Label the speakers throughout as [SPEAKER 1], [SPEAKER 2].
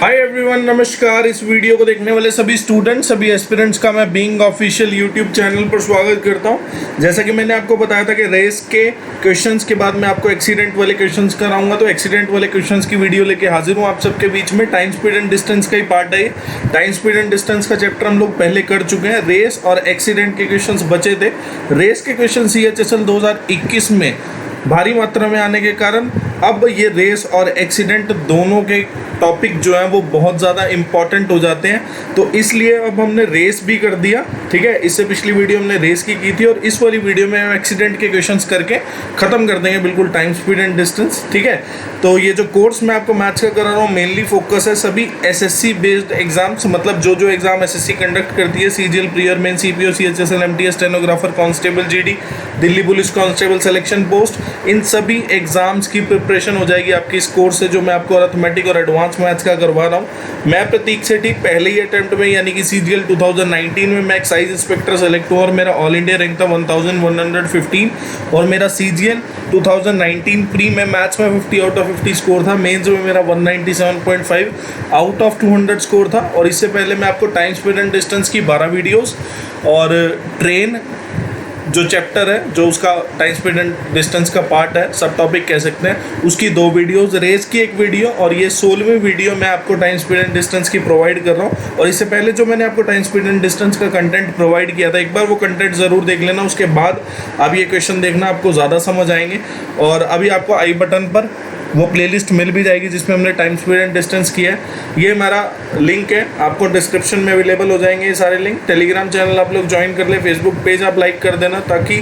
[SPEAKER 1] Hi everyone, नमस्कार। इस video को देखने वाले सभी स्टूडेंट्स, सभी एस्पिरेंट्स का मैं बीइंग ऑफिशियल यूट्यूब चैनल पर स्वागत करता हूं। जैसा कि मैंने आपको बताया था कि रेस के क्वेश्चंस के बाद मैं आपको एक्सीडेंट वाले क्वेश्चंस कराऊंगा, तो एक्सीडेंट वाले क्वेश्चंस की वीडियो लेके हाजिर हूं आप सबके बीच में। टाइम, स्पीड एंड डिस्टेंस का ही पार्ट है। टाइम, स्पीड एंड डिस्टेंस का चैप्टर हम लोग पहले कर चुके हैं। रेस और एक्सीडेंट के क्वेश्चन बचे थे। रेस के क्वेश्चन CHSL 2021 में भारी मात्रा में आने के कारण अब ये रेस और एक्सीडेंट दोनों के टॉपिक जो है वो बहुत ज़्यादा इम्पॉर्टेंट हो जाते हैं, तो इसलिए अब हमने रेस भी कर दिया। ठीक है, इससे पिछली वीडियो हमने रेस की थी और इस वाली वीडियो में हम एक्सीडेंट के क्वेश्चंस करके ख़त्म कर देंगे बिल्कुल टाइम, स्पीड एंड डिस्टेंस। ठीक है, तो ये जो कोर्स मैं आपको मैथ्स का करा रहा हूँ मेनली फोकस है सभी SSC बेस्ड एग्जाम्स, मतलब जो एग्जाम SSC कंडक्ट करती है, CGL, प्रियर main, CPO, CHSL, MTS, stenographer, constable, GD, Delhi police constable selection post, इन सभी एग्जाम्स की प्रिपरेशन हो जाएगी आपकी इस कोर्स से, जो मैं आपको अरिथमेटिक और एडवांस मैथ्स का करवा रहा हूँ। मैं प्रतीक सेठी पहले ही अटेम्प्ट में यानी कि CGL 2019 में मैं एक्साइज इंस्पेक्टर सेलेक्ट हुआ और मेरा ऑल इंडिया रैंक था 1115 और मेरा CGL 2019 प्री में मैथ्स में 50 आउट ऑफ 50 स्कोर था। मेंस में मेरा 197.5 आउट ऑफ 200 स्कोर था। और इससे पहले मैं आपको टाइम, स्पीड एंड डिस्टेंस की 12 वीडियोस और ट्रेन जो चैप्टर है, जो उसका टाइम, स्पीड एंड डिस्टेंस का पार्ट है, सब टॉपिक कह सकते हैं, उसकी 2 वीडियोस, रेस की 1 वीडियो और ये 16वीं वीडियो मैं आपको टाइम, स्पीड एंड डिस्टेंस की प्रोवाइड कर रहा हूँ। और इससे पहले जो मैंने आपको टाइम, स्पीड एंड डिस्टेंस का कंटेंट प्रोवाइड किया था, एक बार वो कंटेंट ज़रूर देख लेना। उसके बाद अब ये क्वेश्चन देखना, आपको ज़्यादा समझ आएंगे। और अभी आपको आई बटन पर वो प्लेलिस्ट मिल भी जाएगी जिसमें हमने टाइम, स्पीड एंड डिस्टेंस किया है। ये हमारा लिंक है, आपको डिस्क्रिप्शन में अवेलेबल हो जाएंगे ये सारे लिंक। टेलीग्राम चैनल आप लोग ज्वाइन कर ले, फेसबुक पेज आप लाइक कर देना, ताकि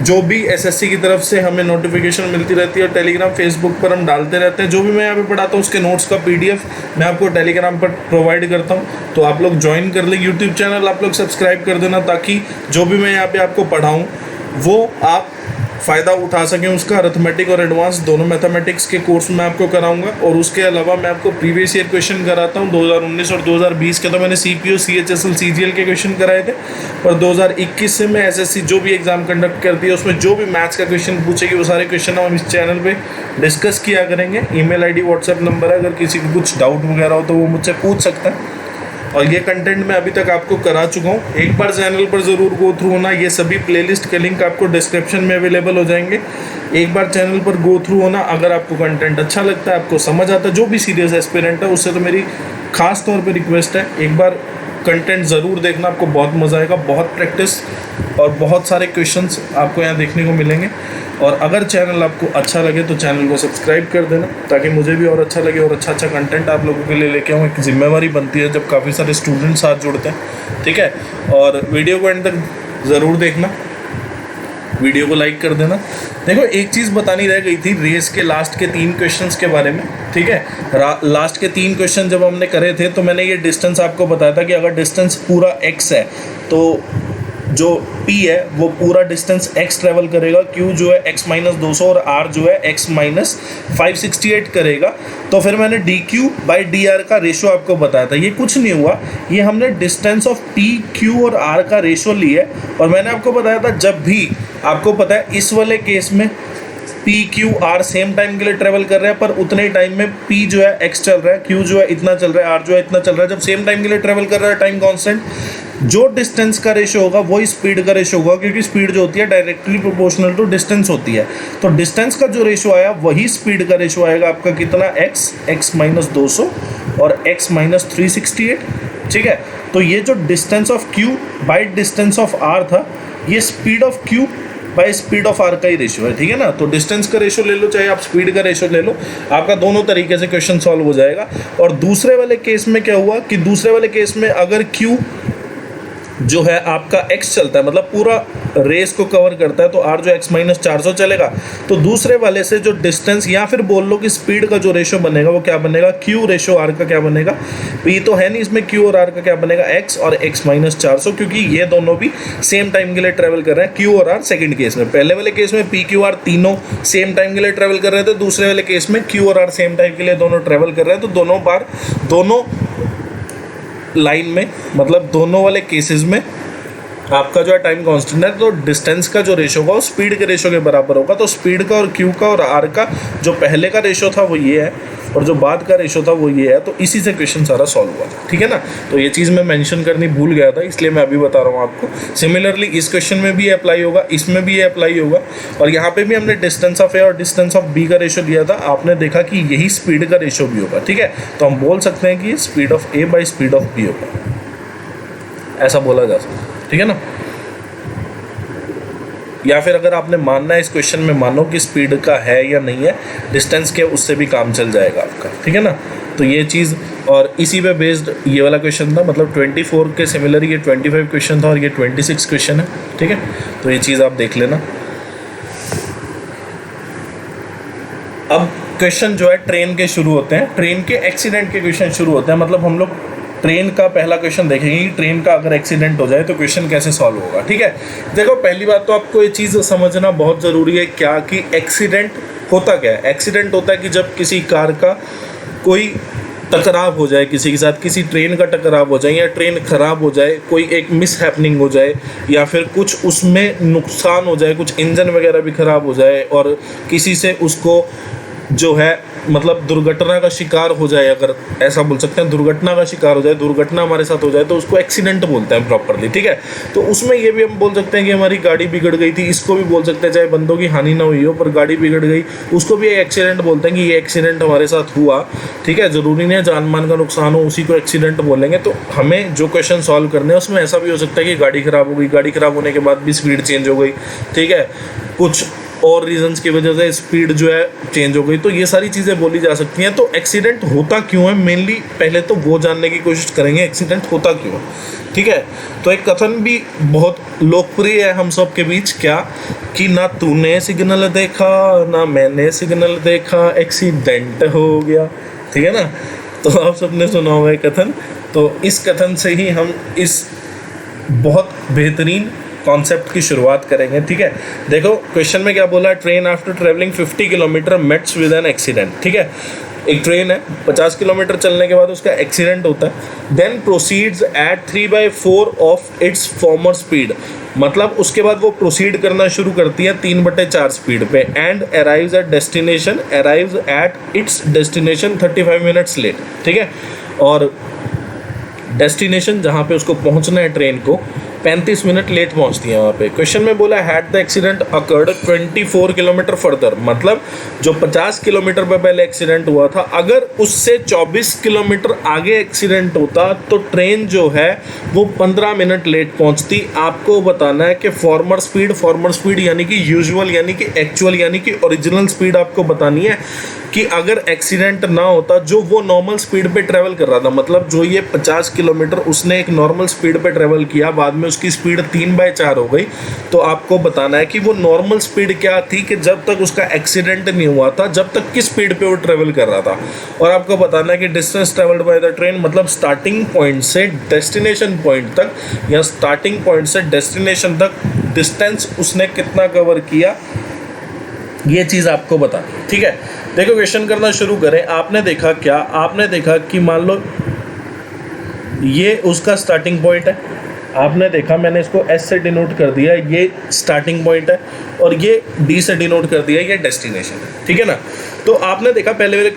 [SPEAKER 1] जो भी SSC की तरफ से हमें नोटिफिकेशन मिलती रहती है और टेलीग्राम, फेसबुक पर हम डालते रहते हैं। जो भी मैं यहाँ पे पढ़ाता हूँ उसके नोट्स का PDF मैं आपको टेलीग्राम पर प्रोवाइड करता हूँ, तो आप लोग ज्वाइन कर ले। यूट्यूब चैनल आप लोग सब्सक्राइब कर देना, ताकि जो भी मैं यहाँ पे आपको पढ़ाऊँ वो आप फ़ायदा उठा सकें उसका। अरिथमेटिक और एडवांस दोनों मैथमेटिक्स के कोर्स में आपको कराऊंगा। और उसके अलावा मैं आपको प्रीवियस ईयर क्वेश्चन कराता हूं। 2019 और 2020 के तो मैंने CPO, CHSL, CGL के क्वेश्चन कराए थे, और 2021 से मैं SSC जो भी एग्जाम कंडक्ट करती है उसमें जो भी मैथ्स का क्वेश्चन पूछेगी वो सारे क्वेश्चन हम इस चैनल पर डिस्कस किया करेंगे। email ID, WhatsApp नंबर है, अगर किसी को कुछ डाउट वगैरह हो तो वो मुझसे पूछ सकता है। और ये कंटेंट मैं अभी तक आपको करा चुका हूँ, एक बार चैनल पर ज़रूर गो थ्रू होना। ये सभी प्लेलिस्ट के लिंक आपको डिस्क्रिप्शन में अवेलेबल हो जाएंगे। एक बार चैनल पर गो थ्रू होना। अगर आपको कंटेंट अच्छा लगता है, आपको समझ आता है, जो भी सीरियस एस्पिरेंट है उससे तो मेरी खास तौर पे रिक्वेस्ट है, एक बार कंटेंट ज़रूर देखना, आपको बहुत मज़ा आएगा। बहुत प्रैक्टिस और बहुत सारे क्वेश्चंस आपको यहाँ देखने को मिलेंगे। और अगर चैनल आपको अच्छा लगे तो चैनल को सब्सक्राइब कर देना, ताकि मुझे भी और अच्छा लगे और अच्छा कंटेंट आप लोगों के लिए लेके आऊँ। एक जिम्मेवारी बनती है जब काफ़ी सारे स्टूडेंट साथ जुड़ते हैं। ठीक है, और वीडियो को एंड तक ज़रूर देखना, वीडियो को लाइक कर देना। देखो, एक चीज़ बतानी रह गई थी रेस के लास्ट के 3 क्वेश्चंस के बारे में। ठीक है, लास्ट के 3 क्वेश्चन जब हमने करे थे तो मैंने ये डिस्टेंस आपको बताया था कि अगर डिस्टेंस पूरा x है तो जो P है वो पूरा डिस्टेंस x ट्रेवल करेगा, Q जो है x - 200 और R जो है x - 568 करेगा। तो फिर मैंने dQ/dr का रेशो आपको बताया था। ये कुछ नहीं हुआ, ये हमने डिस्टेंस ऑफ P, Q और R का रेशो लिया है। और मैंने आपको बताया था, जब भी आपको पता है इस वाले केस में P, Q, R same time के लिए ट्रेवल कर रहे हैं, पर उतने ही टाइम में P जो है x चल रहा है, Q जो है इतना चल रहा है, R जो है इतना चल रहा है। जब सेम टाइम के लिए ट्रेवल कर रहा है, टाइम कांस्टेंट, जो डिस्टेंस का रेशो होगा वही स्पीड का रेशो होगा, क्योंकि स्पीड जो होती है डायरेक्टली प्रोपोर्शनल टू डिस्टेंस होती है। तो डिस्टेंस का जो रेशो आया वही स्पीड का रेशो आएगा आपका, कितना, x - 200 और x - 368। ठीक है, तो ये जो distance of Q by distance of R था, ये speed of Q by speed of R का ही रेशो है। ठीक है ना, तो डिस्टेंस का रेशो ले लो, चाहे आप स्पीड का रेशो ले लो, आपका दोनों तरीके से क्वेश्चन सॉल्व हो जाएगा। और दूसरे वाले केस में क्या हुआ कि दूसरे वाले केस में अगर Q जो है आपका x चलता है, मतलब पूरा रेस को कवर करता है, तो R जो x - 400 चलेगा। तो दूसरे वाले से जो डिस्टेंस, या फिर बोल लो कि स्पीड का जो रेशो बनेगा वो क्या बनेगा, Q रेशो R का क्या बनेगा। ये तो है नहीं, इसमें Q और R का क्या बनेगा, x और x - 400, क्योंकि ये दोनों भी सेम टाइम के लिए ट्रेवल कर रहे हैं। Q और R सेकंड केस में, पहले वाले केस में P, Q, R तीनों सेम टाइम के लिए ट्रेवल कर रहे थे, दूसरे वाले केस में Q और R सेम टाइम के लिए दोनों ट्रेवल कर रहे हैं। तो दोनों बार दोनों लाइन में, मतलब दोनों वाले केसेस में आपका जो है टाइम कांस्टेंट है, तो डिस्टेंस का जो रेशो होगा वो स्पीड के रेशो के बराबर होगा। तो स्पीड का और क्यू का और आर का जो पहले का रेशो था वो ये है, और जो बाद का रेशो था वो ये है, तो इसी से क्वेश्चन सारा सॉल्व हुआ था, ठीक है ना। तो ये चीज़ मैं मेंशन करनी भूल गया था, इसलिए मैं अभी बता रहा हूँ आपको। सिमिलरली इस क्वेश्चन में भी अप्लाई होगा, इसमें भी ये अप्लाई होगा, और यहाँ पे भी हमने डिस्टेंस ऑफ ए और डिस्टेंस ऑफ बी का रेशो लिया था, आपने देखा कि यही स्पीड का रेशो भी होगा, ठीक है। तो हम बोल सकते हैं कि speed of A by speed of B होगा, ऐसा बोला जा सकता है, ठीक है ना। या फिर अगर आपने मानना है इस क्वेश्चन में, मानो कि स्पीड का है या नहीं है, डिस्टेंस के उससे भी काम चल जाएगा आपका, ठीक है ना। तो ये चीज़, और इसी पे बेस्ड ये वाला क्वेश्चन था, मतलब 24 के सिमिलर ये 25 क्वेश्चन था और ये 26 क्वेश्चन है, ठीक है। तो ये चीज़ आप देख लेना। अब क्वेश्चन जो है ट्रेन के शुरू होते हैं, ट्रेन के एक्सीडेंट के क्वेश्चन शुरू होते हैं। मतलब हम लोग ट्रेन का पहला क्वेश्चन देखेंगे कि ट्रेन का अगर एक्सीडेंट हो जाए तो क्वेश्चन कैसे सॉल्व होगा, ठीक है। देखो पहली बात तो आपको ये चीज़ समझना बहुत ज़रूरी है क्या, कि एक्सीडेंट होता क्या है। एक्सीडेंट होता है कि जब किसी कार का कोई टकराव हो जाए किसी के साथ, किसी ट्रेन का टकराव हो जाए, या ट्रेन ख़राब हो जाए, कोई एक मिस हैपनिंग हो जाए, या फिर कुछ उसमें नुकसान हो जाए, कुछ इंजन वगैरह भी ख़राब हो जाए, और किसी से उसको जो है मतलब दुर्घटना का शिकार हो जाए, अगर ऐसा बोल सकते हैं, दुर्घटना का शिकार हो जाए, दुर्घटना हमारे साथ हो जाए, तो उसको एक्सीडेंट बोलते हैं प्रॉपरली, ठीक है। तो उसमें ये भी हम बोल सकते हैं कि हमारी गाड़ी बिगड़ गई थी, इसको भी बोल सकते हैं, चाहे बंदों की हानि ना हुई हो पर गाड़ी बिगड़ गई, उसको भी एक एक्सीडेंट बोलते हैं कि ये एक्सीडेंट हमारे साथ हुआ, ठीक है। ज़रूरी नहीं है जान मान का नुकसान हो उसी को एक्सीडेंट बोलेंगे। तो हमें जो क्वेश्चन सॉल्व करने हैं उसमें ऐसा भी हो सकता है कि गाड़ी ख़राब हो गई, गाड़ी ख़राब होने के बाद भी स्पीड चेंज हो गई, ठीक है, कुछ और रीजंस की वजह से स्पीड जो है चेंज हो गई, तो ये सारी चीज़ें बोली जा सकती हैं। तो एक्सीडेंट होता क्यों है, मेनली पहले तो वो जानने की कोशिश करेंगे एक्सीडेंट होता क्यों है, ठीक है। तो एक कथन भी बहुत लोकप्रिय है हम सब के बीच, क्या, कि ना तूने सिग्नल देखा ना मैंने सिग्नल देखा, एक्सीडेंट हो गया, ठीक है ना। तो आप सबने सुना होगा ये कथन। तो इस कथन से ही हम इस बहुत बेहतरीन कॉन्सेप्ट की शुरुआत करेंगे, ठीक है। देखो क्वेश्चन में क्या बोला है, train after travelling 50 kilometre meets with an accident, ठीक है। एक ट्रेन है, 50 किलोमीटर चलने के बाद उसका एक्सीडेंट होता है, then proceeds at 3/4 of its former speed, मतलब उसके बाद वो प्रोसीड करना शुरू करती है 3/4 स्पीड पे, and arrives at its destination 35 minutes late, ठीक है। और डेस्टिनेशन जहाँ पे उसको पहुँचना है ट्रेन को, 35 मिनट लेट पहुंचती है वहाँ पे। क्वेश्चन में बोला had the accident occurred 24 kilometre further, मतलब जो 50 किलोमीटर पे पहले एक्सीडेंट हुआ था, अगर उससे 24 किलोमीटर आगे एक्सीडेंट होता तो ट्रेन जो है वो 15 मिनट लेट पहुंचती। आपको बताना है कि फॉर्मर स्पीड यानी कि यूजुअल, यानी कि एक्चुअल, यानी कि ओरिजिनल स्पीड आपको बतानी है, कि अगर एक्सीडेंट ना होता, जो वो नॉर्मल स्पीड पे ट्रेवल कर रहा था, मतलब जो ये 50 किलोमीटर उसने एक नॉर्मल स्पीड पे ट्रेवल किया, बाद में उसकी स्पीड 3/4 हो गई, तो आपको बताना है कि वो नॉर्मल स्पीड क्या थी, कि जब तक उसका एक्सीडेंट नहीं हुआ था, जब तक किस स्पीड पे वो ट्रेवल कर रहा था। और आपको बताना है कि distance travelled by the train, मतलब स्टार्टिंग पॉइंट से डेस्टिनेशन पॉइंट तक, या स्टार्टिंग पॉइंट से डेस्टिनेशन तक डिस्टेंस उसने कितना कवर किया, ये चीज़ आपको बता, ठीक है। देखो क्वेश्चन करना शुरू करें। आपने देखा क्या, आपने देखा कि मान लो ये उसका स्टार्टिंग पॉइंट है, आपने देखा मैंने इसको एस से डिनोट कर दिया, ये स्टार्टिंग पॉइंट है, और ये डी से डिनोट कर दिया, ये डेस्टिनेशन है, ठीक है ना। तो आपने देखा पहले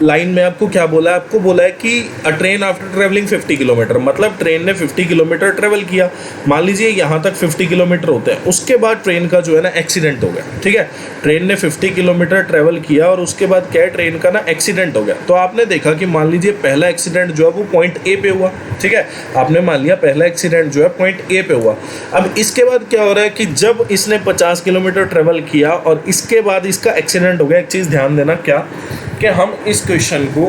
[SPEAKER 1] लाइन में आपको क्या बोला है, आपको बोला है कि अ ट्रेन आफ्टर ट्रेवलिंग 50 किलोमीटर, मतलब ट्रेन ने 50 किलोमीटर ट्रेवल किया। मान लीजिए यहाँ तक 50 किलोमीटर होते हैं, उसके बाद ट्रेन का जो है ना एक्सीडेंट हो गया, ठीक है। ट्रेन ने 50 किलोमीटर ट्रेवल किया और उसके बाद क्या है, ट्रेन का ना एक्सीडेंट हो गया। तो आपने देखा कि मान लीजिए पहला एक्सीडेंट जो है वो पॉइंट ए पे हुआ, ठीक है। आपने मान लिया पहला एक्सीडेंट जो है पॉइंट ए पे हुआ। अब इसके बाद क्या हो रहा है कि जब इसने 50 किलोमीटर ट्रेवल किया और इसके बाद इसका एक्सीडेंट हो गया, एक चीज़ ध्यान देना क्या, कि हम इस क्वेश्चन को,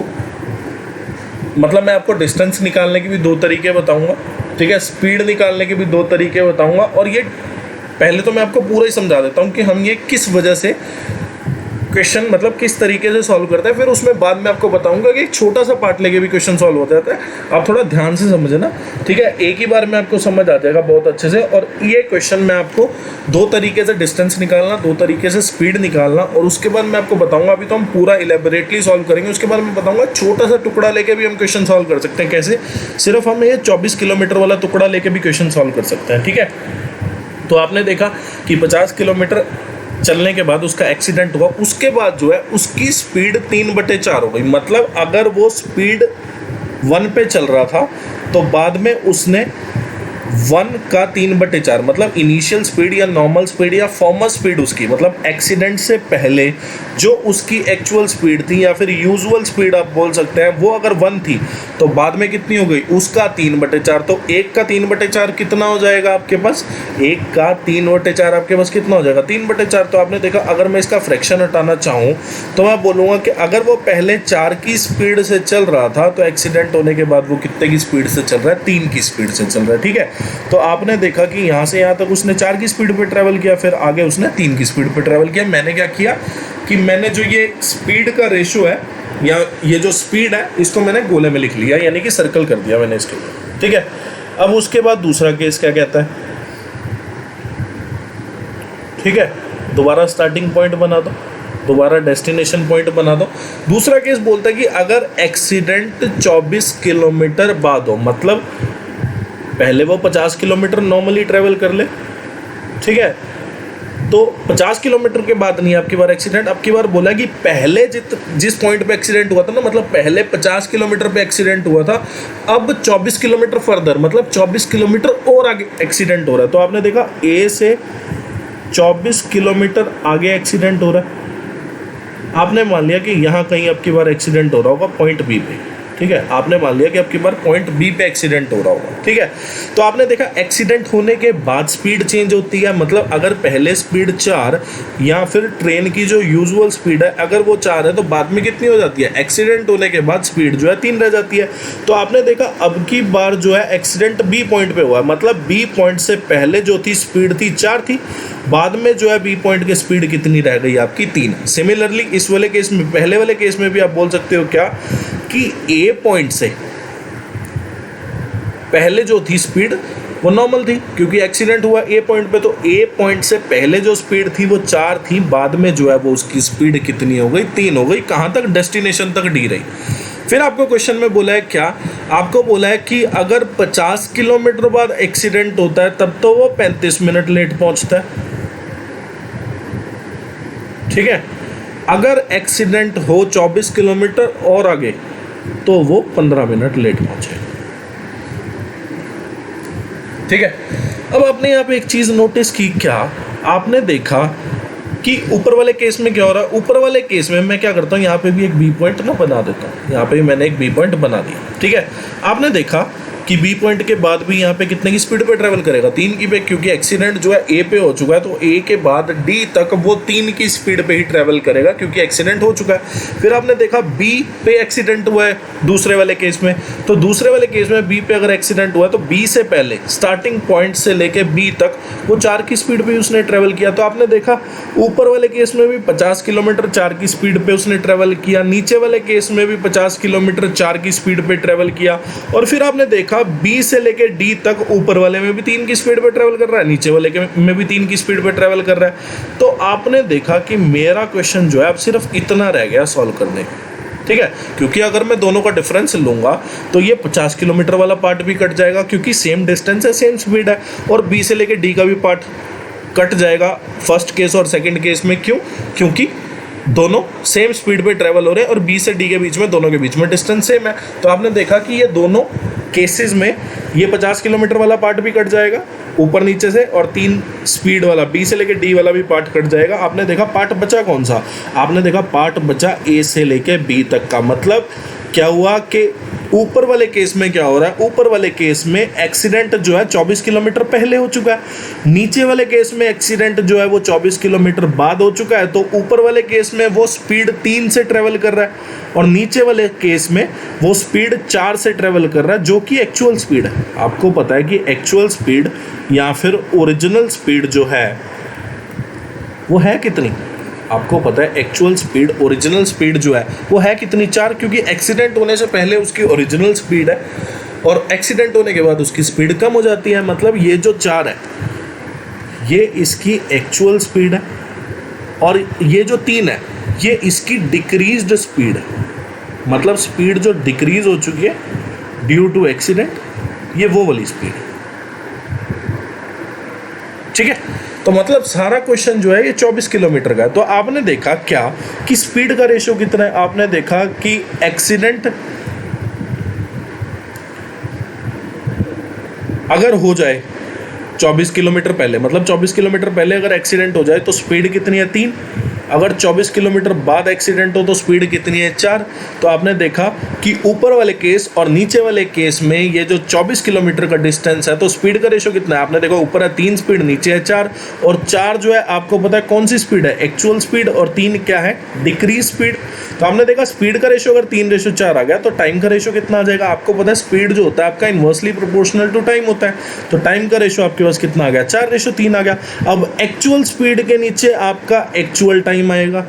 [SPEAKER 1] मतलब मैं आपको डिस्टेंस निकालने के भी 2 तरीके बताऊंगा, ठीक है, स्पीड निकालने के भी 2 तरीके बताऊंगा, और ये पहले तो मैं आपको पूरा ही समझा देता हूं कि हम ये किस वजह से क्वेश्चन, मतलब किस तरीके से सॉल्व करता है, फिर उसमें बाद में आपको बताऊंगा कि एक छोटा सा पार्ट लेके भी क्वेश्चन सॉल्व हो जाता है। आप थोड़ा ध्यान से समझना, ठीक है, एक ही बार में आपको समझ आ जाएगा बहुत अच्छे से। और ये क्वेश्चन में आपको 2 तरीके से डिस्टेंस निकालना, 2 तरीके से स्पीड निकालना, और उसके बाद मैं आपको बताऊंगा, अभी तो हम पूरा इलेबोरेटली सॉल्व करेंगे, उसके बाद मैं बताऊंगा छोटा सा टुकड़ा लेके भी हम क्वेश्चन सॉल्व कर सकते हैं। कैसे, सिर्फ हम ये 24 किलोमीटर वाला टुकड़ा लेके भी क्वेश्चन सॉल्व कर सकते हैं, ठीक है। तो आपने देखा कि 50 किलोमीटर चलने के बाद उसका एक्सीडेंट हुआ, उसके बाद जो है उसकी स्पीड 3/4 हो गई। मतलब अगर वो स्पीड 1 पे चल रहा था तो बाद में उसने 1 का 3/4 मतलब इनिशियल स्पीड या नॉर्मल स्पीड या फॉर्मल स्पीड उसकी, मतलब एक्सीडेंट से पहले जो उसकी एक्चुअल स्पीड थी या फिर यूजुअल स्पीड आप बोल सकते हैं, वो अगर 1 थी तो बाद में कितनी हो गई, उसका 3/4। तो 1 का 3/4 कितना हो जाएगा आपके पास, 1 का 3/4 आपके पास कितना हो जाएगा, 3/4। तो आपने देखा अगर मैं इसका फ्रैक्शन हटाना चाहूँ तो मैं बोलूँगा कि अगर वो पहले 4 की स्पीड से चल रहा था तो एक्सीडेंट होने के बाद वो कितने की स्पीड से चल रहा है, 3 की स्पीड से चल रहा है। ठीक है, तो आपने देखा कि यहाँ से यहाँ तक उसने 4 की स्पीड पे ट्रैवल किया, फिर आगे उसने 3 की स्पीड पे ट्रैवल किया। मैंने क्या किया कि मैंने जो ये स्पीड का रेशो है या ये जो स्पीड है इसको मैंने गोले में लिख लिया, यानी कि सर्कल कर दिया मैंने इसके ऊपर। ठीक है, अब उसके बाद दूसरा केस क्या कहता है, ठीक है, दोबारा स्टार्टिंग पॉइंट बना दो, दोबारा डेस्टिनेशन पॉइंट बना दो। दूसरा केस बोलता है कि अगर एक्सीडेंट 24 किलोमीटर बाद हो, मतलब पहले वो 50 किलोमीटर नॉर्मली ट्रेवल कर ले, ठीक है, तो 50 किलोमीटर के बाद नहीं आपकी बार एक्सीडेंट, अब की बार बोला कि पहले जिस पॉइंट पे एक्सीडेंट हुआ था ना, मतलब पहले 50 किलोमीटर पे एक्सीडेंट हुआ था, अब 24 किलोमीटर फर्दर मतलब 24 किलोमीटर और आगे एक्सीडेंट हो रहा है। तो आपने देखा ए से 24 किलोमीटर आगे एक्सीडेंट हो रहा है। आपने मान लिया कि यहाँ कहीं आपकी बार एक्सीडेंट हो रहा होगा पॉइंट बी पे, ठीक है, आपने मान लिया कि आपकी बार पॉइंट बी पे एक्सीडेंट हो रहा होगा। ठीक है, तो आपने देखा एक्सीडेंट होने के बाद स्पीड चेंज होती है, मतलब अगर पहले स्पीड 4 या फिर ट्रेन की जो यूजुअल स्पीड है अगर वो 4 है तो बाद में कितनी हो जाती है, एक्सीडेंट होने के बाद स्पीड जो है 3 रह जाती है। तो आपने देखा अब की बार जो है एक्सीडेंट बी पॉइंट पे हुआ है, मतलब बी पॉइंट से पहले जो थी स्पीड थी 4 थी, बाद में जो है बी पॉइंट की स्पीड कितनी रह गई आपकी 3। सिमिलरली इस वाले केस में, पहले वाले केस में भी आप बोल सकते हो क्या कि ए पॉइंट से पहले जो थी स्पीड वो नॉर्मल थी क्योंकि एक्सीडेंट हुआ ए पॉइंट पे, तो ए पॉइंट से पहले जो स्पीड थी वो 4 थी, बाद में जो है वो उसकी स्पीड कितनी हो गई, 3 हो गई। कहाँ तक, डेस्टिनेशन तक डी रही। फिर आपको क्वेश्चन में बोला है क्या, आपको बोला है कि अगर 50 किलोमीटर बाद एक्सीडेंट होता है तब तो वो 35 मिनट लेट पहुंचता है। ठीक है, अगर एक्सीडेंट हो 24 किलोमीटर और आगे तो वो 15 मिनट लेट पहुंचे। ठीक है, अब आपने यहाँ पे एक चीज नोटिस की, क्या आपने देखा कि ऊपर वाले केस में क्या हो रहा है, ऊपर वाले केस में मैं क्या करता हूँ, यहाँ पे भी एक बी पॉइंट ना बना देता हूँ, यहाँ पे भी मैंने एक बी पॉइंट बना दिया। ठीक है, आपने देखा कि बी पॉइंट के बाद भी यहाँ पे कितने की स्पीड पे ट्रेवल करेगा, 3 की पे, क्योंकि एक्सीडेंट जो है ए पे हो चुका है तो ए के बाद डी तक वो 3 की स्पीड पे ही ट्रेवल करेगा क्योंकि एक्सीडेंट हो चुका है। फिर आपने देखा बी पे एक्सीडेंट हुआ है दूसरे वाले केस में, तो दूसरे वाले केस में बी पे अगर एक्सीडेंट हुआ है तो बी से पहले स्टार्टिंग पॉइंट से लेके बी तक वो 4 की स्पीड पे उसने ट्रेवल किया। तो आपने देखा ऊपर वाले केस में भी 50 किलोमीटर 4 की स्पीड पे उसने ट्रेवल किया, नीचे वाले केस में भी 50 किलोमीटर 4 की स्पीड पे ट्रेवल किया, और फिर आपने देखा बी से लेके डी तक ऊपर वाले में भी 3 की स्पीड पे ट्रेवल कर रहा है, नीचे वाले में भी 3 की स्पीड पे ट्रेवल कर रहा है। तो आपने देखा कि मेरा क्वेश्चन जो है अब सिर्फ इतना रह गया सॉल्व करने का। ठीक है, क्योंकि अगर मैं दोनों का डिफरेंस लूंगा तो ये 50 किलोमीटर वाला पार्ट भी कट जाएगा क्योंकि सेम डिस्टेंस है, सेम स्पीड है, और बी से लेके डी का भी पार्ट कट जाएगा फर्स्ट केस और सेकंड केस में। क्यों, क्योंकि दोनों सेम स्पीड पे ट्रेवल हो रहे हैं और बी से डी के बीच में, दोनों के बीच में डिस्टेंस सेम है। तो आपने देखा कि ये दोनों केसेस में ये 50 किलोमीटर वाला पार्ट भी कट जाएगा ऊपर नीचे से, और 3 स्पीड वाला बी से लेके डी वाला भी पार्ट कट जाएगा। आपने देखा पार्ट बचा कौन सा, आपने देखा पार्ट बचा ए से लेके बी तक का। मतलब क्या हुआ कि ऊपर वाले केस में क्या हो रहा है, ऊपर वाले केस में एक्सीडेंट जो है 24 किलोमीटर पहले हो चुका है, नीचे वाले केस में एक्सीडेंट जो है वो 24 किलोमीटर बाद हो चुका है। तो ऊपर वाले केस में वो स्पीड 3 से ट्रेवल कर रहा है और नीचे वाले केस में वो स्पीड 4 से ट्रेवल कर रहा है, जो कि एक्चुअल स्पीड है। आपको पता है कि एक्चुअल स्पीड या फिर ओरिजिनल स्पीड जो है वो है कितनी, आपको पता है एक्चुअल स्पीड, ओरिजिनल स्पीड जो है वो है कितनी, 4, क्योंकि एक्सीडेंट होने से पहले उसकी ओरिजिनल स्पीड है और एक्सीडेंट होने के बाद उसकी स्पीड कम हो जाती है। मतलब ये जो 4 है ये इसकी एक्चुअल स्पीड है और ये जो 3 है ये इसकी डिक्रीज्ड स्पीड है, मतलब स्पीड जो डिक्रीज हो चुकी है ड्यू टू एक्सीडेंट, ये वो वाली स्पीड है। ठीक है, तो मतलब सारा क्वेश्चन जो है ये 24 किलोमीटर का है। तो आपने देखा क्या कि स्पीड का रेशियो कितना है, आपने देखा कि एक्सीडेंट अगर हो जाए 24 किलोमीटर पहले, मतलब 24 किलोमीटर पहले अगर एक्सीडेंट हो जाए तो स्पीड कितनी है 3, अगर 24 किलोमीटर बाद एक्सीडेंट हो तो स्पीड कितनी है 4। तो आपने देखा कि ऊपर वाले केस और नीचे वाले केस में ये जो 24 किलोमीटर का डिस्टेंस है तो स्पीड का रेशियो कितना है, आपने देखा ऊपर है 3 स्पीड, नीचे है 4, और 4 जो है आपको पता है कौन सी स्पीड है, एक्चुअल स्पीड, और 3 क्या है, डिक्रीज स्पीड। तो आपने देखा स्पीड का रेशियो अगर 3:4 आ गया तो टाइम का रेशियो कितना आ जाएगा, आपको पता है स्पीड जो होता है आपका इन्वर्सली प्रोपोर्शनल टू टाइम होता है, तो टाइम का रेशियो आपके पास कितना आ गया, 4:3 आ गया। अब एक्चुअल स्पीड के नीचे आपका एक्चुअल टाइम आएगा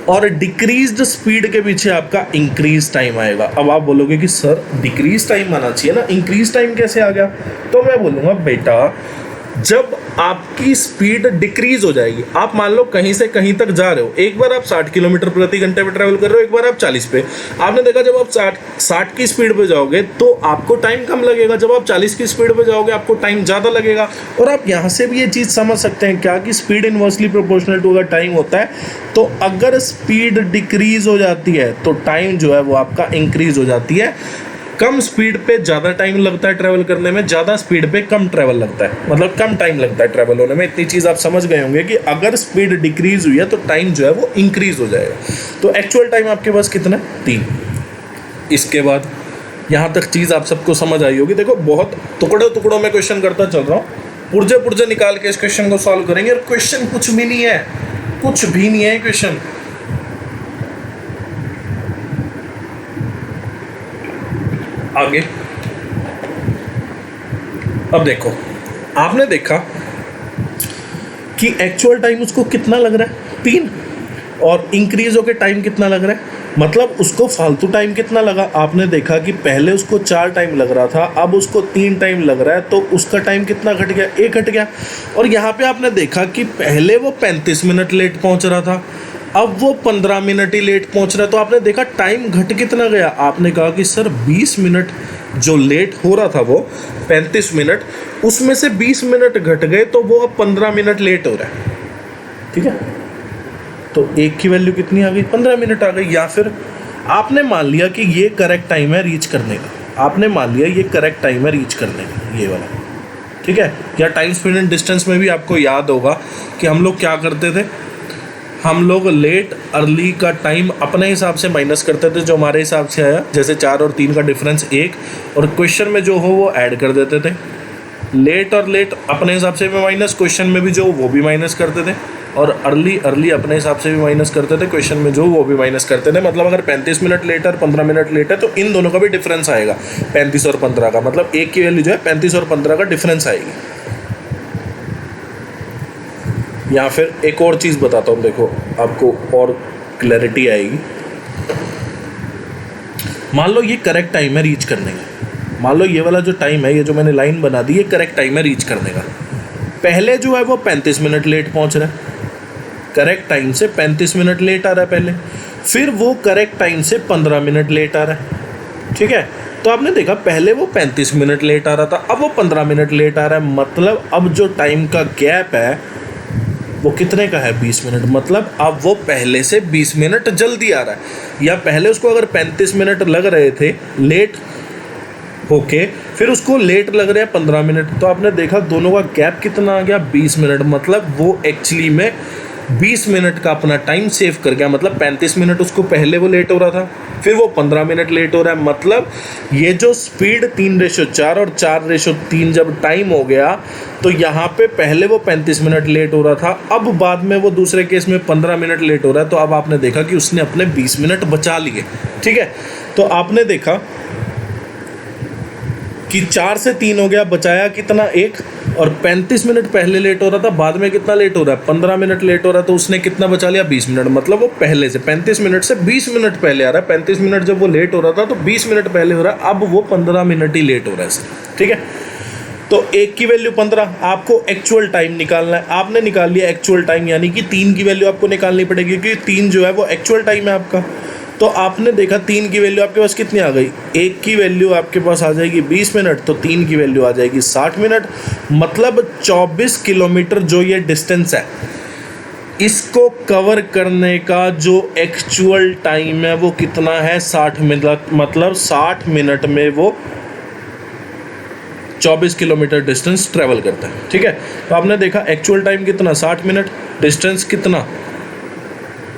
[SPEAKER 1] और डिक्रीज्ड स्पीड के पीछे आपका इंक्रीज टाइम आएगा। अब आप बोलोगे कि सर डिक्रीज टाइम आना चाहिए ना, इंक्रीज टाइम कैसे आ गया, तो मैं बोलूँगा बेटा जब आपकी स्पीड डिक्रीज हो जाएगी, आप मान लो कहीं से कहीं तक जा रहे हो, एक बार आप 60 किलोमीटर प्रति घंटे पे ट्रैवल कर रहे हो, एक बार आप 40 पे, आपने देखा जब आप 60 की स्पीड पे जाओगे तो आपको टाइम कम लगेगा, जब आप 40 की स्पीड पे जाओगे आपको टाइम ज़्यादा लगेगा। और आप यहाँ से भी ये चीज़ समझ सकते हैं क्या कि स्पीड इन्वर्सली प्रोपोर्शनल टू अगर टाइम होता है तो अगर स्पीड डिक्रीज हो जाती है तो टाइम जो है वो आपका इंक्रीज हो जाती है। कम स्पीड पे ज़्यादा टाइम लगता है ट्रैवल करने में, ज़्यादा स्पीड पे कम ट्रैवल लगता है, मतलब कम टाइम लगता है ट्रैवल होने में। इतनी चीज़ आप समझ गए होंगे कि अगर स्पीड डिक्रीज हुई है तो टाइम जो है वो इंक्रीज हो जाएगा। तो एक्चुअल टाइम आपके पास कितना है 3। इसके बाद यहाँ तक चीज़ आप सबको समझ आई होगी। देखो बहुत टुकड़ों में क्वेश्चन करता चल रहा हूँ, पुर्जे निकाल के इस क्वेश्चन को सॉल्व करेंगे। और क्वेश्चन कुछ भी नहीं है, कुछ भी नहीं है क्वेश्चन। आगे अब देखो, आपने देखा कि एक्चुअल टाइम उसको कितना लग रहा है 3, और इंक्रीज होकर टाइम कितना लग रहा है, मतलब उसको फालतू टाइम कितना लगा। आपने देखा कि पहले उसको 4 टाइम लग रहा था, अब उसको 3 टाइम लग रहा है, तो उसका टाइम कितना घट गया, 1 घट गया। और यहाँ पे आपने देखा कि पहले वो 35 मिनट लेट पहुँच रहा था, अब वो 15 मिनट ही लेट पहुंच रहा है। तो आपने देखा टाइम घट कितना गया, आपने कहा कि सर 20 मिनट जो लेट हो रहा था वो 35 मिनट, उसमें से 20 मिनट घट गए तो वो अब 15 मिनट लेट हो रहा है। ठीक है, तो एक की वैल्यू कितनी आ गई, 15 मिनट आ गई। या फिर आपने मान लिया कि ये करेक्ट टाइम है रीच करने का, आपने मान लिया ये करेक्ट टाइम है रीच करने का, ये वाला। ठीक है, या टाइम स्पीड एंड डिस्टेंस में भी आपको याद होगा कि हम लोग क्या करते थे, हम लोग लेट अर्ली का टाइम अपने हिसाब से माइनस करते थे, जो हमारे हिसाब से आया, जैसे 4 और 3 का डिफरेंस 1, और क्वेश्चन में जो हो वो ऐड कर देते थे। लेट और लेट अपने हिसाब से भी माइनस, क्वेश्चन में भी जो वो भी माइनस करते थे, और अर्ली अपने हिसाब से भी माइनस करते थे, क्वेश्चन में जो वो भी माइनस करते थे। मतलब अगर 35 मिनट लेट और 15 मिनट लेट है तो इन दोनों का भी डिफरेंस आएगा 35 और 15 का, मतलब एक की वैल्यू जो है 35 और 15 का डिफरेंस आएगी। या फिर एक और चीज़ बताता हूँ, देखो आपको और क्लैरिटी आएगी। मान लो ये करेक्ट टाइम है रीच करने का, मान लो ये वाला जो टाइम है, ये जो मैंने लाइन बना दी, ये करेक्ट टाइम है रीच करने का। पहले जो है वो 35 मिनट लेट पहुँच रहा है, करेक्ट टाइम से 35 मिनट लेट आ रहा है पहले, फिर वो करेक्ट टाइम से 15 मिनट लेट आ रहा है। ठीक है, तो आपने देखा पहले वो 35 मिनट लेट आ रहा था, अब वो 15 मिनट लेट आ रहा है, मतलब अब जो टाइम का गैप है वो कितने का है, 20 मिनट। मतलब अब वो पहले से 20 मिनट जल्दी आ रहा है। या पहले उसको अगर 35 मिनट लग रहे थे लेट होके, फिर उसको लेट लग रहे हैं 15 मिनट, तो आपने देखा दोनों का गैप कितना आ गया, 20 मिनट। मतलब वो एक्चुअली में 20 मिनट का अपना टाइम सेव कर गया। मतलब 35 मिनट उसको पहले वो लेट हो रहा था, फिर वो 15 मिनट लेट हो रहा है। मतलब ये जो स्पीड 3:4 और 4:3 जब टाइम हो गया, तो यहाँ पे पहले वो 35 मिनट लेट हो रहा था, अब बाद में वो दूसरे केस में 15 मिनट लेट हो रहा है। तो अब आपने देखा कि उसने अपने 20 मिनट बचा लिए। ठीक है, तो आपने देखा कि 4 से 3 हो गया, बचाया कितना 1, और 35 मिनट पहले लेट हो रहा था, बाद में कितना लेट हो रहा है 15 मिनट लेट हो रहा है, तो उसने कितना बचा लिया 20 मिनट। मतलब वो पहले से 35 मिनट से 20 मिनट पहले आ रहा है। 35 मिनट जब वो लेट हो रहा था तो 20 मिनट पहले हो रहा है, अब वो 15 मिनट ही लेट हो रहा है। ठीक है, तो 1 की वैल्यू 15, आपको एक्चुअल टाइम निकालना है। आपने निकाल लिया एक्चुअल टाइम, यानी कि 3 की वैल्यू आपको निकालनी पड़ेगी, क्योंकि 3 जो है वो एक्चुअल टाइम है आपका। तो आपने देखा 3 की वैल्यू आपके पास कितनी आ गई, 1 की वैल्यू आपके पास आ जाएगी 20 मिनट, तो 3 की वैल्यू आ जाएगी 60 मिनट। मतलब 24 किलोमीटर जो ये डिस्टेंस है, इसको कवर करने का जो एक्चुअल टाइम है वो कितना है, 60 मिनट। मतलब 60 मिनट में वो 24 किलोमीटर डिस्टेंस ट्रेवल करता है। ठीक है, तो आपने देखा एक्चुअल टाइम कितना, 60 मिनट, डिस्टेंस कितना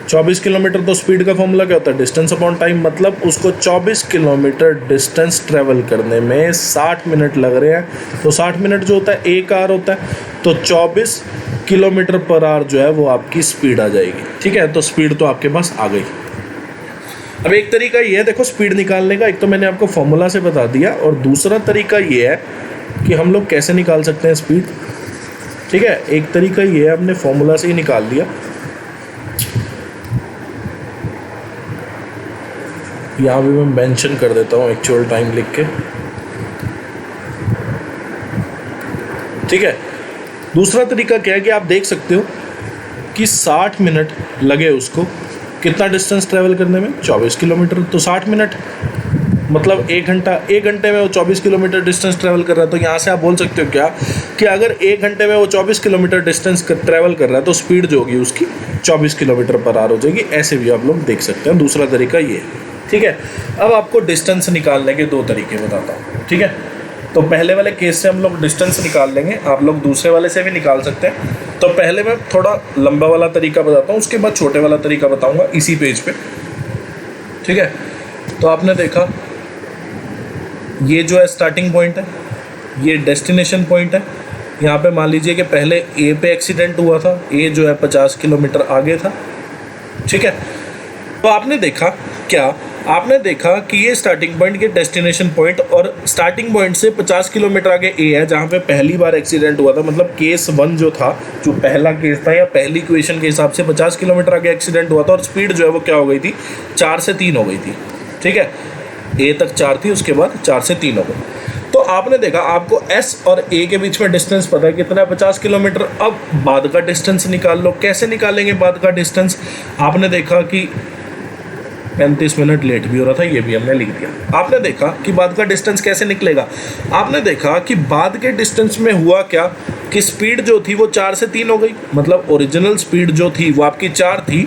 [SPEAKER 1] 24 किलोमीटर। तो स्पीड का फॉर्मूला क्या होता है, डिस्टेंस अपॉन टाइम। मतलब उसको 24 किलोमीटर डिस्टेंस ट्रेवल करने में 60 मिनट लग रहे हैं, तो 60 मिनट जो होता है 1 आवर होता है, तो 24 किलोमीटर पर आवर जो है वो आपकी स्पीड आ जाएगी। ठीक है, तो स्पीड तो आपके पास आ गई। अब एक तरीका ये है देखो स्पीड निकालने का, एक तो मैंने आपको फॉर्मूला से बता दिया, और दूसरा तरीका ये है कि हम लोग कैसे निकाल सकते हैं स्पीड। ठीक है, एक तरीका ये है, हमने फॉर्मूला से ही निकाल दिया। यहाँ भी मैं मेंशन कर देता हूँ एक्चुअल टाइम लिख के। ठीक है, दूसरा तरीका क्या है कि आप देख सकते हो कि 60 मिनट लगे उसको कितना डिस्टेंस ट्रैवल करने में, 24 किलोमीटर। तो 60 मिनट मतलब 1 घंटा, 1 घंटे में वो 24 किलोमीटर डिस्टेंस ट्रैवल कर रहा है। तो यहाँ से आप बोल सकते हो क्या कि अगर 1 घंटे में वो 24 किलोमीटर डिस्टेंस ट्रैवल कर रहा है तो स्पीड जो होगी उसकी 24 किलोमीटर पर आवर हो जाएगी। ऐसे भी आप लोग देख सकते हैं। दूसरा तरीका ये है। ठीक है, अब आपको डिस्टेंस निकालने के 2 तरीके बताता हूँ। ठीक है, तो पहले वाले केस से हम लोग डिस्टेंस निकाल लेंगे, आप लोग दूसरे वाले से भी निकाल सकते हैं। तो पहले मैं थोड़ा लंबा वाला तरीका बताता हूँ, उसके बाद छोटे वाला तरीका बताऊँगा इसी पेज पे। ठीक है, तो आपने देखा ये जो है स्टार्टिंग पॉइंट है, ये डेस्टिनेशन पॉइंट है। यहाँ पे मान लीजिए कि पहले ए पे एक्सीडेंट हुआ था, ए जो है 50 किलोमीटर आगे था। ठीक है, तो आपने देखा क्या, आपने देखा कि ये स्टार्टिंग पॉइंट के डेस्टिनेशन पॉइंट और स्टार्टिंग पॉइंट से 50 किलोमीटर आगे ए है जहाँ पे पहली बार एक्सीडेंट हुआ था। मतलब केस 1 जो था, जो पहला केस था या पहली इक्वेशन के हिसाब से 50 किलोमीटर आगे एक्सीडेंट हुआ था, और स्पीड जो है वो क्या हो गई थी, 4 से 3 हो गई थी। ठीक है, ए तक 4 थी, उसके बाद 4 से 3 हो गई। तो आपने देखा आपको एस और ए के बीच में डिस्टेंस पता है कितना है, 50 किलोमीटर। अब बाद का डिस्टेंस निकाल लो। कैसे निकालेंगे बाद का डिस्टेंस, आपने देखा कि 35 मिनट लेट भी हो रहा था, ये भी हमने लिख दिया। आपने देखा कि बाद का डिस्टेंस कैसे निकलेगा, आपने देखा कि बाद के डिस्टेंस में हुआ क्या कि स्पीड जो थी वो 4 से 3 हो गई। मतलब ओरिजिनल स्पीड जो थी वो आपकी 4 थी,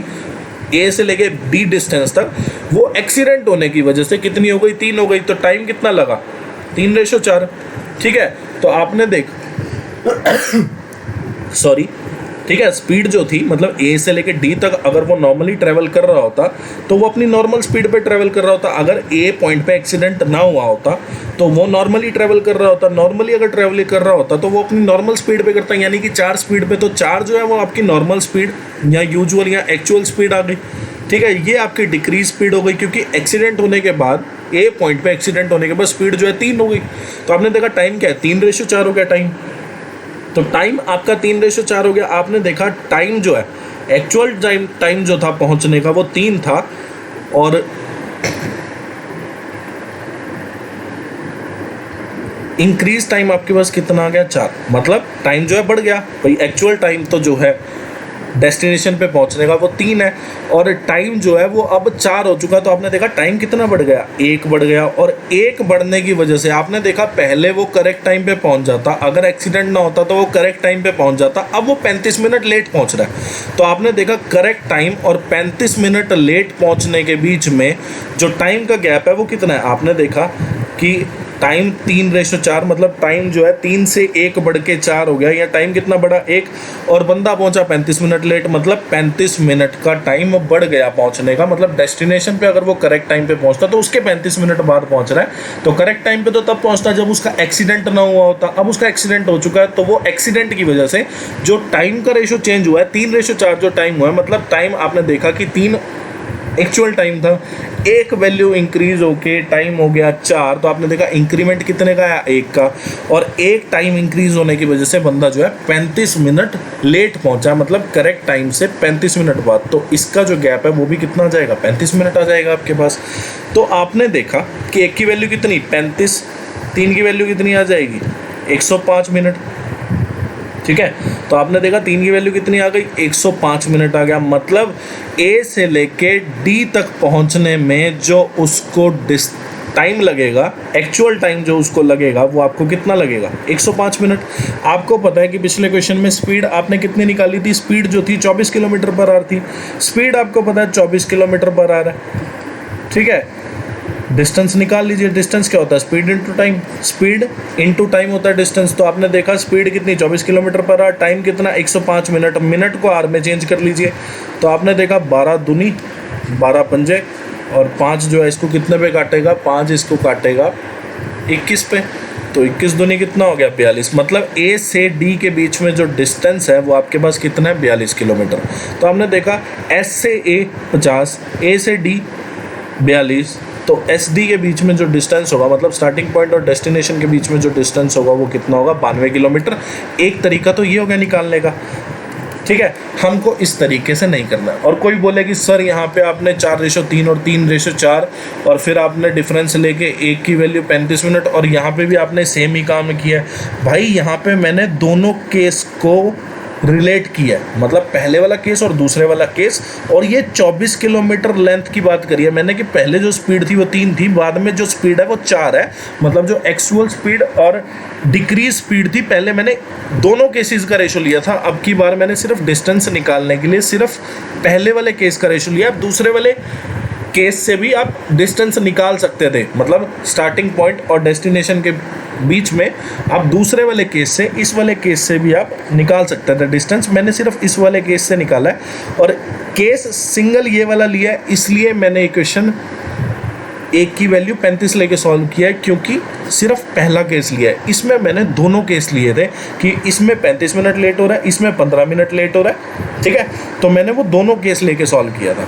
[SPEAKER 1] ए से लेके बी डिस्टेंस तक, वो एक्सीडेंट होने की वजह से कितनी हो गई, 3 हो गई। तो टाइम कितना लगा, 3:4। ठीक है, तो आपने सॉरी ठीक है, स्पीड जो थी मतलब ए से लेके डी तक अगर वो नॉर्मली ट्रैवल कर रहा होता तो वो अपनी नॉर्मल स्पीड पे ट्रैवल कर रहा होता। अगर ए पॉइंट पे एक्सीडेंट ना हुआ होता तो वो नॉर्मली ट्रैवल कर रहा होता। नॉर्मली अगर ट्रैवल कर रहा होता तो वो अपनी नॉर्मल स्पीड पे करता, यानी कि 4 स्पीड पे। तो 4 जो है वो आपकी नॉर्मल स्पीड या यूजुअल या एक्चुअल स्पीड आ गई। ठीक है, ये आपकी डिक्रीज स्पीड हो गई क्योंकि एक्सीडेंट होने के बाद ए पॉइंट पे एक्सीडेंट होने के बाद स्पीड जो है 3 हो गई। तो आपने देखा टाइम क्या है, 3:4 हो गया टाइम। तो टाइम आपका 3:4 हो गया। आपने देखा टाइम जो है एक्चुअल टाइम जो था पहुंचने का वो 3 था, और इंक्रीज टाइम आपके पास कितना आ गया, 4। मतलब टाइम जो है बढ़ गया भाई। एक्चुअल टाइम तो जो है डेस्टिनेशन पे पहुंचने का वो 3 है, और टाइम जो है वो अब 4 हो चुका। तो आपने देखा टाइम कितना बढ़ गया, 1 बढ़ गया। और 1 बढ़ने की वजह से आपने देखा पहले वो करेक्ट टाइम पे पहुंच जाता, अगर एक्सीडेंट ना होता तो वो करेक्ट टाइम पे पहुंच जाता। अब वो 35 मिनट लेट पहुंच रहा है। तो आपने देखा करेक्ट टाइम और 35 मिनट लेट पहुंचने के बीच में जो टाइम का गैप है वो कितना है। आपने देखा कि टाइम 3:4, मतलब टाइम जो है 3 से 1 बढ़ के 4 हो गया। या टाइम कितना बढ़ा, 1, और बंदा पहुंचा 35 मिनट लेट। मतलब 35 मिनट का टाइम बढ़ गया पहुंचने का। मतलब डेस्टिनेशन पे अगर वो करेक्ट टाइम पे पहुंचता तो उसके 35 मिनट बाद पहुंच रहा है। तो करेक्ट टाइम पे तो तब पहुंचता जब उसका एक्सीडेंट ना हुआ होता। अब उसका एक्सीडेंट हो चुका है, तो वो एक्सीडेंट की वजह से जो टाइम का रेशो चेंज हुआ है, 3:4 जो टाइम हुआ है, मतलब टाइम आपने देखा कि 3 एक्चुअल टाइम था, 1 वैल्यू इंक्रीज होके टाइम हो गया 4। तो आपने देखा इंक्रीमेंट कितने का आया, 1 का। और 1 टाइम इंक्रीज होने की वजह से बंदा जो है 35 मिनट लेट पहुंचा, मतलब करेक्ट टाइम से 35 मिनट बाद। तो इसका जो गैप है वो भी कितना आ जाएगा, 35 मिनट आ जाएगा आपके पास। तो आपने देखा कि 1 की वैल्यू कितनी, 35, 3 की वैल्यू कितनी आ जाएगी, 105 मिनट। ठीक है। तो आपने देखा 3 की वैल्यू कितनी आ गई, 105 मिनट आ गया। मतलब ए से लेके डी तक पहुंचने में जो उसको टाइम लगेगा, एक्चुअल टाइम जो उसको लगेगा वो आपको कितना लगेगा, 105 मिनट। आपको पता है कि पिछले क्वेश्चन में स्पीड आपने कितनी निकाली थी, स्पीड जो थी 24 किलोमीटर पर आवर थी। स्पीड आपको पता है 24 किलोमीटर पर आवर है, ठीक है। डिस्टेंस निकाल लीजिए, डिस्टेंस क्या होता है, speed into time, speed into time होता है डिस्टेंस। तो आपने देखा स्पीड कितनी 24 किलोमीटर पर आवर, टाइम कितना 105 मिनट। मिनट को आर में चेंज कर लीजिए, तो आपने देखा 12 दूनी 12 पंजे, और 5 जो है इसको कितने पे काटेगा, 5 इसको काटेगा 21 पे, तो 21 दूनी कितना हो गया 42। मतलब ए से डी के बीच में जो डिस्टेंस है वो आपके पास कितना है, 42 किलोमीटर। तो आपने देखा एस से ए 50, ए से डी 42, तो एस डी के बीच में जो डिस्टेंस होगा, मतलब स्टार्टिंग पॉइंट और डेस्टिनेशन के बीच में जो डिस्टेंस होगा वो कितना होगा, 92 किलोमीटर। एक तरीका तो ये होगा निकालने का, ठीक है। हमको इस तरीके से नहीं करना। और कोई बोले कि सर यहाँ पे आपने 4:3 और 3:4 और फिर आपने डिफरेंस लेके एक की वैल्यू 35 मिनट, और यहाँ पे भी आपने सेम ही काम किया है। भाई यहाँ पे मैंने दोनों केस को रिलेट किया है, मतलब पहले वाला केस और दूसरे वाला केस, और ये 24 किलोमीटर लेंथ की बात करी है मैंने कि पहले जो स्पीड थी वो 3 थी, बाद में जो स्पीड है वो 4 है। मतलब जो एक्चुअल स्पीड और डिक्रीज स्पीड थी, पहले मैंने दोनों केसेस का रेशो लिया था, अब की बार मैंने सिर्फ डिस्टेंस निकालने के लिए सिर्फ पहले वाले केस का रेशो लिया। अब दूसरे वाले केस से भी आप डिस्टेंस निकाल सकते थे, मतलब स्टार्टिंग पॉइंट और डेस्टिनेशन के बीच में आप दूसरे वाले केस से, इस वाले केस से भी आप निकाल सकते थे डिस्टेंस। मैंने सिर्फ इस वाले केस से निकाला है, और केस सिंगल ये वाला लिया है, इसलिए मैंने इक्वेशन एक की वैल्यू 35 लेके सॉल्व किया है, क्योंकि सिर्फ पहला केस लिया है। इसमें मैंने दोनों केस लिए थे कि इसमें 35 मिनट लेट हो रहा है, इसमें 15 मिनट लेट हो रहा है, ठीक है। तो मैंने वो दोनों केस लेके सॉल्व किया था।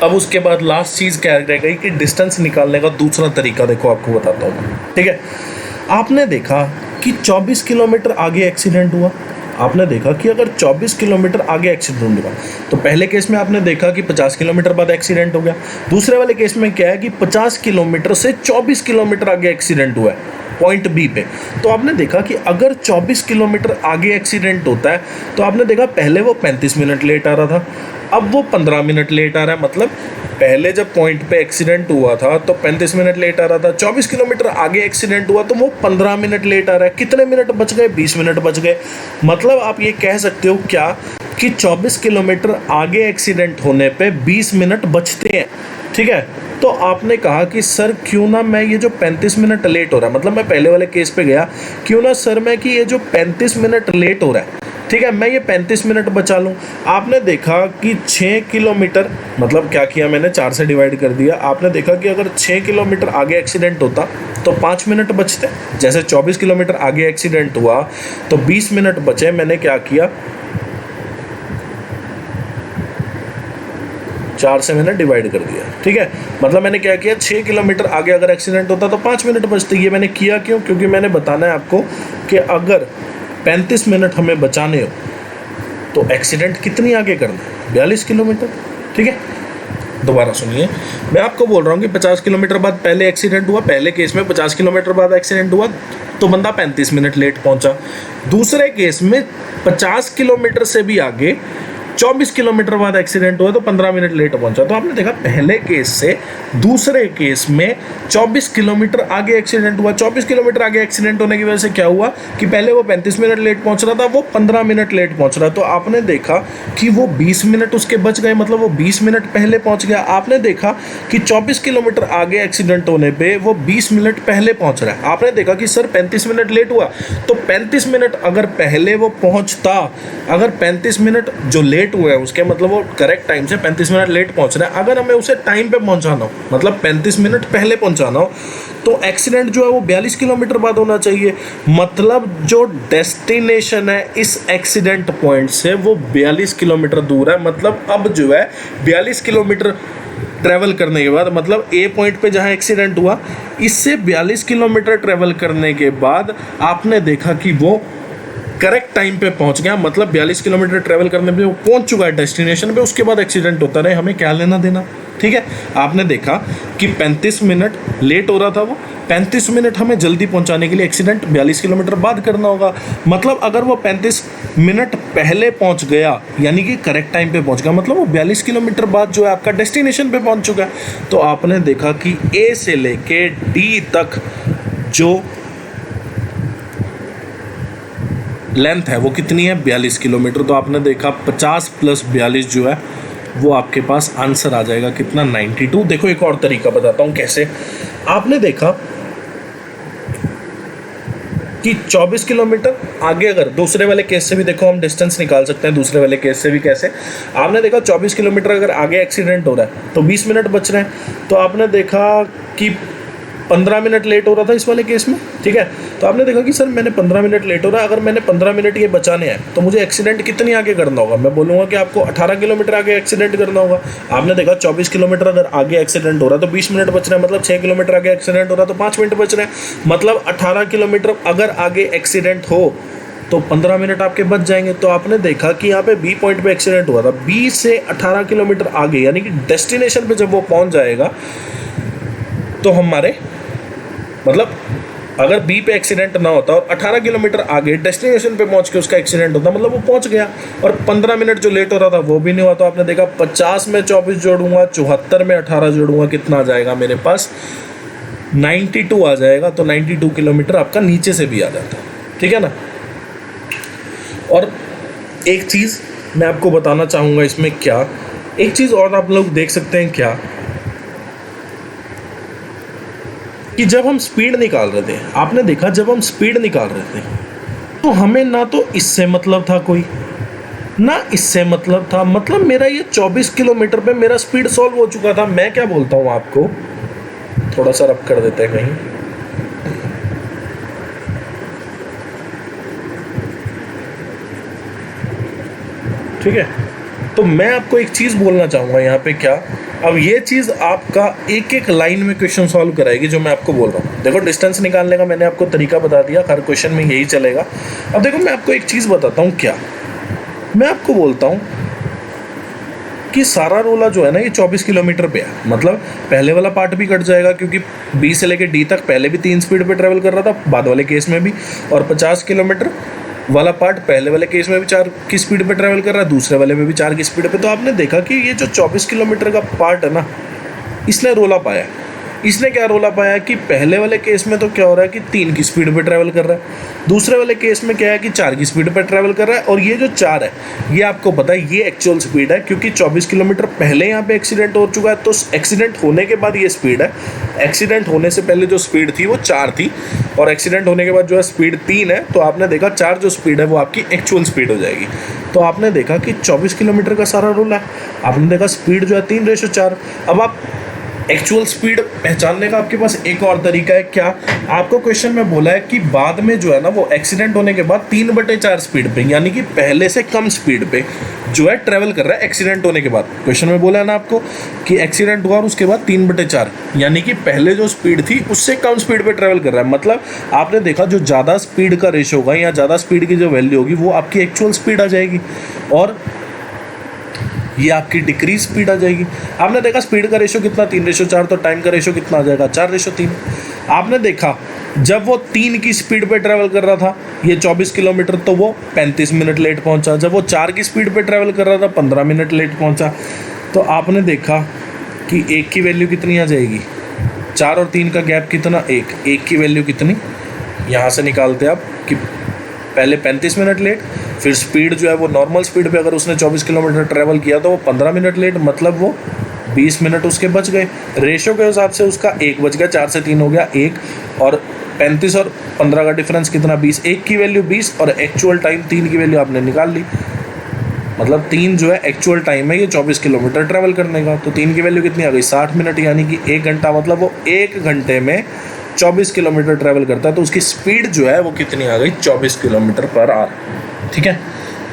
[SPEAKER 1] अब उसके बाद लास्ट चीज़ क्या रह गई कि डिस्टेंस निकालने का दूसरा तरीका देखो, आपको बताता हूँ, ठीक है। आपने देखा कि 24 किलोमीटर आगे एक्सीडेंट हुआ, आपने देखा कि अगर 24 किलोमीटर आगे एक्सीडेंट हुआ तो पहले केस में आपने देखा कि 50 किलोमीटर बाद एक्सीडेंट हो गया। दूसरे वाले केस में क्या है कि 50 किलोमीटर से 24 किलोमीटर आगे एक्सीडेंट हुआ है पॉइंट बी पे। तो आपने देखा कि अगर 24 किलोमीटर आगे एक्सीडेंट होता है तो आपने देखा पहले वो 35 मिनट लेट आ रहा था, अब वो 15 मिनट लेट आ रहा है। मतलब पहले जब पॉइंट पे एक्सीडेंट हुआ था तो 35 मिनट लेट आ रहा था, 24 किलोमीटर आगे एक्सीडेंट हुआ तो वो 15 मिनट लेट आ रहा है। कितने मिनट बच गए, 20 मिनट बच गए। मतलब आप ये कह सकते हो क्या कि 24 किलोमीटर आगे एक्सीडेंट होने पे 20 मिनट बचते हैं, ठीक है। तो आपने कहा कि सर क्यों ना मैं ये जो 35 मिनट लेट हो रहा है, मतलब मैं पहले वाले केस पे गया, क्यों ना सर मैं कि ये जो 35 मिनट लेट हो रहा है, ठीक है, मैं ये 35 मिनट बचा लूँ। आपने देखा कि 6 किलोमीटर, मतलब क्या किया मैंने, 4 से डिवाइड कर दिया। आपने देखा कि अगर 6 किलोमीटर आगे एक्सीडेंट होता तो 5 मिनट बचते। जैसे 24 किलोमीटर आगे एक्सीडेंट हुआ तो 20 मिनट बचे। मैंने क्या किया, 4 से मैंने डिवाइड कर दिया, ठीक है। मतलब मैंने क्या किया, 6 किलोमीटर आगे अगर एक्सीडेंट होता तो 5 मिनट बचते। ये मैंने किया क्यों, क्योंकि मैंने बताना है आपको कि अगर 35 मिनट हमें बचाने हो तो एक्सीडेंट कितनी आगे करना है, 42 किलोमीटर, ठीक है। दोबारा सुनिए, मैं आपको बोल रहा हूँ कि 50 किलोमीटर बाद पहले एक्सीडेंट हुआ, पहले केस में 50 किलोमीटर बाद एक्सीडेंट हुआ तो बंदा 35 मिनट लेट पहुंचा। दूसरे केस में 50 किलोमीटर से भी आगे 24 किलोमीटर बाद एक्सीडेंट हुआ तो 15 मिनट लेट पहुंचा। तो आपने देखा पहले केस से दूसरे केस में 24 किलोमीटर आगे एक्सीडेंट हुआ। 24 किलोमीटर आगे एक्सीडेंट होने की वजह से क्या हुआ कि पहले वो 35 मिनट लेट पहुंच रहा था, वो 15 मिनट लेट पहुंच रहा। तो आपने देखा कि वो 20 मिनट उसके बच गए, मतलब वो 20 मिनट पहले पहुंच गया। आपने देखा कि 24 किलोमीटर आगे एक्सीडेंट होने पर वो 20 मिनट पहले पहुंच रहा है। आपने देखा कि सर 35 मिनट लेट हुआ, तो 35 मिनट अगर पहले वो पहुंचता, अगर 35 मिनट जो लेट हुआ है उसके मतलब वो करेक्ट टाइम से 35 मिनट लेट पहुंच रहा है, अगर हमें उसे टाइम पे पहुंचाना हो, मतलब 35 मिनट पहले पहुंचाना हो, तो एक्सीडेंट जो है वो 42 किलोमीटर बाद होना चाहिए। मतलब जो डेस्टिनेशन है इस एक्सीडेंट पॉइंट से वो 42 किलोमीटर दूर है। मतलब अब जो है 42 किलोमीटर ट्रैवल करने के बाद, मतलब ए पॉइंट पे जहाँ एक्सीडेंट हुआ इससे 42 किलोमीटर ट्रैवल करने के बाद आपने देखा कि वो करेक्ट टाइम पे पहुंच गया। मतलब 42 किलोमीटर ट्रैवल करने पे वो पहुंच चुका है डेस्टिनेशन पे, उसके बाद एक्सीडेंट होता रहे, हमें क्या लेना देना। ठीक है। आपने देखा कि 35 मिनट लेट हो रहा था, वो 35 मिनट हमें जल्दी पहुंचाने के लिए एक्सीडेंट 42 किलोमीटर बाद करना होगा। मतलब अगर वो 35 मिनट पहले पहुंच गया यानी कि करेक्ट टाइम पे पहुंच गया, मतलब वो 42 किलोमीटर बाद जो है आपका डेस्टिनेशन पे पहुंच चुका है। तो आपने देखा कि ए से लेके डी तक जो लेंथ है वो कितनी है, 42 किलोमीटर। तो आपने देखा 50 + 42 जो है वो आपके पास आंसर आ जाएगा कितना, 92। देखो एक और तरीका बताता हूँ कैसे। आपने देखा कि 24 किलोमीटर आगे, अगर दूसरे वाले केस से भी देखो हम डिस्टेंस निकाल सकते हैं, दूसरे वाले केस से भी कैसे। आपने देखा 24 किलोमीटर अगर आगे एक्सीडेंट हो रहा है तो 20 मिनट बच रहे हैं। तो आपने देखा कि 15 मिनट लेट हो रहा था इस वाले केस में, ठीक है। तो आपने देखा कि सर मैंने 15 मिनट लेट हो रहा है, अगर मैंने 15 मिनट ये बचाने हैं तो मुझे एक्सीडेंट कितनी आगे करना होगा। मैं बोलूँगा कि आपको 18 किलोमीटर आगे एक्सीडेंट करना होगा। आपने देखा 24 किलोमीटर अगर आगे एक्सीडेंट हो रहा है तो 20 मिनट बच रहे हैं, मतलब 6 किलोमीटर आगे एक्सीडेंट हो रहा है तो 5 मिनट बच रहे हैं, मतलब 18 किलोमीटर अगर आगे एक्सीडेंट हो तो 15 मिनट आपके बच जाएंगे। तो आपने देखा कि यहाँ पे बी पॉइंट पे एक्सीडेंट हुआ था, 20 से 18 किलोमीटर आगे यानी कि डेस्टिनेशन पे जब वो पहुँच जाएगा तो हमारे मतलब अगर बी पे एक्सीडेंट ना होता और 18 किलोमीटर आगे डेस्टिनेशन पे पहुंच के उसका एक्सीडेंट होता, मतलब वो पहुंच गया और 15 मिनट जो लेट हो रहा था वो भी नहीं हुआ। तो आपने देखा 50 में 24 जोड़ूंगा, 74 में 18 जोड़ूंगा, कितना आ जाएगा मेरे पास, 92 आ जाएगा। तो 92 किलोमीटर आपका नीचे से भी आ जाता है, ठीक है ना। और एक चीज़ मैं आपको बताना चाहूँगा इसमें, क्या एक चीज़ और आप लोग देख सकते हैं क्या, कि जब हम स्पीड निकाल रहे थे, आपने देखा जब हम स्पीड निकाल रहे थे तो हमें ना तो इससे मतलब था कोई, ना इससे मतलब था, मतलब मेरा ये 24 किलोमीटर पे मेरा स्पीड सॉल्व हो चुका था। मैं क्या बोलता हूँ आपको, थोड़ा सा रब कर देते हैं कहीं, ठीक है। तो मैं आपको एक चीज़ बोलना चाहूँगा यहाँ पे, क्या अब ये चीज़ आपका एक एक लाइन में क्वेश्चन सॉल्व कराएगी जो मैं आपको बोल रहा हूँ। देखो डिस्टेंस निकालने का मैंने आपको तरीका बता दिया, हर क्वेश्चन में यही चलेगा। अब देखो मैं आपको एक चीज़ बताता हूँ, क्या मैं आपको बोलता हूँ कि सारा रोला जो है ना ये 24 किलोमीटर पे है, मतलब पहले वाला पार्ट भी कट जाएगा क्योंकि बी से लेके डी तक पहले भी 3 स्पीड पे ट्रेवल कर रहा था, बाद वाले केस में भी, और 50 किलोमीटर वाला पार्ट पहले वाले केस में भी 4 की स्पीड पे ट्रैवल कर रहा है, दूसरे वाले में भी 4 की स्पीड पे। तो आपने देखा कि ये जो 24 किलोमीटर का पार्ट है ना, इसने रोला पाया। इसने क्या रोला पाया कि पहले वाले केस में तो क्या हो रहा है कि 3 की स्पीड पे ट्रैवल कर रहा है, दूसरे वाले केस में क्या है कि 4 की स्पीड पे ट्रैवल कर रहा है, और ये जो 4 है ये आपको पता है ये एक्चुअल स्पीड है, क्योंकि 24 किलोमीटर पहले यहाँ पे एक्सीडेंट हो चुका है। तो एक्सीडेंट होने के बाद ये स्पीड है, एक्सीडेंट होने से पहले जो स्पीड थी वो 4 थी, और एक्सीडेंट होने के बाद जो है स्पीड 3 है। तो आपने देखा 4 जो स्पीड है वो आपकी एक्चुअल स्पीड हो जाएगी। तो आपने देखा कि 24 किलोमीटर का सारा रोल है, आपने देखा स्पीड जो है 3:4। अब आप एक्चुअल स्पीड पहचानने का आपके पास एक और तरीका है, क्या आपको क्वेश्चन में बोला है कि बाद में जो है ना वो एक्सीडेंट होने के बाद 3/4 स्पीड पे, यानी कि पहले से कम स्पीड पे जो है ट्रेवल कर रहा है एक्सीडेंट होने के बाद। क्वेश्चन में बोला है ना आपको कि एक्सीडेंट हुआ और उसके बाद 3/4, यानी कि पहले जो स्पीड थी उससे कम स्पीड पे ट्रेवल कर रहा है। मतलब आपने देखा जो ज़्यादा स्पीड का रेशो होगा या ज़्यादा स्पीड की जो वैल्यू होगी वो आपकी एक्चुअल स्पीड आ जाएगी, और ये आपकी डिक्रीज स्पीड आ जाएगी। आपने देखा स्पीड का रेशो कितना, 3:4, तो टाइम का रेशो कितना आ जाएगा, 4:3। आपने देखा जब वो 3 की स्पीड पे ट्रैवल कर रहा था ये 24 किलोमीटर, तो वो 35 मिनट लेट पहुंचा। जब वो 4 की स्पीड पे ट्रैवल कर रहा था 15 मिनट लेट पहुंचा। तो आपने देखा कि 1 की वैल्यू कितनी आ जाएगी, 4 और 3 का गैप कितना, 1 की वैल्यू कितनी, यहाँ से निकालते आप कि पहले 35 मिनट लेट, फिर स्पीड जो है वो नॉर्मल स्पीड पे अगर उसने 24 किलोमीटर ट्रैवल किया तो वो 15 मिनट लेट, मतलब वो 20 मिनट उसके बच गए। रेशो के हिसाब से उसका 1 बच गया, 4 से 3 हो गया 1, और 35 और 15 का डिफरेंस कितना, 20। 1 की वैल्यू 20 और एक्चुअल टाइम 3 की वैल्यू आपने निकाल ली, मतलब 3 जो है एक्चुअल टाइम है ये 24 किलोमीटर ट्रैवल करने का। तो 3 की वैल्यू कितनी आ गई, 60 मिनट, यानी कि 1 घंटा, मतलब वो 1 घंटे में 24 किलोमीटर ट्रैवल करता है। तो उसकी स्पीड जो है वो कितनी आ गई, 24 किलोमीटर पर आवर, ठीक है।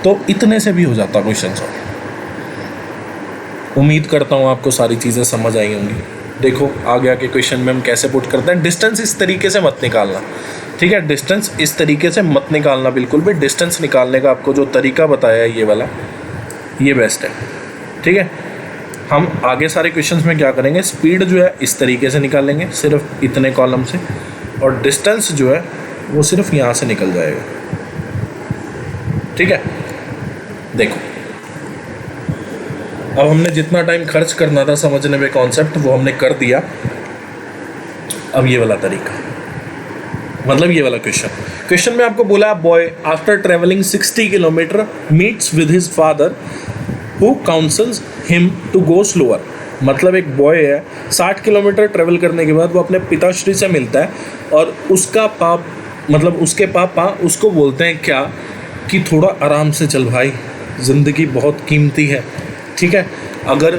[SPEAKER 1] तो इतने से भी हो जाता क्वेश्चन सॉल्व। उम्मीद करता हूँ आपको सारी चीज़ें समझ आई होंगी। देखो आगे आके क्वेश्चन में हम कैसे पुट करते हैं। डिस्टेंस इस तरीके से मत निकालना, ठीक है, डिस्टेंस इस तरीके से मत निकालना बिल्कुल भी। डिस्टेंस निकालने का आपको जो तरीका बताया है ये वाला, ये बेस्ट है, ठीक है। हम आगे सारे क्वेश्चंस में क्या करेंगे, स्पीड जो है इस तरीके से निकालेंगे सिर्फ इतने कॉलम से, और डिस्टेंस जो है वो सिर्फ यहाँ से निकल जाएगा। ठीक है, देखो अब हमने जितना टाइम खर्च करना था समझने में कॉन्सेप्ट वो हमने कर दिया। अब ये वाला तरीका, मतलब ये वाला क्वेश्चन में आपको बोला, boy after travelling 60 kilometre meets with his father who counsels him to go slower. मतलब एक बॉय है, 60 किलोमीटर ट्रेवल करने के बाद वो अपने पिताश्री से मिलता है और उसका उसके पापा उसको बोलते हैं क्या कि थोड़ा आराम से चल भाई, ज़िंदगी बहुत कीमती है। ठीक है, अगर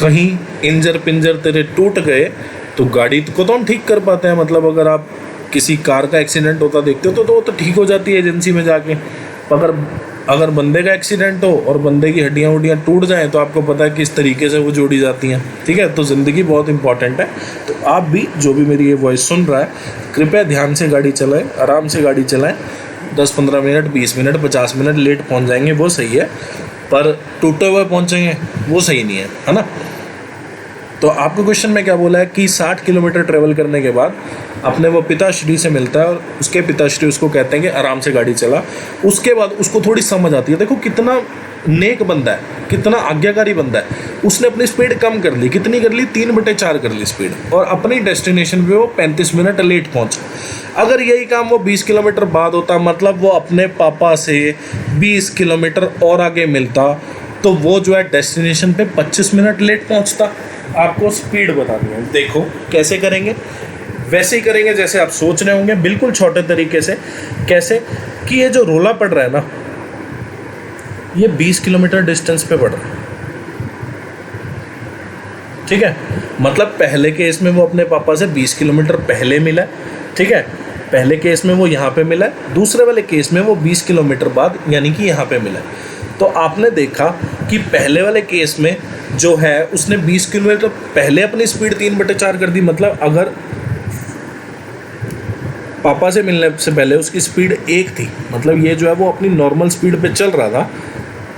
[SPEAKER 1] कहीं इंजर पिंजर तेरे टूट गए तो गाड़ी को तो हम ठीक कर पाते हैं, मतलब अगर आप किसी कार का एक्सीडेंट होता देखते हो तो वो तो ठीक हो जाती है एजेंसी में जाके। अगर बंदे का एक्सीडेंट हो और बंदे की हड्डियाँ वड्डियाँ टूट जाएं तो आपको पता है किस तरीके से वो जोड़ी जाती हैं। ठीक है, तो ज़िंदगी बहुत इंपॉर्टेंट है। तो आप भी जो भी मेरी ये वॉइस सुन रहा है, कृपया ध्यान से गाड़ी चलाएं, आराम से गाड़ी चलाएं। 10-15 मिनट, 20 मिनट, 50 मिनट लेट पहुंच जाएंगे वो सही है, पर टूटे हुए पहुंचेंगे वो सही नहीं है ना। तो आपको क्वेश्चन में क्या बोला है कि 60 किलोमीटर ट्रेवल करने के बाद अपने वो पिताश्री से मिलता है और उसके पिताश्री उसको कहते हैं कि आराम से गाड़ी चला। उसके बाद उसको थोड़ी समझ आती है, देखो कितना नेक बंदा है, कितना आज्ञाकारी बंदा है। उसने अपनी स्पीड कम कर ली, कितनी कर ली, 3/4 कर ली स्पीड, और अपनी डेस्टिनेशन पे वो 35 मिनट लेट पहुंचा। अगर यही काम वो 20 किलोमीटर बाद होता, मतलब वो अपने पापा से 20 किलोमीटर और आगे मिलता, तो वो जो है डेस्टिनेशन पे 25 मिनट लेट पहुंचता। आपको स्पीड बतानी है, देखो कैसे करेंगे, वैसे ही करेंगे जैसे आप सोच रहे होंगे, बिल्कुल छोटे तरीके से। कैसे कि ये जो रोला पड़ रहा है ना, ये 20 किलोमीटर डिस्टेंस पे पड़ रहा है। ठीक है, मतलब पहले केस में वो अपने पापा से 20 किलोमीटर पहले मिला। ठीक है, पहले केस में वो यहाँ पे मिला, दूसरे वाले केस में वो 20 किलोमीटर बाद यानी कि यहाँ पे मिला। तो आपने देखा कि पहले वाले केस में जो है उसने 20 किलोमीटर पहले अपनी स्पीड 3/4 कर दी। मतलब अगर पापा से मिलने से पहले उसकी स्पीड 1 थी, मतलब ये जो है वो अपनी नॉर्मल स्पीड पे चल रहा था,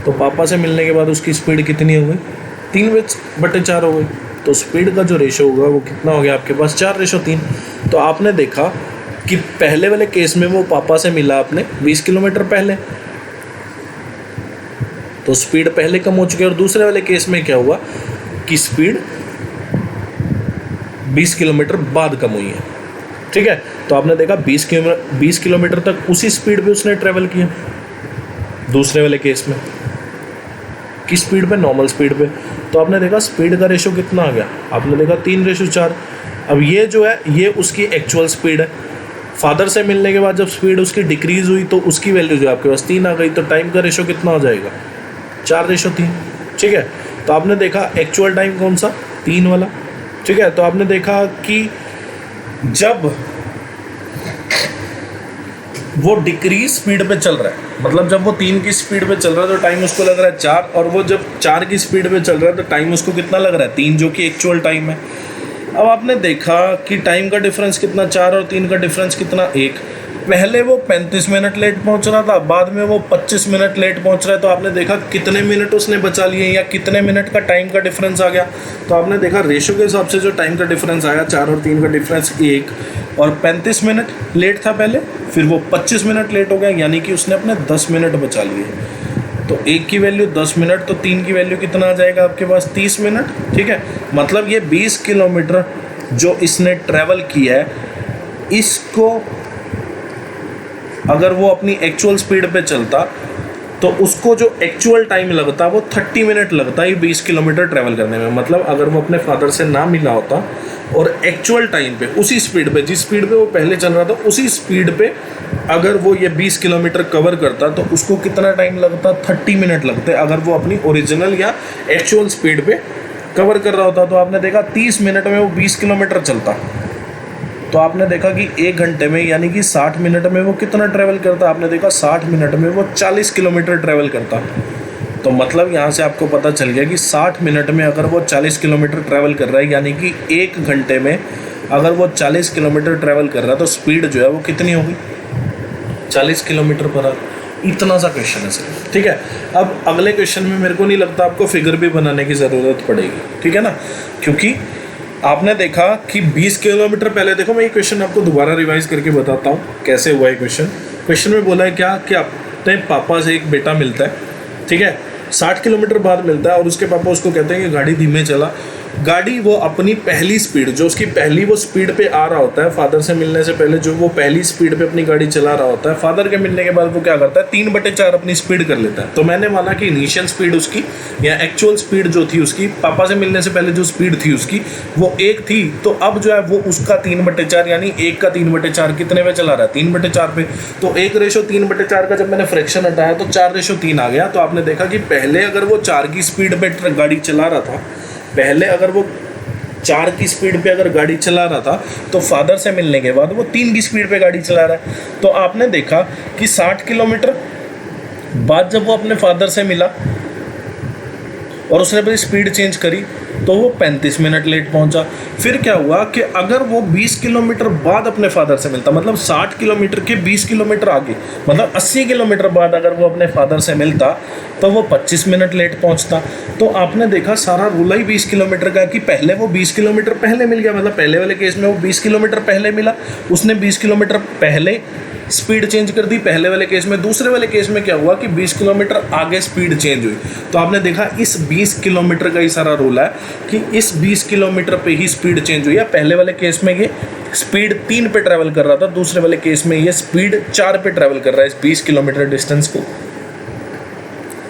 [SPEAKER 1] तो पापा से मिलने के बाद उसकी स्पीड कितनी हो गई, 3/4 हो गई। तो स्पीड का जो रेशो होगा वो कितना हो गया आपके पास, 4:3। तो आपने देखा कि पहले वाले केस में वो पापा से मिला अपने 20 किलोमीटर पहले, तो स्पीड पहले कम हो चुकी है। और दूसरे वाले केस में क्या हुआ कि स्पीड 20 किलोमीटर बाद कम हुई है। ठीक है, तो आपने देखा 20 किलोमीटर तक उसी स्पीड पे उसने ट्रेवल किया, दूसरे वाले केस में किस स्पीड पे, नॉर्मल स्पीड पे। तो आपने देखा स्पीड का रेशो कितना आ गया, आपने देखा 3:4। अब ये जो है ये उसकी एक्चुअल स्पीड है। फादर से मिलने के बाद जब स्पीड उसकी डिक्रीज़ हुई तो उसकी वैल्यू जो आपके पास 3 आ गई, तो टाइम का रेशो कितना हो जाएगा, 4:3। ठीक है, तो आपने देखा एक्चुअल टाइम कौन सा, 3 वाला। ठीक है, तो आपने देखा कि जब वो डिक्रीज स्पीड पे चल रहा है, मतलब जब वो 3 की स्पीड पे चल रहा है तो टाइम उसको लग रहा है 4, और वो जब 4 की स्पीड पे चल रहा है तो टाइम उसको कितना लग रहा है, 3, जो कि एक्चुअल टाइम है। अब आपने देखा कि टाइम का डिफरेंस कितना, 4 और 3 का डिफरेंस कितना, 1। पहले वो 35 मिनट लेट पहुंच रहा था, बाद में वो 25 मिनट लेट पहुंच रहा है। तो आपने देखा कितने मिनट उसने बचा लिए, या कितने मिनट का टाइम का डिफरेंस आ गया। तो आपने देखा रेशो के हिसाब से जो टाइम का डिफरेंस आया, 4 और 3 का डिफरेंस 1, और 35 मिनट लेट था पहले, फिर वो 25 मिनट लेट हो गया, यानी कि उसने अपने 10 मिनट बचा लिए। तो 1 की वैल्यू 10 मिनट, तो 3 की वैल्यू कितना आ जाएगा आपके पास, 30 मिनट। ठीक है, मतलब ये 20 किलोमीटर जो इसने ट्रैवल किया है, इसको अगर वो अपनी एक्चुअल स्पीड पे चलता तो उसको जो एक्चुअल टाइम लगता वो 30 मिनट लगता है 20 किलोमीटर ट्रैवल करने में। मतलब अगर वो अपने फादर से ना मिला होता और एक्चुअल टाइम पे उसी स्पीड पे, जिस स्पीड पे वो पहले चल रहा था, उसी स्पीड पे अगर वो ये 20 किलोमीटर कवर करता तो उसको कितना टाइम लगता, 30 मिनट लगते अगर वो अपनी ओरिजिनल या एक्चुअल स्पीड पे कवर कर रहा होता। तो आपने देखा 30 मिनट में वो 20 किलोमीटर चलता, तो आपने देखा कि 1 घंटे में यानी कि 60 मिनट में वो कितना ट्रैवल करता, आपने देखा 60 मिनट में वो 40 किलोमीटर ट्रैवल करता। तो मतलब यहाँ से आपको पता चल गया कि 60 मिनट में अगर वो 40 किलोमीटर ट्रैवल कर रहा है, यानी कि 1 घंटे में अगर वो 40 किलोमीटर ट्रैवल कर रहा है, तो स्पीड जो है वो कितनी होगी, 40 किलोमीटर पर आवर। इतना सा क्वेश्चन है सर, ठीक है। अब अगले क्वेश्चन में मेरे को नहीं लगता आपको फिगर भी बनाने की ज़रूरत पड़ेगी, ठीक है ना, क्योंकि आपने देखा कि 20 किलोमीटर पहले, देखो मैं ये क्वेश्चन आपको दोबारा रिवाइज करके बताता हूँ कैसे हुआ है क्वेश्चन। क्वेश्चन में बोला है क्या कि अपने पापा से एक बेटा मिलता है, ठीक है, 60 किलोमीटर बाद मिलता है और उसके पापा उसको कहते हैं कि गाड़ी धीमे चला। गाड़ी वो अपनी पहली स्पीड, जो उसकी पहली वो स्पीड पे आ रहा होता है फादर से मिलने से पहले, जो वो पहली स्पीड पे अपनी गाड़ी चला रहा होता है, फादर के मिलने के बाद वो क्या करता है 3/4 अपनी स्पीड कर लेता है। तो मैंने माना कि इनिशियल स्पीड उसकी या एक्चुअल स्पीड जो थी उसकी, पापा से मिलने से पहले जो स्पीड थी उसकी वो 1 थी, तो अब जो है वो उसका 3/4 यानी 1 का 3/4 कितने पे चला रहा है 3/4 पे। तो 1:3/4 का जब मैंने फ्रैक्शन हटाया तो 4:3 आ गया। तो आपने देखा कि पहले अगर वो 4 की स्पीड पे गाड़ी चला रहा था, पहले अगर वो 4 की स्पीड पे अगर गाड़ी चला रहा था, तो फादर से मिलने के बाद वो 3 की स्पीड पे गाड़ी चला रहा है। तो आपने देखा कि 60 किलोमीटर बाद जब वो अपने फादर से मिला और उसने अपनी स्पीड चेंज करी तो वो 35 मिनट लेट पहुंचा। फिर क्या हुआ कि अगर वो 20 किलोमीटर बाद अपने फादर से मिलता, मतलब 60 किलोमीटर के 20 किलोमीटर आगे, मतलब 80 किलोमीटर बाद अगर वो अपने फादर से मिलता तो वो 25 मिनट लेट पहुंचता। तो आपने देखा सारा रूल ही 20 किलोमीटर का कि पहले वो 20 किलोमीटर पहले मिल गया, मतलब पहले वाले केस में वो 20 किलोमीटर पहले मिला, उसने 20 किलोमीटर पहले स्पीड चेंज कर दी पहले वाले केस में। दूसरे वाले केस में क्या हुआ कि 20 किलोमीटर आगे स्पीड चेंज हुई। तो आपने देखा इस 20 किलोमीटर का ही सारा रूल है कि इस 20 किलोमीटर पे ही स्पीड चेंज हुई है। पहले वाले केस में ये स्पीड 3 पे ट्रैवल कर रहा था, दूसरे वाले केस में ये स्पीड 4 पे ट्रैवल कर रहा है इस 20 किलोमीटर डिस्टेंस को,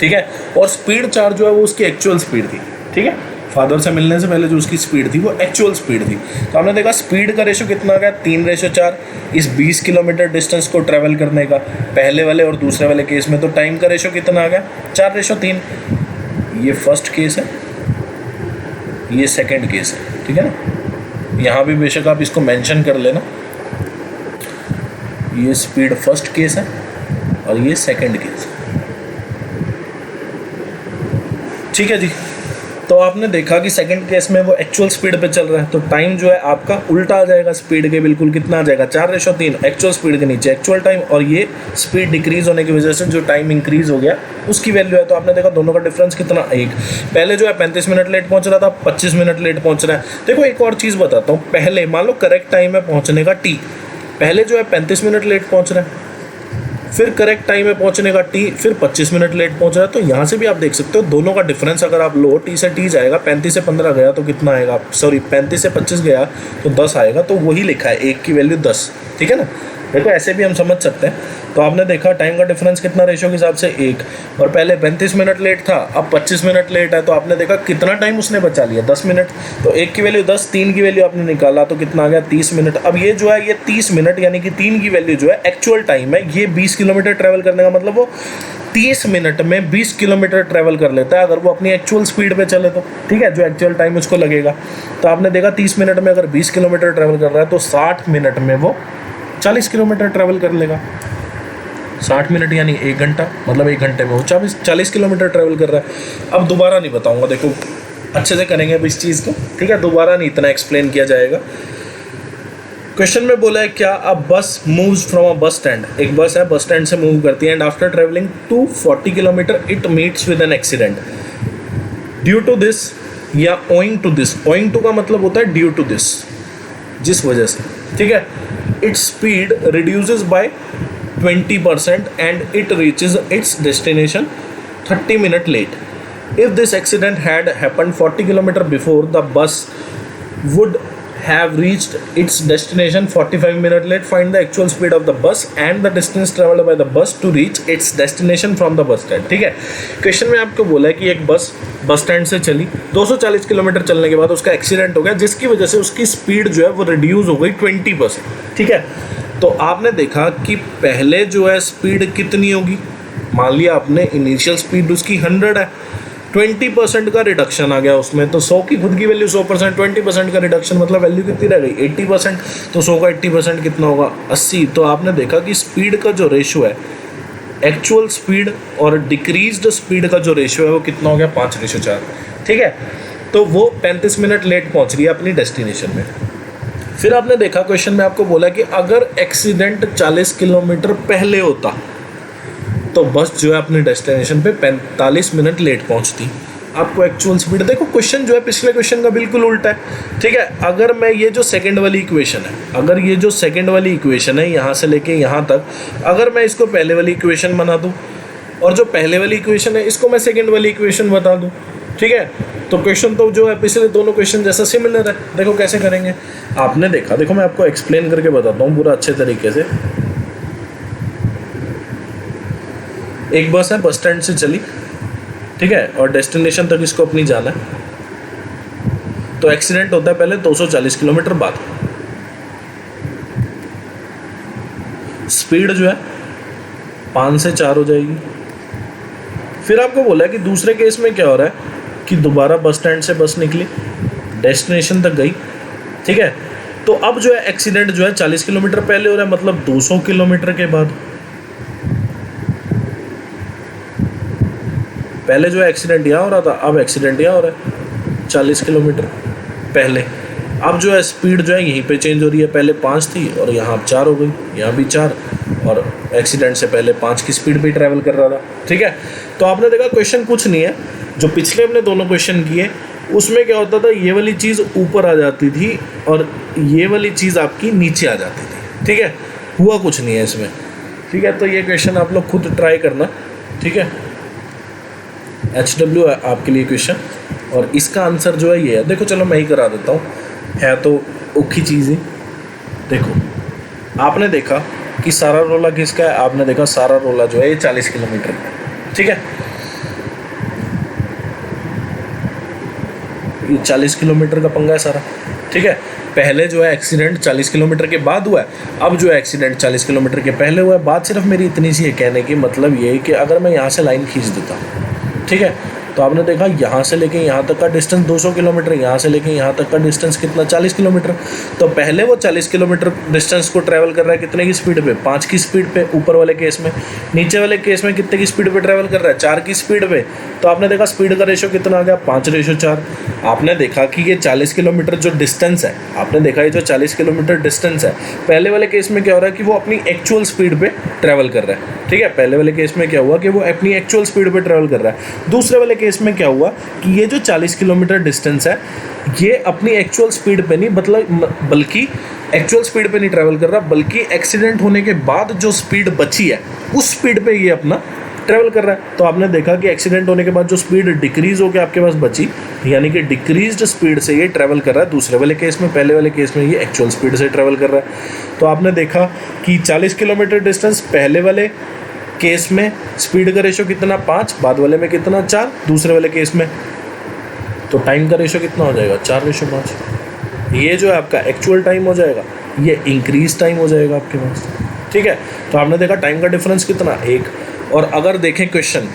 [SPEAKER 1] ठीक है। और स्पीड 4 जो है वो उसकी एक्चुअल स्पीड थी, ठीक है, फादर से मिलने से पहले जो उसकी स्पीड थी वो एक्चुअल स्पीड थी। तो हमने देखा स्पीड का रेशो कितना आ गया 3:4 इस 20 किलोमीटर डिस्टेंस को ट्रैवल करने का पहले वाले और दूसरे वाले केस में। तो टाइम का रेशो कितना आ गया 4:3। ये फर्स्ट केस है, ये सेकंड केस है, ठीक है ना। यहाँ भी बेशक आप इसको मेंशन कर लेना, ये स्पीड फर्स्ट केस है और ये सेकंड केस है, ठीक है जी। तो आपने देखा कि सेकंड केस में वो एक्चुअल स्पीड पे चल रहा है, तो टाइम जो है आपका उल्टा आ जाएगा स्पीड के, बिल्कुल कितना आ जाएगा 4:3 एक्चुअल स्पीड के नीचे एक्चुअल टाइम, और ये स्पीड डिक्रीज होने की वजह से जो टाइम इंक्रीज हो गया उसकी वैल्यू है। तो आपने देखा दोनों का डिफरेंस कितना, 1। पहले जो है 35 मिनट लेट पहुंच रहा था, 25 मिनट लेट पहुंच रहा है। देखो एक और चीज़ बताता हूँ, पहले मान लो करेक्ट टाइम है पहुँचने का T, पहले जो है 35 मिनट लेट पहुँच रहा है, फिर करेक्ट टाइम में पहुंचने का T, फिर 25 मिनट लेट पहुंच रहा है। तो यहाँ से भी आप देख सकते हो दोनों का डिफरेंस अगर आप लो, T से T जाएगा, 35 से 15 गया तो कितना आएगा, सॉरी 35 से 25 गया तो 10 आएगा। तो वही लिखा है 1 की वैल्यू 10, ठीक है ना। देखो ऐसे भी हम समझ सकते हैं। तो आपने देखा टाइम का डिफरेंस कितना रेशो के हिसाब से 1, और पहले 35 मिनट लेट था, अब 25 मिनट लेट है। तो आपने देखा कितना टाइम उसने बचा लिया 10 मिनट। तो 1 की वैल्यू 10, 3 की वैल्यू आपने निकाला तो कितना आ गया 30 मिनट। अब ये जो है ये 30 मिनट यानी कि 3 की वैल्यू जो है एक्चुअल टाइम है, ये 20 किलोमीटर ट्रैवल करने का मतलब वो 30 मिनट में 20 किलोमीटर ट्रैवल कर लेता है अगर वो अपनी एक्चुअल स्पीड पे चले तो, ठीक है, जो एक्चुअल टाइम उसको लगेगा। तो आपने देखा 30 मिनट में अगर 20 किलोमीटर ट्रैवल कर रहा है तो 60 मिनट में वो 40 किलोमीटर ट्रैवल कर लेगा। 60 मिनट यानी 1 घंटा, मतलब 1 घंटे में वो 40 किलोमीटर ट्रैवल कर रहा है। अब दोबारा नहीं बताऊंगा, देखो अच्छे से करेंगे अब इस चीज़ को, ठीक है, दोबारा नहीं इतना एक्सप्लेन किया जाएगा। क्वेश्चन में बोला है क्या अ बस moves from a bus stand, एक बस है बस स्टैंड से मूव करती है, and after travelling to 40 kilometre it meets with an accident due to this या owing to this. Owing to का मतलब होता है ड्यू टू दिस, जिस वजह से, ठीक है। Its speed reduces by 20% and it reaches its destination 30 minutes late. If this accident had happened 40 kilometers before, the bus would have reached its destination 45 minutes late. Find the actual speed of the bus and the distance traveled by the bus to reach its destination from the bus stand. ठीक है, question में आपको बोला है कि एक bus stand से चली, 240 किलोमीटर चलने के बाद उसका एक्सीडेंट हो गया, जिसकी वजह से उसकी स्पीड जो है वो रिड्यूस हो गई 20%, ठीक है। तो आपने देखा कि पहले जो है स्पीड कितनी होगी, मान लिया आपने इनिशियल स्पीड उसकी 100 है, 20% का रिडक्शन आ गया उसमें, तो 100 की खुद की वैल्यू 100%, 20% का रिडक्शन मतलब वैल्यू कितनी रह गई 80%। तो 100 का 80% कितना होगा 80। तो आपने देखा कि स्पीड का जो रेशो है, एक्चुअल स्पीड और डिक्रीज्ड स्पीड का जो रेशो है वो कितना हो गया 5:4, ठीक है। तो वो 35 मिनट लेट पहुंच रही है अपनी डेस्टिनेशन में। फिर आपने देखा क्वेश्चन में आपको बोला कि अगर एक्सीडेंट 40 किलोमीटर पहले होता, तो बस जो है अपने डेस्टिनेशन पे 45 मिनट लेट पहुंचती। आपको एक्चुअल स्पीड देखो, क्वेश्चन जो है पिछले क्वेश्चन का बिल्कुल उल्टा है। ठीक है, अगर मैं ये जो सेकंड वाली इक्वेशन है, अगर ये जो सेकंड वाली इक्वेशन है यहाँ से लेके यहाँ तक, अगर मैं इसको पहले वाली इक्वेशन बना दूँ और जो पहले वाली इक्वेशन है इसको मैं सेकंड वाली इक्वेशन बता दूँ, ठीक है, तो क्वेश्चन तो जो है पिछले दोनों क्वेश्चन जैसा सिमिलर है। देखो कैसे करेंगे, आपने देखा, देखो मैं आपको एक्सप्लेन करके बताता हूँ पूरा अच्छे तरीके से। एक बस है, बस स्टैंड से चली, ठीक है, और डेस्टिनेशन तक इसको अपनी जाना है। तो एक्सीडेंट होता है पहले 240 किलोमीटर बाद। स्पीड जो है 5 से 4 हो जाएगी। फिर आपको बोला है कि दूसरे केस में क्या हो रहा है कि दोबारा बस स्टैंड से बस निकली, डेस्टिनेशन तक गई, ठीक है, तो अब जो है एक्सीडेंट जो है 40 किलोमीटर पहले हो रहा है, मतलब 200 किलोमीटर के बाद। पहले जो है एक्सीडेंट यहाँ हो रहा था, अब एक्सीडेंट यहाँ हो रहा है 40 किलोमीटर पहले। अब जो है स्पीड जो है यहीं पे चेंज हो रही है, पहले 5 थी और यहाँ अब 4 हो गई, यहाँ भी 4, और एक्सीडेंट से पहले 5 की स्पीड पे ट्रैवल कर रहा था। ठीक है, तो आपने देखा क्वेश्चन कुछ नहीं है, जो पिछले हमने दोनों क्वेश्चन किए उसमें क्या होता था, ये वाली चीज़ ऊपर आ जाती थी और ये वाली चीज़ आपकी नीचे आ जाती थी। ठीक है, हुआ कुछ नहीं है इसमें। ठीक है, तो ये क्वेश्चन आप लोग खुद ट्राई करना। ठीक है, HW है आपके लिए क्वेश्चन, और इसका आंसर जो है ये है। देखो चलो मैं ही करा देता हूँ, है तो औखी चीज़ ही। देखो आपने देखा कि सारा रोला किसका है, आपने देखा सारा रोला जो है ये 40 किलोमीटर का। ठीक है, ये 40 किलोमीटर का पंगा है सारा। ठीक है, पहले जो है एक्सीडेंट 40 किलोमीटर के बाद हुआ है, अब जो है एक्सीडेंट 40 किलोमीटर के पहले हुआ है। बात सिर्फ मेरी इतनी सी है, कहने की मतलब ये है कि अगर मैं यहाँ से लाइन खींच देता हूँ, ठीक है, तो आपने देखा यहाँ से लेके यहाँ तक का डिस्टेंस 200 किलोमीटर, यहाँ से लेके यहाँ तक का डिस्टेंस कितना, 40 किलोमीटर। तो पहले वो 40 किलोमीटर डिस्टेंस को ट्रैवल कर रहा है कितने की स्पीड पे, 5 की स्पीड पे ऊपर वाले केस में। नीचे वाले केस में कितने की स्पीड पे ट्रैवल कर रहा है, 4 की स्पीड पे। तो आपने देखा स्पीड का रेशो कितना आ गया, 5:4। आपने देखा कि ये 40 किलोमीटर जो डिस्टेंस है, आपने देखा ये जो 40 किलोमीटर डिस्टेंस है, पहले वाले केस में क्या हो रहा है कि वो अपनी एक्चुअल स्पीड पे ट्रैवल कर रहा है। ठीक है, पहले वाले केस में क्या हुआ कि वो अपनी एक्चुअल स्पीड पे ट्रैवल कर रहा है। दूसरे वाले केस में क्या हुआ कि ये जो 40 किलोमीटर डिस्टेंस है ये अपनी एक्चुअल स्पीड पे नहीं, मतलब बल्कि एक्चुअल स्पीड पे नहीं ट्रैवल कर रहा, बल्कि एक्सीडेंट होने के बाद जो स्पीड बची है उस स्पीड पे ये अपना ट्रैवल कर रहा है। तो आपने देखा कि एक्सीडेंट होने के बाद जो स्पीड डिक्रीज होकर आपके पास बची, यानी कि डिक्रीज्ड स्पीड से ये ट्रैवल कर रहा है दूसरे वाले केस में। पहले वाले केस में ये एक्चुअल स्पीड से ट्रैवल कर रहा है। तो आपने देखा कि 40 किलोमीटर डिस्टेंस पहले वाले केस में स्पीड का रेशो कितना, 5, बाद वाले में कितना, 4, दूसरे वाले केस में। तो टाइम का रेशो कितना हो जाएगा, 4:5। ये जो है आपका एक्चुअल टाइम हो जाएगा, ये इंक्रीज टाइम हो जाएगा आपके पास। ठीक है, तो आपने देखा टाइम का डिफरेंस कितना, 1। और अगर देखें क्वेश्चन,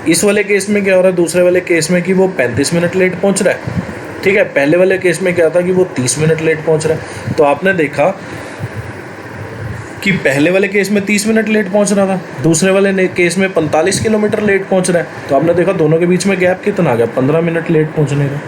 [SPEAKER 1] इस वाले केस में क्या हो रहा है, दूसरे वाले केस में कि वो 35 मिनट लेट पहुंच रहा है। ठीक है, पहले वाले केस में क्या था कि वो 30 मिनट लेट पहुंच रहा है। तो आपने देखा कि पहले वाले केस में 30 मिनट लेट पहुंच रहा था, दूसरे वाले केस में 45 किलोमीटर लेट पहुंच रहा है। तो आपने देखा दोनों के बीच में गैप कितना आ गया, 15 मिनट लेट पहुंचने का।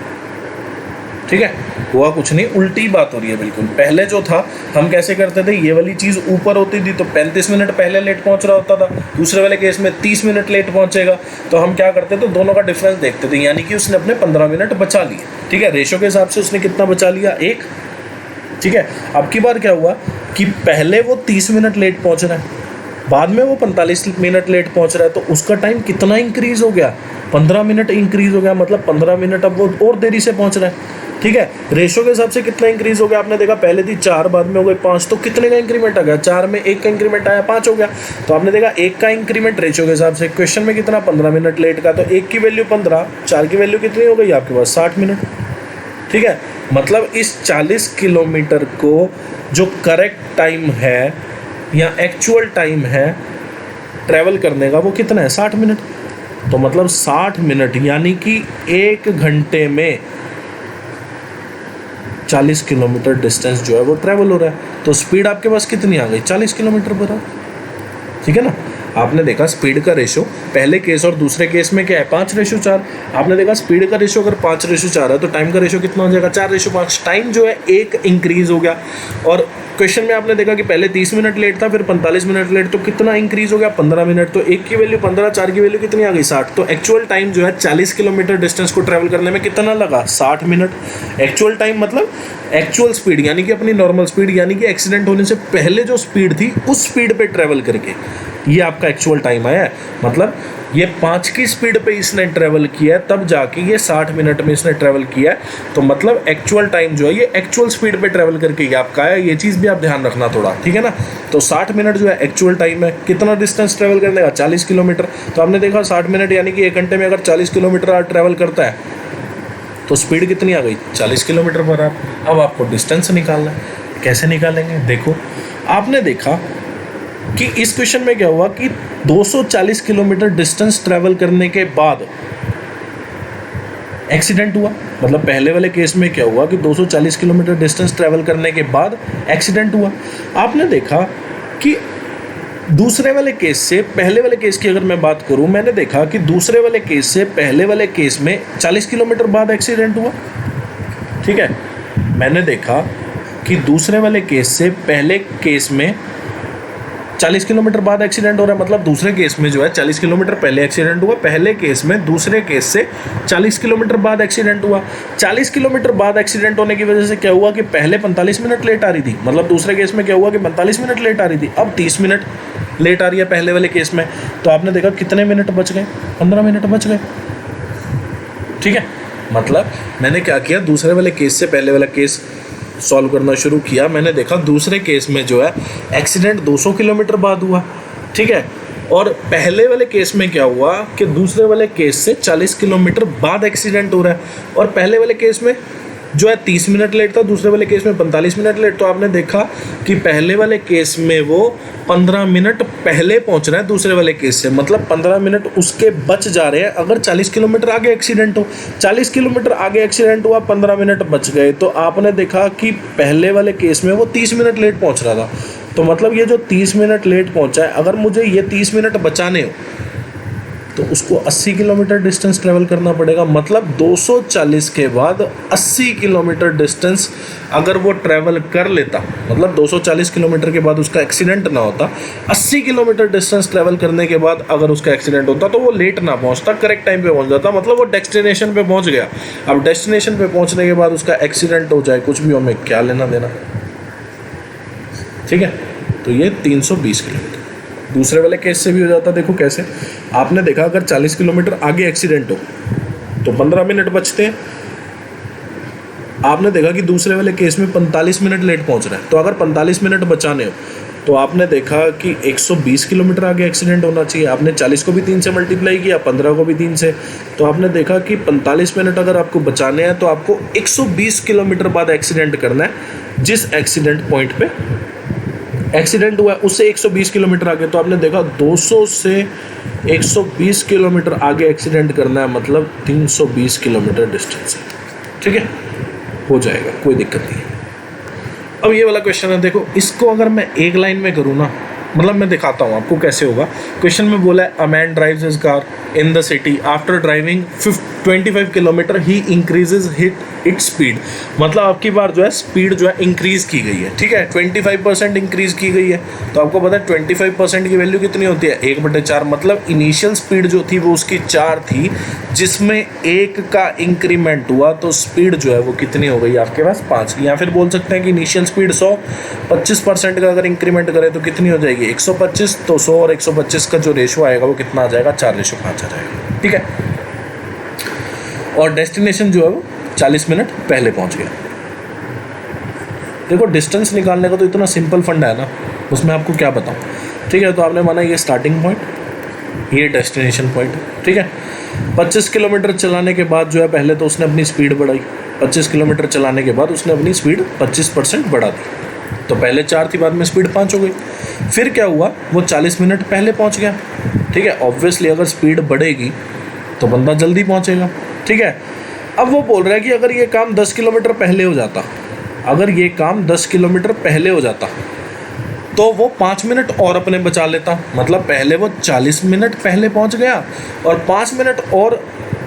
[SPEAKER 1] ठीक है, हुआ कुछ नहीं, उल्टी बात हो रही है बिल्कुल। पहले जो था हम कैसे करते थे, ये वाली चीज़ ऊपर होती थी तो 35 मिनट पहले लेट पहुंच रहा होता था, दूसरे वाले केस में 30 मिनट लेट पहुंचेगा। तो हम क्या करते थे, दोनों का डिफरेंस देखते थे, यानी कि उसने अपने 15 मिनट बचा लिए। ठीक है, रेशो के हिसाब से उसने कितना बचा लिया, 1। ठीक है, अब की बार क्या हुआ कि पहले वो 30 मिनट लेट पहुंच रहा है, बाद में वो 45 मिनट लेट पहुंच रहा है, तो उसका टाइम कितना इंक्रीज हो गया, 15 मिनट इंक्रीज हो गया, मतलब 15 मिनट अब वो और देरी से पहुंच रहा है। ठीक है, रेशो के हिसाब से कितना इंक्रीज हो गया, आपने देखा पहले थी 4, बाद में हो गई 5, तो कितने का इंक्रीमेंट आ गया, 4 में 1 का इंक्रीमेंट आया, 5 हो गया। तो आपने देखा 1 का इंक्रीमेंट रेशो के हिसाब से। क्वेश्चन में कितना, 15 मिनट लेट का, तो 1 की वैल्यू 15, 4 की वैल्यू कितनी हो गई आपके पास, 60 मिनट। ठीक है, मतलब इस 40 किलोमीटर को जो करेक्ट टाइम है या एक्चुअल टाइम है ट्रैवल करने का, वो कितना है, 60 मिनट। तो मतलब 60 मिनट यानी कि 1 घंटे में 40 किलोमीटर डिस्टेंस जो है वो ट्रैवल हो रहा है। तो स्पीड आपके पास कितनी आ गई, 40 किलोमीटर पर। ठीक है ना, आपने देखा स्पीड का रेशो पहले केस और दूसरे केस में क्या है, 5:4। आपने देखा स्पीड का रेशो अगर 5:4 है तो टाइम का रेशो कितना हो जाएगा, 4:5। टाइम जो है 1 इंक्रीज हो गया। और क्वेश्चन में आपने देखा कि पहले 30 मिनट लेट था, फिर 45 मिनट लेट, तो कितना इंक्रीज हो गया 15 मिनट। तो एक की वैल्यू 15, 4 की वैल्यू कितनी आ गई 60। तो एक्चुअल टाइम जो है 40 किलोमीटर डिस्टेंस को ट्रैवल करने में कितना लगा 60 मिनट। एक्चुअल टाइम मतलब एक्चुअल स्पीड यानी कि अपनी नॉर्मल स्पीड, यानी कि एक्सीडेंट होने से पहले जो स्पीड थी उस स्पीड पे ट्रैवल करके ये आपका एक्चुअल टाइम आया है। मतलब ये 5 की स्पीड पे इसने ट्रैवल किया है, तब जाके ये 60 मिनट में इसने ट्रैवल किया है। तो मतलब एक्चुअल टाइम जो है ये एक्चुअल स्पीड पे ट्रैवल करके ये आपका है। ये चीज़ भी आप ध्यान रखना थोड़ा, ठीक है ना। तो 60 मिनट जो है एक्चुअल टाइम है। कितना डिस्टेंस ट्रैवल करने का 40 किलोमीटर। तो आपने देखा 60 मिनट यानी कि 1 घंटे में अगर 40 किलोमीटर ट्रैवल करता है तो स्पीड कितनी आ गई 40 किलोमीटर पर आवर। अब आपको डिस्टेंस निकालना है। कैसे निकालेंगे, देखो आपने देखा कि इस क्वेश्चन में क्या हुआ कि 240 किलोमीटर डिस्टेंस ट्रैवल करने के बाद एक्सीडेंट हुआ। मतलब पहले वाले केस में क्या हुआ कि 240 किलोमीटर डिस्टेंस ट्रैवल करने के बाद एक्सीडेंट हुआ। आपने देखा कि दूसरे वाले केस से पहले वाले केस की अगर मैं बात करूं, मैंने देखा कि दूसरे वाले केस से पहले वाले केस में 40 किलोमीटर बाद एक्सीडेंट हुआ, ठीक है। मैंने देखा कि दूसरे वाले केस से पहले केस में 40 किलोमीटर बाद एक्सीडेंट हो रहा है। मतलब दूसरे केस में जो है 40 किलोमीटर पहले एक्सीडेंट हुआ, पहले केस में दूसरे केस से 40 किलोमीटर बाद एक्सीडेंट हुआ। 40 किलोमीटर बाद एक्सीडेंट होने की वजह से क्या हुआ कि पहले 45 मिनट लेट आ रही थी। मतलब दूसरे केस में क्या हुआ कि 45 मिनट लेट आ रही थी, अब 30 मिनट लेट आ रही है पहले वाले केस में। तो आपने देखा कितने मिनट बच गए, 15 मिनट बच गए, ठीक है। मतलब मैंने क्या किया, दूसरे वाले केस से पहले वाला केस सॉल्व करना शुरू किया। मैंने देखा दूसरे केस में जो है एक्सीडेंट 200 किलोमीटर बाद हुआ, ठीक है। और पहले वाले केस में क्या हुआ कि दूसरे वाले केस से 40 किलोमीटर बाद एक्सीडेंट हो रहा है। और पहले वाले केस में जो है 30 मिनट लेट था, दूसरे वाले केस में 45 मिनट लेट। तो आपने देखा कि पहले वाले केस में वो 15 मिनट पहले पहुंच रहा है दूसरे वाले केस से। मतलब 15 मिनट उसके बच जा रहे हैं अगर 40 किलोमीटर आगे एक्सीडेंट हो। 40 किलोमीटर आगे एक्सीडेंट हुआ, 15 मिनट बच गए। तो आपने देखा कि पहले वाले केस में वो 30 मिनट लेट पहुंच रहा था। तो मतलब ये जो 30 मिनट लेट पहुंचा है, अगर मुझे ये 30 मिनट बचाने हो तो उसको 80 किलोमीटर डिस्टेंस ट्रैवल करना पड़ेगा। मतलब 240 के बाद 80 किलोमीटर डिस्टेंस अगर वो ट्रैवल कर लेता, मतलब 240 किलोमीटर के बाद उसका एक्सीडेंट ना होता, 80 किलोमीटर डिस्टेंस ट्रैवल करने के बाद अगर उसका एक्सीडेंट होता तो वो लेट ना पहुंचता, करेक्ट टाइम पे पहुंच जाता। मतलब वो डेस्टिनेशन पे पहुंच गया। अब डेस्टिनेशन पे पहुंचने के बाद उसका एक्सीडेंट हो जाए, कुछ भी हो, हमें क्या लेना देना, ठीक है। तो ये 320 किलोमीटर दूसरे वाले केस से भी हो जाता। देखो कैसे, आपने देखा अगर 40 किलोमीटर आगे एक्सीडेंट हो तो 15 मिनट बचते हैं। आपने देखा कि दूसरे वाले केस में 45 मिनट लेट पहुंच रहा है। तो अगर 45 मिनट बचाने हो तो आपने देखा कि 120 किलोमीटर आगे एक्सीडेंट होना चाहिए। आपने 40 को भी 3 से मल्टीप्लाई किया, 15 को भी 3 से। तो आपने देखा कि 45 मिनट अगर आपको बचाने हैं तो आपको 120 किलोमीटर बाद एक्सीडेंट करना है। जिस एक्सीडेंट पॉइंट पे एक्सीडेंट हुआ है उससे 120 किलोमीटर आगे। तो आपने देखा 200 से 120 किलोमीटर आगे एक्सीडेंट करना है, मतलब 320 किलोमीटर डिस्टेंस है, ठीक है। हो जाएगा, कोई दिक्कत नहीं है। अब ये वाला क्वेश्चन है, देखो इसको अगर मैं एक लाइन में करूँ ना, मतलब मैं दिखाता हूँ आपको कैसे होगा। क्वेश्चन में बोला है a man drives his car in the city after driving 25 kilometre he increases its speed. मतलब आपकी बार जो है स्पीड जो है इंक्रीज की गई है, ठीक है। 25% इंक्रीज की गई है। तो आपको पता है 25% की वैल्यू कितनी होती है 1/4। मतलब इनिशियल स्पीड जो थी वो उसकी 4 थी, जिसमें 1 का इंक्रीमेंट हुआ तो स्पीड जो है वो कितनी हो गई आपके पास 5 की। या फिर बोल सकते हैं कि इनिशियल स्पीड 100, 25% का अगर इंक्रीमेंट करें तो कितनी हो जाएगी 125। तो 100 और 125 का जो रेशो आएगा वो कितना आ जाएगा 4:5 आ जाएगा, ठीक है। और डेस्टिनेशन जो है वो 40 मिनट पहले पहुंच गया। देखो डिस्टेंस निकालने का तो इतना सिंपल फंडा है ना, उसमें आपको क्या बताऊं, ठीक है। तो आपने माना ये स्टार्टिंग पॉइंट, ये डेस्टिनेशन पॉइंट, ठीक है। 25 किलोमीटर चलाने के बाद जो है पहले तो उसने अपनी स्पीड बढ़ाई। 25 किलोमीटर चलाने के बाद उसने अपनी स्पीड 25% बढ़ा दी। तो पहले 4 थी, बाद में स्पीड 5 हो गई। फिर क्या हुआ, वो 40 मिनट पहले पहुंच गया, ठीक है। ऑब्वियसली अगर स्पीड बढ़ेगी तो बंदा जल्दी पहुंचेगा, ठीक है। अब वो बोल रहा है कि अगर ये काम 10 किलोमीटर पहले हो जाता, अगर ये काम 10 किलोमीटर पहले हो जाता तो वो 5 मिनट और अपने बचा लेता। मतलब पहले वो 40 मिनट पहले पहुंच गया और 5 मिनट और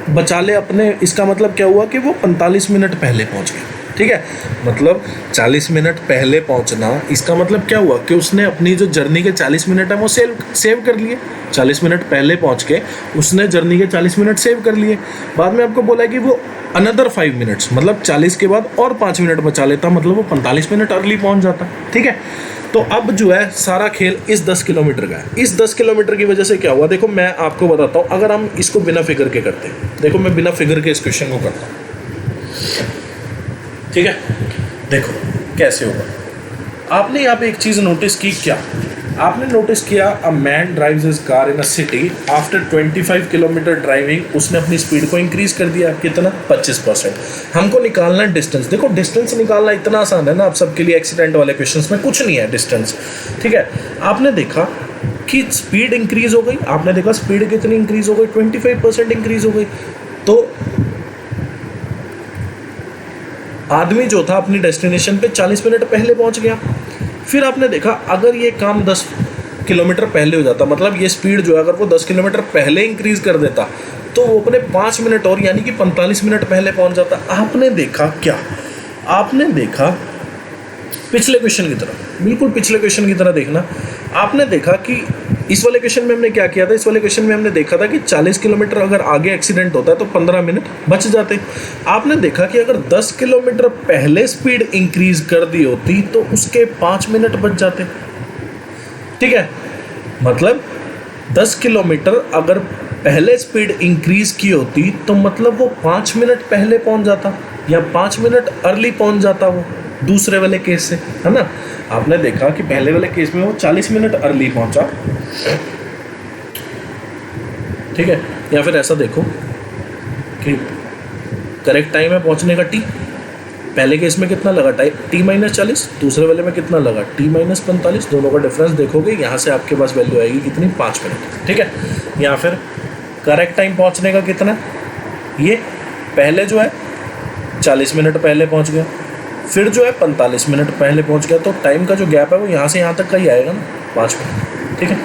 [SPEAKER 1] बचा ले अपने। इसका मतलब क्या हुआ कि वो 45 मिनट पहले पहुंच गया। ठीक है, मतलब 40 मिनट पहले पहुंचना, इसका मतलब क्या हुआ कि उसने अपनी जो जर्नी के 40 मिनट है वो सेव कर लिए। 40 मिनट पहले पहुंच के उसने जर्नी के 40 मिनट सेव कर लिए। बाद में आपको बोला कि वो अनदर 5 मिनट्स, मतलब 40 के बाद और 5 मिनट बचा लेता, मतलब वो 45 मिनट अर्ली पहुंच जाता। ठीक है, तो अब जो है सारा खेल इस 10 किलोमीटर का है। इस 10 किलोमीटर की वजह से क्या हुआ, देखो मैं आपको बताता हूँ। अगर हम इसको बिना फिगर के करते हैं, देखो मैं बिना फिगर के इस क्वेश्चन को करता हूँ, ठीक है, देखो कैसे होगा। आपने यहाँ पे एक चीज़ नोटिस की, क्या आपने नोटिस किया, a man drives his car in a city after 25 kilometre driving, उसने अपनी स्पीड को इंक्रीज कर दिया, कितना, 25%। हमको निकालना है डिस्टेंस। देखो डिस्टेंस निकालना इतना आसान है ना आप सबके लिए, एक्सीडेंट वाले क्वेश्चंस में कुछ नहीं है डिस्टेंस। ठीक है, आपने देखा कि स्पीड इंक्रीज हो गई, आपने देखा स्पीड कितनी इंक्रीज हो गई, 25% इंक्रीज हो गई। तो आदमी जो था अपनी डेस्टिनेशन पे 40 मिनट पहले पहुंच गया। फिर आपने देखा अगर ये काम 10 किलोमीटर पहले हो जाता, मतलब ये स्पीड जो है अगर वो 10 किलोमीटर पहले इंक्रीज कर देता, तो वो अपने 5 मिनट और यानी कि 45 मिनट पहले पहुंच जाता। आपने देखा क्या, आपने देखा पिछले क्वेश्चन की तरह, बिल्कुल पिछले क्वेश्चन की तरह देखना। आपने देखा कि इस वाले क्वेश्चन में हमने क्या किया था, इस वाले क्वेश्चन में हमने देखा था कि 40 किलोमीटर अगर आगे एक्सीडेंट होता है तो 15 मिनट बच जाते। आपने देखा कि अगर 10 किलोमीटर पहले स्पीड इंक्रीज कर दी होती तो उसके 5 मिनट बच जाते। ठीक है, मतलब 10 किलोमीटर अगर पहले स्पीड इंक्रीज की होती तो मतलब वो 5 मिनट पहले पहुंच जाता या 5 मिनट अर्ली पहुंच जाता वो दूसरे वाले केस से, है ना। आपने देखा कि पहले वाले केस में वो 40 मिनट अर्ली पहुंचा, ठीक है। या फिर ऐसा देखो कि करेक्ट टाइम है पहुंचने का टी, पहले केस में कितना लगा टाइम, t-40, दूसरे वाले में कितना लगा t-45। दोनों का डिफरेंस देखोगे, यहाँ से आपके पास वैल्यू आएगी कितनी, 5 मिनट। ठीक है, या फिर करेक्ट टाइम पहुंचने का कितना, ये पहले जो है 40 मिनट पहले पहुंच गया, फिर जो है 45 मिनट पहले पहुंच गया, तो टाइम का जो गैप है वो यहाँ से यहाँ तक का ही आएगा ना, 5 मिनट। ठीक है,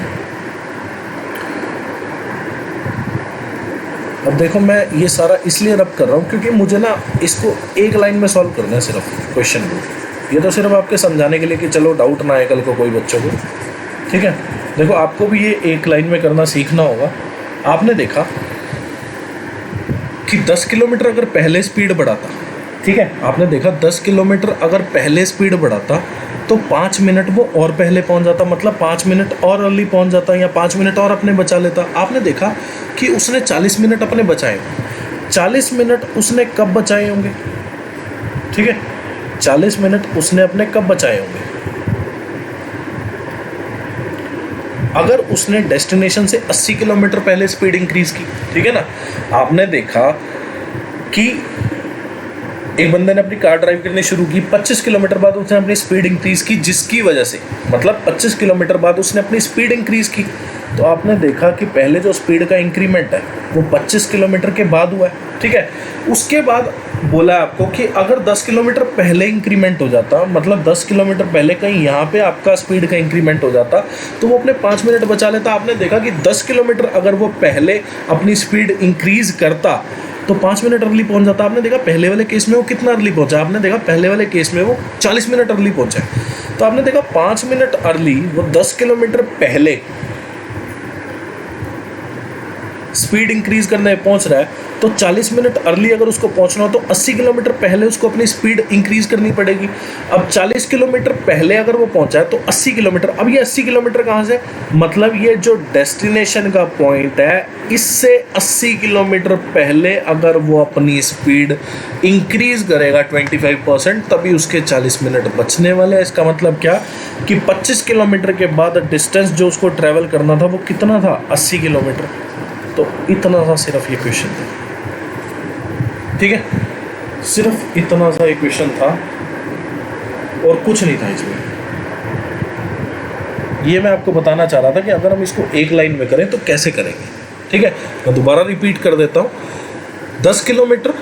[SPEAKER 1] अब देखो मैं ये सारा इसलिए रब कर रहा हूँ क्योंकि मुझे ना इसको एक लाइन में सॉल्व करना है सिर्फ क्वेश्चन को। ये तो सिर्फ आपके समझाने के लिए कि चलो डाउट ना आए कल को कोई बच्चों को। ठीक है, देखो आपको भी ये एक लाइन में करना सीखना होगा। आपने देखा कि 10 किलोमीटर अगर पहले स्पीड बढ़ाता, ठीक है, आपने देखा 10 किलोमीटर अगर पहले स्पीड बढ़ाता तो 5 मिनट वो और पहले पहुंच जाता, मतलब 5 मिनट और अर्ली पहुंच जाता या 5 मिनट और अपने बचा लेता। आपने देखा कि उसने 40 मिनट अपने बचाए, 40 मिनट उसने कब बचाए होंगे, ठीक है, 40 मिनट उसने अपने कब बचाए होंगे, अगर उसने डेस्टिनेशन से 80 किलोमीटर पहले स्पीड इंक्रीज की। ठीक है ना, आपने देखा कि एक बंदे ने अपनी कार ड्राइव करनी शुरू की, 25 किलोमीटर बाद उसने अपनी स्पीड इंक्रीज की, जिसकी वजह से मतलब 25 किलोमीटर बाद उसने अपनी स्पीड इंक्रीज की। तो आपने देखा कि पहले जो स्पीड का इंक्रीमेंट है वो 25 किलोमीटर के बाद हुआ है। ठीक है, उसके बाद बोला आपको कि अगर 10 किलोमीटर पहले इंक्रीमेंट हो जाता, मतलब 10 किलोमीटर पहले कहीं यहाँ पे आपका स्पीड का इंक्रीमेंट हो जाता तो वो अपने 5 मिनट बचा लेता। आपने देखा कि 10 किलोमीटर अगर वो पहले अपनी स्पीड इंक्रीज करता तो 5 मिनट अर्ली पहुंच जाता। आपने देखा पहले वाले केस में वो कितना अर्ली पहुंचा, आपने देखा पहले वाले केस में वो 40 मिनट अर्ली पहुंचा। तो आपने देखा 5 मिनट अर्ली वो 10 किलोमीटर पहले स्पीड इंक्रीज करने पहुंच रहा है, तो 40 मिनट अर्ली अगर उसको पहुंचना हो तो 80 किलोमीटर पहले उसको अपनी स्पीड इंक्रीज करनी पड़ेगी। अब 40 किलोमीटर पहले अगर वो पहुंचा है तो 80 किलोमीटर, अब ये 80 किलोमीटर कहाँ से, मतलब ये जो डेस्टिनेशन का पॉइंट है इससे 80 किलोमीटर पहले अगर वो अपनी स्पीड इंक्रीज करेगा 25%, तभी उसके 40 मिनट बचने वाले हैं। इसका मतलब क्या कि 25 किलोमीटर के बाद डिस्टेंस जो उसको ट्रैवल करना था वो कितना था, 80 किलोमीटर। तो इतना सा सिर्फ ये क्वेश्चन था, ठीक है, सिर्फ इतना सा एक क्वेश्चन था और कुछ नहीं था इसमें। ये मैं आपको बताना चाह रहा था कि अगर हम इसको एक लाइन में करें तो कैसे करेंगे। ठीक है, मैं दोबारा रिपीट कर देता हूँ। 10 किलोमीटर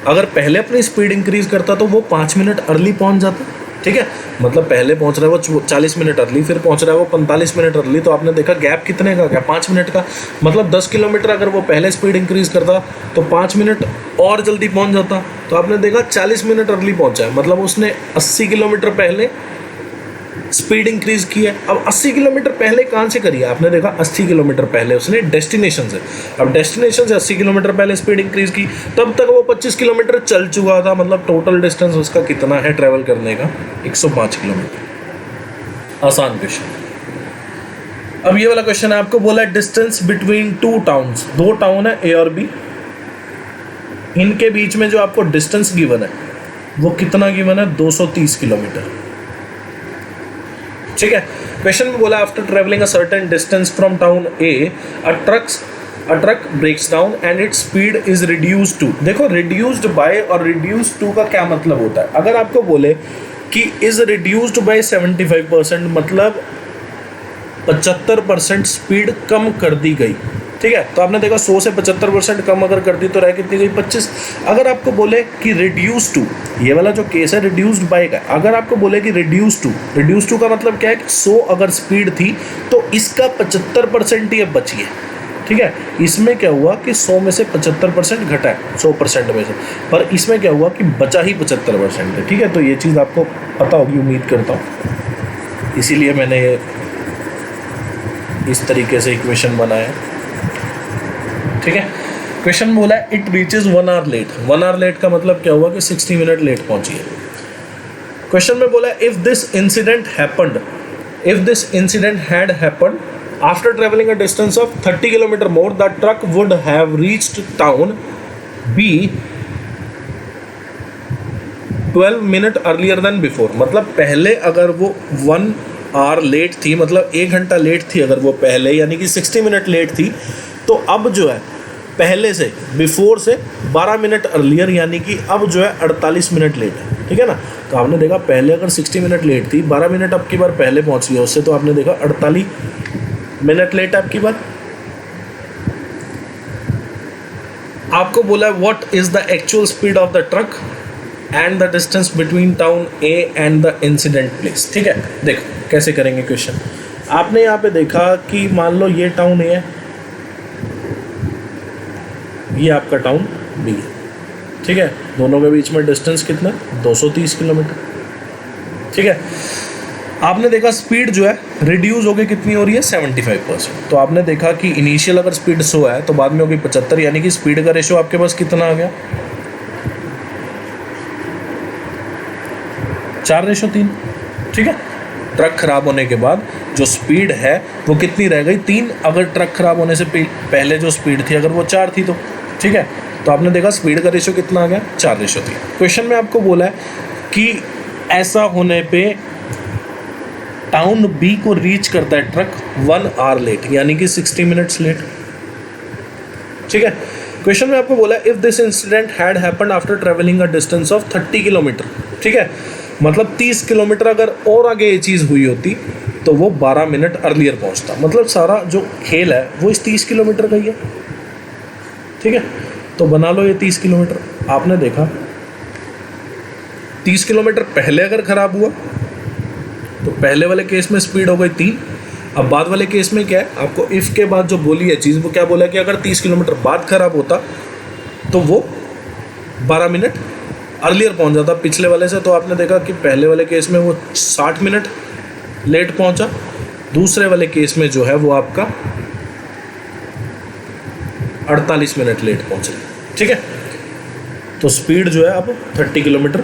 [SPEAKER 1] अगर पहले अपनी स्पीड इंक्रीज करता तो वो 5 मिनट अर्ली पहुँच जाता, ठीक है, मतलब पहले पहुंच रहा है वो 40 मिनट अर्ली, फिर पहुंच रहा है वो 45 मिनट अर्ली, तो आपने देखा गैप कितने का क्या, 5 मिनट का। मतलब 10 किलोमीटर अगर वो पहले स्पीड इंक्रीज करता तो 5 मिनट और जल्दी पहुंच जाता। तो आपने देखा 40 मिनट अर्ली पहुंचा है, मतलब उसने 80 किलोमीटर पहले स्पीड इंक्रीज की है। अब 80 किलोमीटर पहले कहाँ से करी है, आपने देखा 80 किलोमीटर पहले उसने डेस्टिनेशन से, अब डेस्टिनेशन से 80 किलोमीटर पहले स्पीड इंक्रीज की, तब तक वो 25 किलोमीटर चल चुका था। मतलब टोटल डिस्टेंस उसका कितना है ट्रैवल करने का, 105 किलोमीटर। आसान क्वेश्चन। अब ये वाला क्वेश्चन है, आपको बोला है डिस्टेंस बिटवीन टू टाउन्स, दो टाउन है ए और बी, इनके बीच में जो आपको डिस्टेंस गिवन है वो कितना गिवन है, 230 किलोमीटर। ठीक है, क्वेश्चन में बोला after travelling a certain distance from town A a truck breaks down and its speed is reduced to. देखो रिड्यूस्ड बाय और रिड्यूस्ड टू का क्या मतलब होता है। अगर आपको बोले कि इज रिड्यूस्ड बाय 75%, मतलब 75% स्पीड कम कर दी गई। ठीक है, तो आपने देखा 100 से 75% कम अगर कर दी तो रह कितनी गई, 25। अगर आपको बोले कि रिड्यूस टू, ये वाला जो केस है रिड्यूस्ड बाय का, अगर आपको बोले कि रिड्यूस टू का मतलब क्या है कि 100 अगर स्पीड थी तो इसका 75% ही अब बची है। ठीक है, इसमें क्या हुआ कि 100 में से 75% घटा है 100% में से, पर इसमें क्या हुआ कि बचा ही 75% है। ठीक है, तो ये चीज़ आपको पता होगी, उम्मीद करता हूँ, इसीलिए मैंने ये इस तरीके से इक्वेशन बनाया। ठीक है, क्वेश्चन बोला है it reaches 1 hour late. 1 hour late का मतलब क्या हुआ कि 60 मिनट लेट पहुंची है। क्वेश्चन में बोला if this incident had happened after travelling a distance of 30 kilometre more, the truck would have reached town B 12 minute earlier than before. मतलब पहले अगर वो 1 आवर लेट थी, मतलब 1 घंटा लेट थी अगर वो पहले, यानी कि 60 मिनट लेट थी, तो अब जो है पहले से बिफोर से 12 मिनट अर्लियर, यानी कि अब जो है 48 मिनट लेट है। ठीक है ना, तो आपने देखा पहले अगर 60 मिनट लेट थी, 12 मिनट अब की बार पहले पहुंच गया उससे, तो आपने देखा 48 मिनट लेट है अब की बार। आपको बोला है what is the actual speed of the truck and the distance between town A and the incident place. ठीक है, देखो कैसे करेंगे क्वेश्चन। आपने यहाँ पे देखा कि मान लो ये टाउन ए है, ये आपका टाउन बी है। ठीक है, दोनों के बीच में डिस्टेंस कितना, 230 किलोमीटर। ठीक है, आपने देखा स्पीड जो है रिड्यूस हो गई, कितनी हो रही है, 75%। तो आपने देखा कि इनिशियल अगर स्पीड 100 है तो बाद में होगी 75, यानी कि स्पीड का रेशियो आपके पास कितना आ गया, 4:3। ठीक है, ट्रक खराब होने के बाद जो स्पीड है वो कितनी रह गई, 3। अगर ट्रक खराब होने से पहले जो स्पीड थी अगर वो 4 थी तो, ठीक है, तो आपने देखा स्पीड का रेशियो कितना आ गया, 4:3। क्वेश्चन में आपको बोला है कि ऐसा होने पे टाउन बी को रीच करता है ट्रक 1 आवर लेट, यानी कि 60 मिनट्स लेट। ठीक है, क्वेश्चन में आपको बोला है if this incident had happened after travelling a distance of 30 kilometre. ठीक है, मतलब 30 किलोमीटर अगर और आगे ये चीज़ हुई होती तो वो 12 मिनट अर्लियर पहुंचता। मतलब सारा जो खेल है वो इस 30 किलोमीटर का ही है। ठीक है, तो बना लो ये 30 किलोमीटर। आपने देखा 30 किलोमीटर पहले अगर ख़राब हुआ तो पहले वाले केस में स्पीड हो गई 3। अब बाद वाले केस में क्या है, आपको इफ़ के बाद जो बोली है चीज़ वो क्या बोला कि अगर 30 किलोमीटर बाद ख़राब होता तो वो 12 मिनट अर्लियर पहुंच जाता पिछले वाले से। तो आपने देखा कि पहले वाले केस में वो 60 मिनट लेट पहुंचा, दूसरे वाले केस में जो है वो आपका 48 मिनट लेट पहुंच रही। ठीक है, तो स्पीड जो है अब 30 किलोमीटर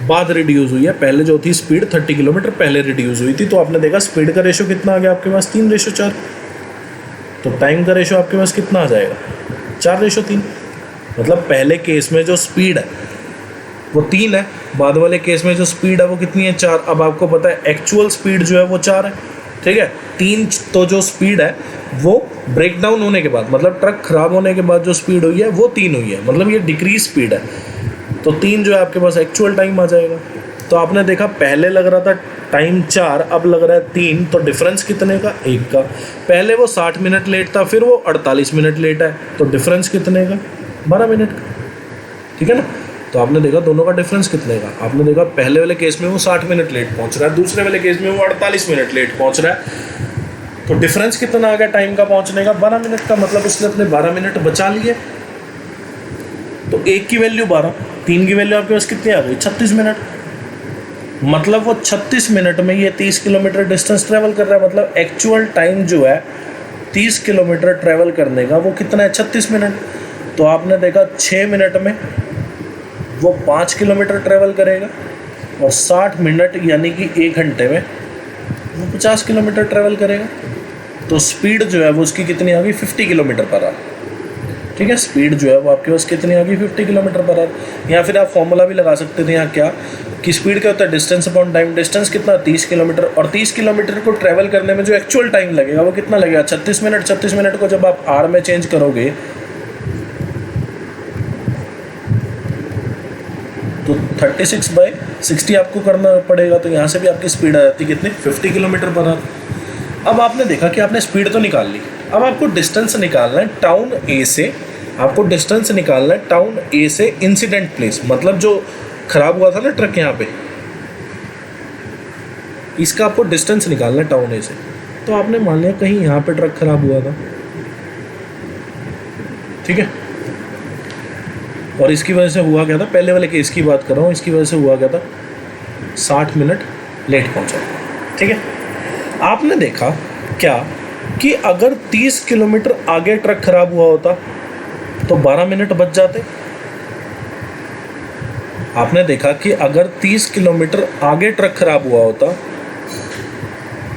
[SPEAKER 1] बाद रिड्यूस हुई है। पहले जो थी स्पीड 30 किलोमीटर पहले रिड्यूस हुई थी, तो आपने देखा स्पीड का रेशियो कितना आ गया आपके पास, 3:4। तो टाइम का रेशियो आपके पास कितना आ जाएगा, 4:3। मतलब पहले केस में जो स्पीड है वो 3 है, बाद वाले केस में जो स्पीड है वो कितनी है, 4। अब आपको पता है एक्चुअल स्पीड जो है वो 4 है। ठीक है, 3 तो जो स्पीड है वो ब्रेक डाउन होने के बाद, मतलब ट्रक खराब होने के बाद जो स्पीड हुई है वो 3 हुई है, मतलब ये डिक्रीज स्पीड है। तो 3 जो है आपके पास एक्चुअल टाइम आ जाएगा। तो आपने देखा पहले लग रहा था टाइम 4, अब लग रहा है 3, तो डिफरेंस कितने का, 1 का। पहले वो 60 मिनट लेट था, फिर वो 48 मिनट लेट है, तो डिफरेंस कितने का, 12 मिनट का। ठीक है ना, तो आपने देखा दोनों का डिफरेंस कितने का, आपने देखा पहले वाले केस में वो 60 मिनट लेट पहुंच रहा है, दूसरे वाले केस में वो 48 मिनट लेट पहुंच रहा है। तो डिफरेंस कितना आ गया टाइम का पहुंचने का, 12 मिनट का। मतलब उसने अपने 12 मिनट बचा लिए। तो एक की वैल्यू 12, 3 की वैल्यू आपके पास कितनी आ गई, 36 मिनट। मतलब वो 36 मिनट में ये 30 किलोमीटर डिस्टेंस ट्रैवल कर रहा है। मतलब एक्चुअल टाइम जो है 30 किलोमीटर ट्रैवल करने का वो कितना है, 36 मिनट। तो आपने देखा 6 मिनट में वो 5 किलोमीटर ट्रैवल करेगा और 60 मिनट यानी कि 1 घंटे में वो 50 किलोमीटर ट्रैवल करेगा। तो स्पीड जो है वो उसकी कितनी आ गई, 50 किलोमीटर पर आवर। ठीक है, स्पीड जो है वो आपके पास कितनी आ गई, 50 किलोमीटर पर आवर। या फिर आप फॉर्मूला भी लगा सकते थे यहाँ क्या, कि स्पीड क्या होता है, डिस्टेंस अपॉन टाइम। डिस्टेंस कितना, 30 किलोमीटर, और 30 किलोमीटर को ट्रैवल करने में जो एक्चुअल टाइम लगेगा वो कितना लगेगा, 36 मिनट। 36 मिनट को जब आप आर में चेंज करोगे तो 36/60 आपको करना पड़ेगा। तो यहाँ से भी आपकी स्पीड आ जाती है कितनी, 50 किलोमीटर पर आवर। अब आपने देखा कि आपने स्पीड तो निकाल ली, अब आपको डिस्टेंस निकालना है टाउन ए से। आपको डिस्टेंस निकालना है टाउन ए से इंसिडेंट प्लेस, मतलब जो खराब हुआ था ना ट्रक यहाँ पे, इसका आपको डिस्टेंस निकालना है टाउन ए से। तो आपने मान लिया कहीं यहाँ पे ट्रक खराब हुआ था, ठीक है, और इसकी वजह से हुआ क्या था, पहले वाले केस की बात कर रहा हूँ, इसकी वजह से हुआ क्या था, 60 मिनट लेट पहुँचा। ठीक है, आपने देखा क्या कि अगर 30 किलोमीटर आगे ट्रक खराब हुआ होता तो 12 मिनट बच जाते। आपने देखा कि अगर 30 किलोमीटर आगे ट्रक खराब हुआ होता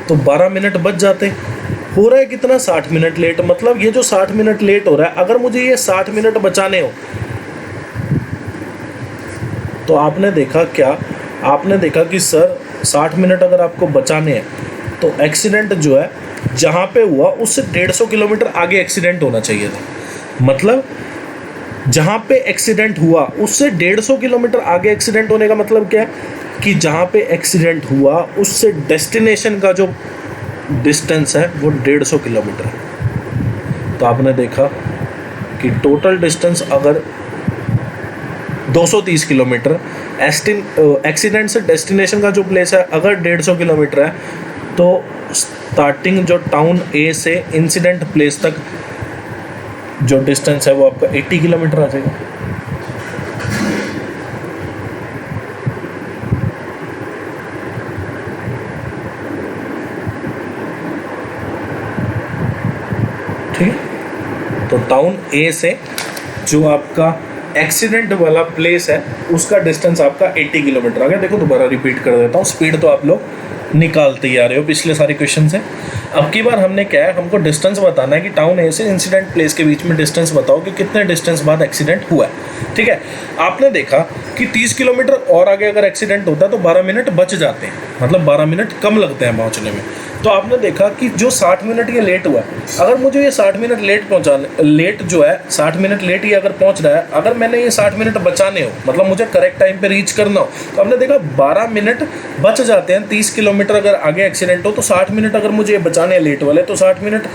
[SPEAKER 1] तो 12 मिनट बच जाते। हो रहा है कितना, 60 मिनट लेट। मतलब ये जो 60 मिनट लेट हो रहा है, अगर मुझे ये 60 मिनट बचाने हो तो आपने देखा क्या, आपने देखा कि सर 60 मिनट अगर आपको बचाने हैं तो एक्सीडेंट जो है जहाँ पे हुआ उससे 150 किलोमीटर आगे एक्सीडेंट होना चाहिए था। मतलब जहाँ पे एक्सीडेंट हुआ उससे 150 किलोमीटर आगे एक्सीडेंट होने का मतलब क्या है कि जहाँ पे एक्सीडेंट हुआ उससे डेस्टिनेशन का जो डिस्टेंस है वो 150 किलोमीटर है। तो आपने देखा कि टोटल डिस्टेंस अगर 230 किलोमीटर, एक्सीडेंट से डेस्टिनेशन का जो प्लेस है अगर 150 किलोमीटर है, तो स्टार्टिंग जो टाउन ए से इंसिडेंट प्लेस तक जो डिस्टेंस है वो आपका 80 किलोमीटर आ जाएगा। ठीक है, तो टाउन ए से जो आपका एक्सीडेंट वाला प्लेस है उसका डिस्टेंस आपका 80 किलोमीटर आ गया। देखो दोबारा रिपीट कर देता हूँ, स्पीड तो आप लोग निकालते ही आ रहे हो पिछले सारे क्वेश्चन से। अब की बार हमने क्या है, हमको डिस्टेंस बताना है कि टाउन ए से इंसिडेंट प्लेस के बीच में डिस्टेंस बताओ कि कितने डिस्टेंस बाद एक्सीडेंट हुआ है। ठीक है, आपने देखा कि 30 किलोमीटर और आगे अगर एक्सीडेंट होता है तो 12 मिनट बच जाते हैं, मतलब 12 मिनट कम लगते हैं पहुँचने में। तो आपने देखा कि जो 60 मिनट ये लेट हुआ है, अगर मुझे ये 60 मिनट लेट पहुँचाने, लेट जो है 60 मिनट लेट ही अगर पहुँच रहा है, अगर मैंने ये 60 मिनट बचाने हो, मतलब मुझे करेक्ट टाइम पे रीच करना हो, तो आपने देखा 12 मिनट बच जाते हैं। 30 किलोमीटर अगर आगे एक्सीडेंट हो तो 60 मिनट अगर मुझे बचाने हैं लेट वाले, तो 60 मिनट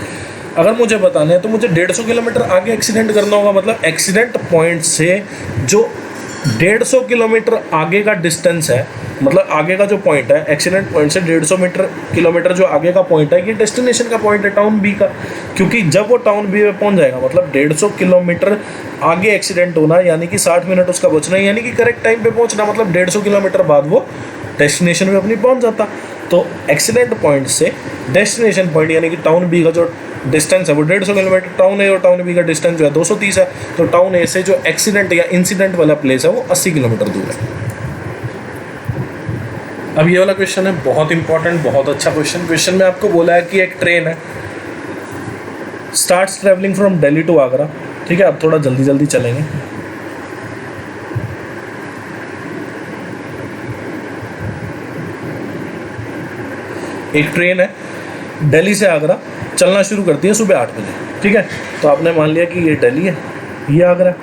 [SPEAKER 1] अगर मुझे बताने हैं तो मुझे 150 किलोमीटर आगे एक्सीडेंट करना होगा। मतलब एक्सीडेंट पॉइंट से जो 150 किलोमीटर आगे का डिस्टेंस है, मतलब आगे का जो पॉइंट है, एक्सीडेंट पॉइंट से 150 किलोमीटर जो आगे का पॉइंट है, ये डेस्टिनेशन का पॉइंट है टाउन बी का। क्योंकि जब वो टाउन बी में पहुंच जाएगा, मतलब 150 किलोमीटर आगे एक्सीडेंट होना, यानी कि 60 मिनट उसका बचना, यानी कि करेक्ट टाइम पे पहुंचना, मतलब 150 किलोमीटर बाद वो डेस्टिनेशन में अपनी पहुंच जाता। तो एक्सीडेंट पॉइंट से डेस्टिनेशन पॉइंट यानी कि टाउन बी का जो डिस्टेंस है वो 150 किलोमीटर, टाउन ए और टाउन बी का डिस्टेंस जो है 230 है। तो टाउन ए से जो एक्सीडेंट या इंसिडेंट वाला प्लेस है वो 80 किलोमीटर दूर है। अब ये वाला क्वेश्चन है बहुत इंपॉर्टेंट, बहुत अच्छा क्वेश्चन। क्वेश्चन में आपको बोला है कि एक ट्रेन है, starts travelling from Delhi to Agra. ठीक है, अब थोड़ा जल्दी जल्दी चलेंगे। एक ट्रेन है दिल्ली से आगरा, चलना शुरू करती है सुबह 8 बजे। ठीक है, तो आपने मान लिया कि ये दिल्ली है, ये आगरा।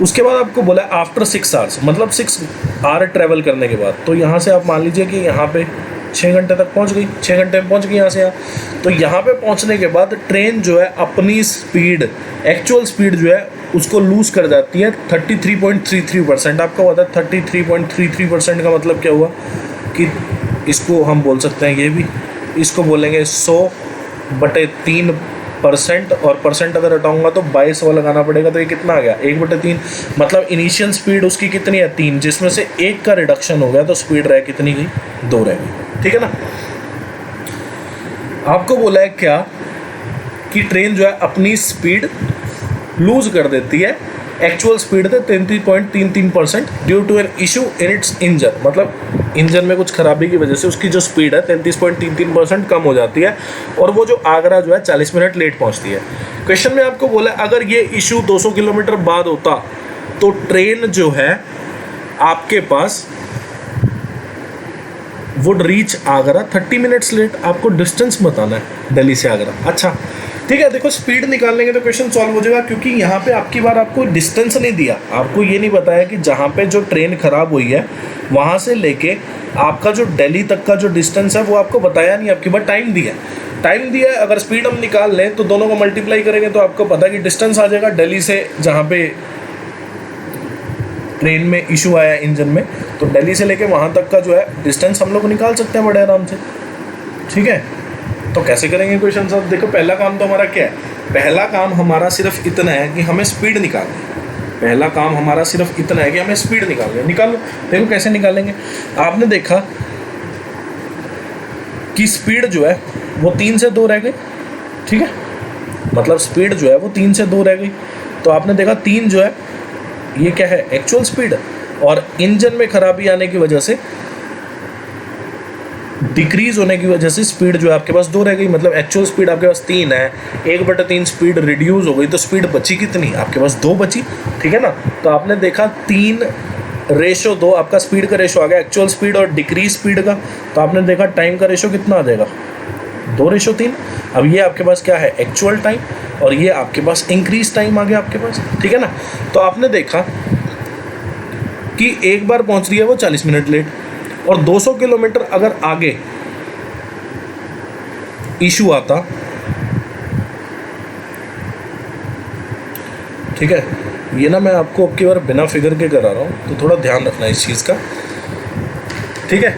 [SPEAKER 1] उसके बाद आपको बोला आफ्टर 6 आवर्स, मतलब 6 आवर ट्रैवल करने के बाद, तो यहाँ से आप मान लीजिए कि यहाँ पे 6 घंटे तक पहुँच गई, 6 घंटे में पहुँच गई यहाँ से यहाँ। तो यहाँ पे पहुँचने के बाद ट्रेन जो है अपनी स्पीड, एक्चुअल स्पीड जो है उसको लूज़ कर जाती है 33.33%। आपका हुआ था 33.33% का मतलब क्या हुआ कि इसको हम बोल सकते हैं, ये भी इसको बोलेंगे 100/3%, और परसेंट अगर हटाऊंगा तो 22 लगाना पड़ेगा, तो ये कितना आ गया 1/3। मतलब इनिशियल स्पीड उसकी कितनी है 3, जिसमें से 1 का रिडक्शन हो गया, तो स्पीड रह कितनी गई 2 रह गई। ठीक है ना। आपको बोला है क्या कि ट्रेन जो है अपनी स्पीड लूज कर देती है एक्चुअल स्पीड से 33.33% due to an issue in its engine. मतलब इंजन में कुछ खराबी की वजह से उसकी जो स्पीड है 33.33% कम हो जाती है, और वो जो आगरा जो है 40 मिनट लेट पहुंचती है। क्वेश्चन में आपको बोला अगर ये इशू 200 किलोमीटर बाद होता तो ट्रेन जो है आपके पास would reach Agra 30 minutes late. आपको डिस्टेंस बताना है दिल्ली से आगरा। अच्छा ठीक है, देखो स्पीड निकालेंगे तो क्वेश्चन सॉल्व हो जाएगा, क्योंकि यहाँ पे आपकी बार आपको डिस्टेंस नहीं दिया, आपको ये नहीं बताया कि जहाँ पे जो ट्रेन खराब हुई है वहाँ से लेके आपका जो दिल्ली तक का जो डिस्टेंस है वो आपको बताया नहीं, आपकी बार टाइम दिया है। अगर स्पीड हम निकाल लें तो दोनों को मल्टीप्लाई करेंगे तो आपको पता है कि डिस्टेंस आ जाएगा दिल्ली से, जहाँ पे ट्रेन में इशू आया इंजन में, तो दिल्ली से लेके वहाँ तक का जो है डिस्टेंस हम लोग निकाल सकते हैं बड़े आराम से। ठीक है, तो कैसे करेंगे क्वेश्चन साहब। देखो पहला काम तो हमारा क्या है, पहला काम हमारा सिर्फ इतना है कि हमें स्पीड निकालनी है। पहला काम हमारा सिर्फ इतना है कि हमें स्पीड निकालनी है। निकालो, देखो कैसे निकालेंगे। आपने देखा कि स्पीड जो है वो 3 से 2 रह गई। ठीक है, मतलब स्पीड जो है वो 3 से 2 रह गई, तो आपने देखा 3 जो है ये क्या है एक्चुअल स्पीड, और इंजन में खराबी आने की वजह से डिक्रीज होने की वजह से स्पीड जो है आपके पास 2 रह गई। मतलब एक्चुअल स्पीड आपके पास 3 है, 1/3 स्पीड रिड्यूस हो गई, तो स्पीड बची कितनी आपके पास 2 बची। ठीक है ना, तो आपने देखा 3:2 आपका स्पीड का रेशो आ गया, एक्चुअल स्पीड और डिक्रीज स्पीड का। तो आपने देखा टाइम का रेशो कितना आ जाएगा 2:3। अब ये आपके पास क्या है एक्चुअल टाइम, और ये आपके पास इंक्रीज टाइम आ गया आपके पास। ठीक है ना, तो आपने देखा कि एक बार पहुंच रही है वो 40 मिनट लेट, और 200 किलोमीटर अगर आगे इशू आता, ठीक है, ये ना मैं आपको अब की बार बिना फिगर के करा रहा हूँ, तो थोड़ा ध्यान रखना इस चीज़ का। ठीक है,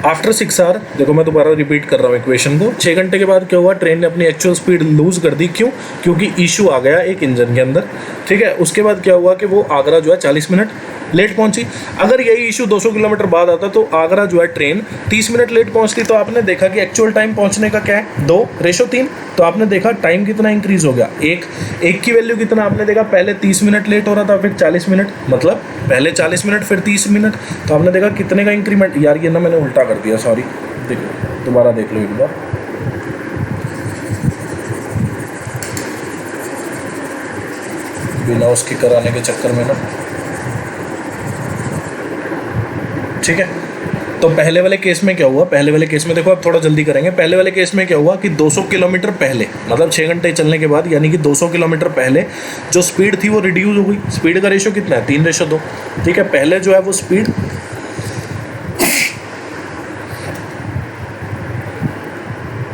[SPEAKER 1] आफ्टर 6 आवर, देखो मैं दोबारा रिपीट कर रहा हूँ इक्वेशन को। 6 घंटे के बाद क्या हुआ, ट्रेन ने अपनी एक्चुअल स्पीड लूज कर दी। क्यों? क्योंकि इशू आ गया एक इंजन के अंदर। ठीक है, उसके बाद क्या हुआ कि वो आगरा जो है 40 मिनट लेट पहुंची। अगर यही इशू 200 किलोमीटर बाद आता तो आगरा जो है ट्रेन 30 मिनट लेट पहुंचती। तो आपने देखा कि एक्चुअल टाइम पहुंचने का क्या है 2:3। तो आपने देखा टाइम कितना इंक्रीज हो गया, एक की वैल्यू कितना आपने देखा, पहले 30 मिनट लेट हो रहा था, फिर 40 मिनट, मतलब पहले 40 मिनट फिर 30 मिनट। तो आपने देखा कितने का इंक्रीमेंट। यार ये ना मैंने उल्टा कर दिया, सॉरी, देखो दोबारा देख लो एक बार। बिना उसके कराने के चक्कर में ना, ठीक है। तो पहले वाले केस में क्या हुआ, पहले वाले केस में देखो अब थोड़ा जल्दी करेंगे। पहले वाले केस में क्या हुआ कि 200 किलोमीटर पहले, मतलब 6 घंटे चलने के बाद, यानी कि 200 किलोमीटर पहले जो स्पीड थी वो रिड्यूस हो गई। स्पीड का रेशो कितना है 3:2। ठीक है, पहले जो है वो स्पीड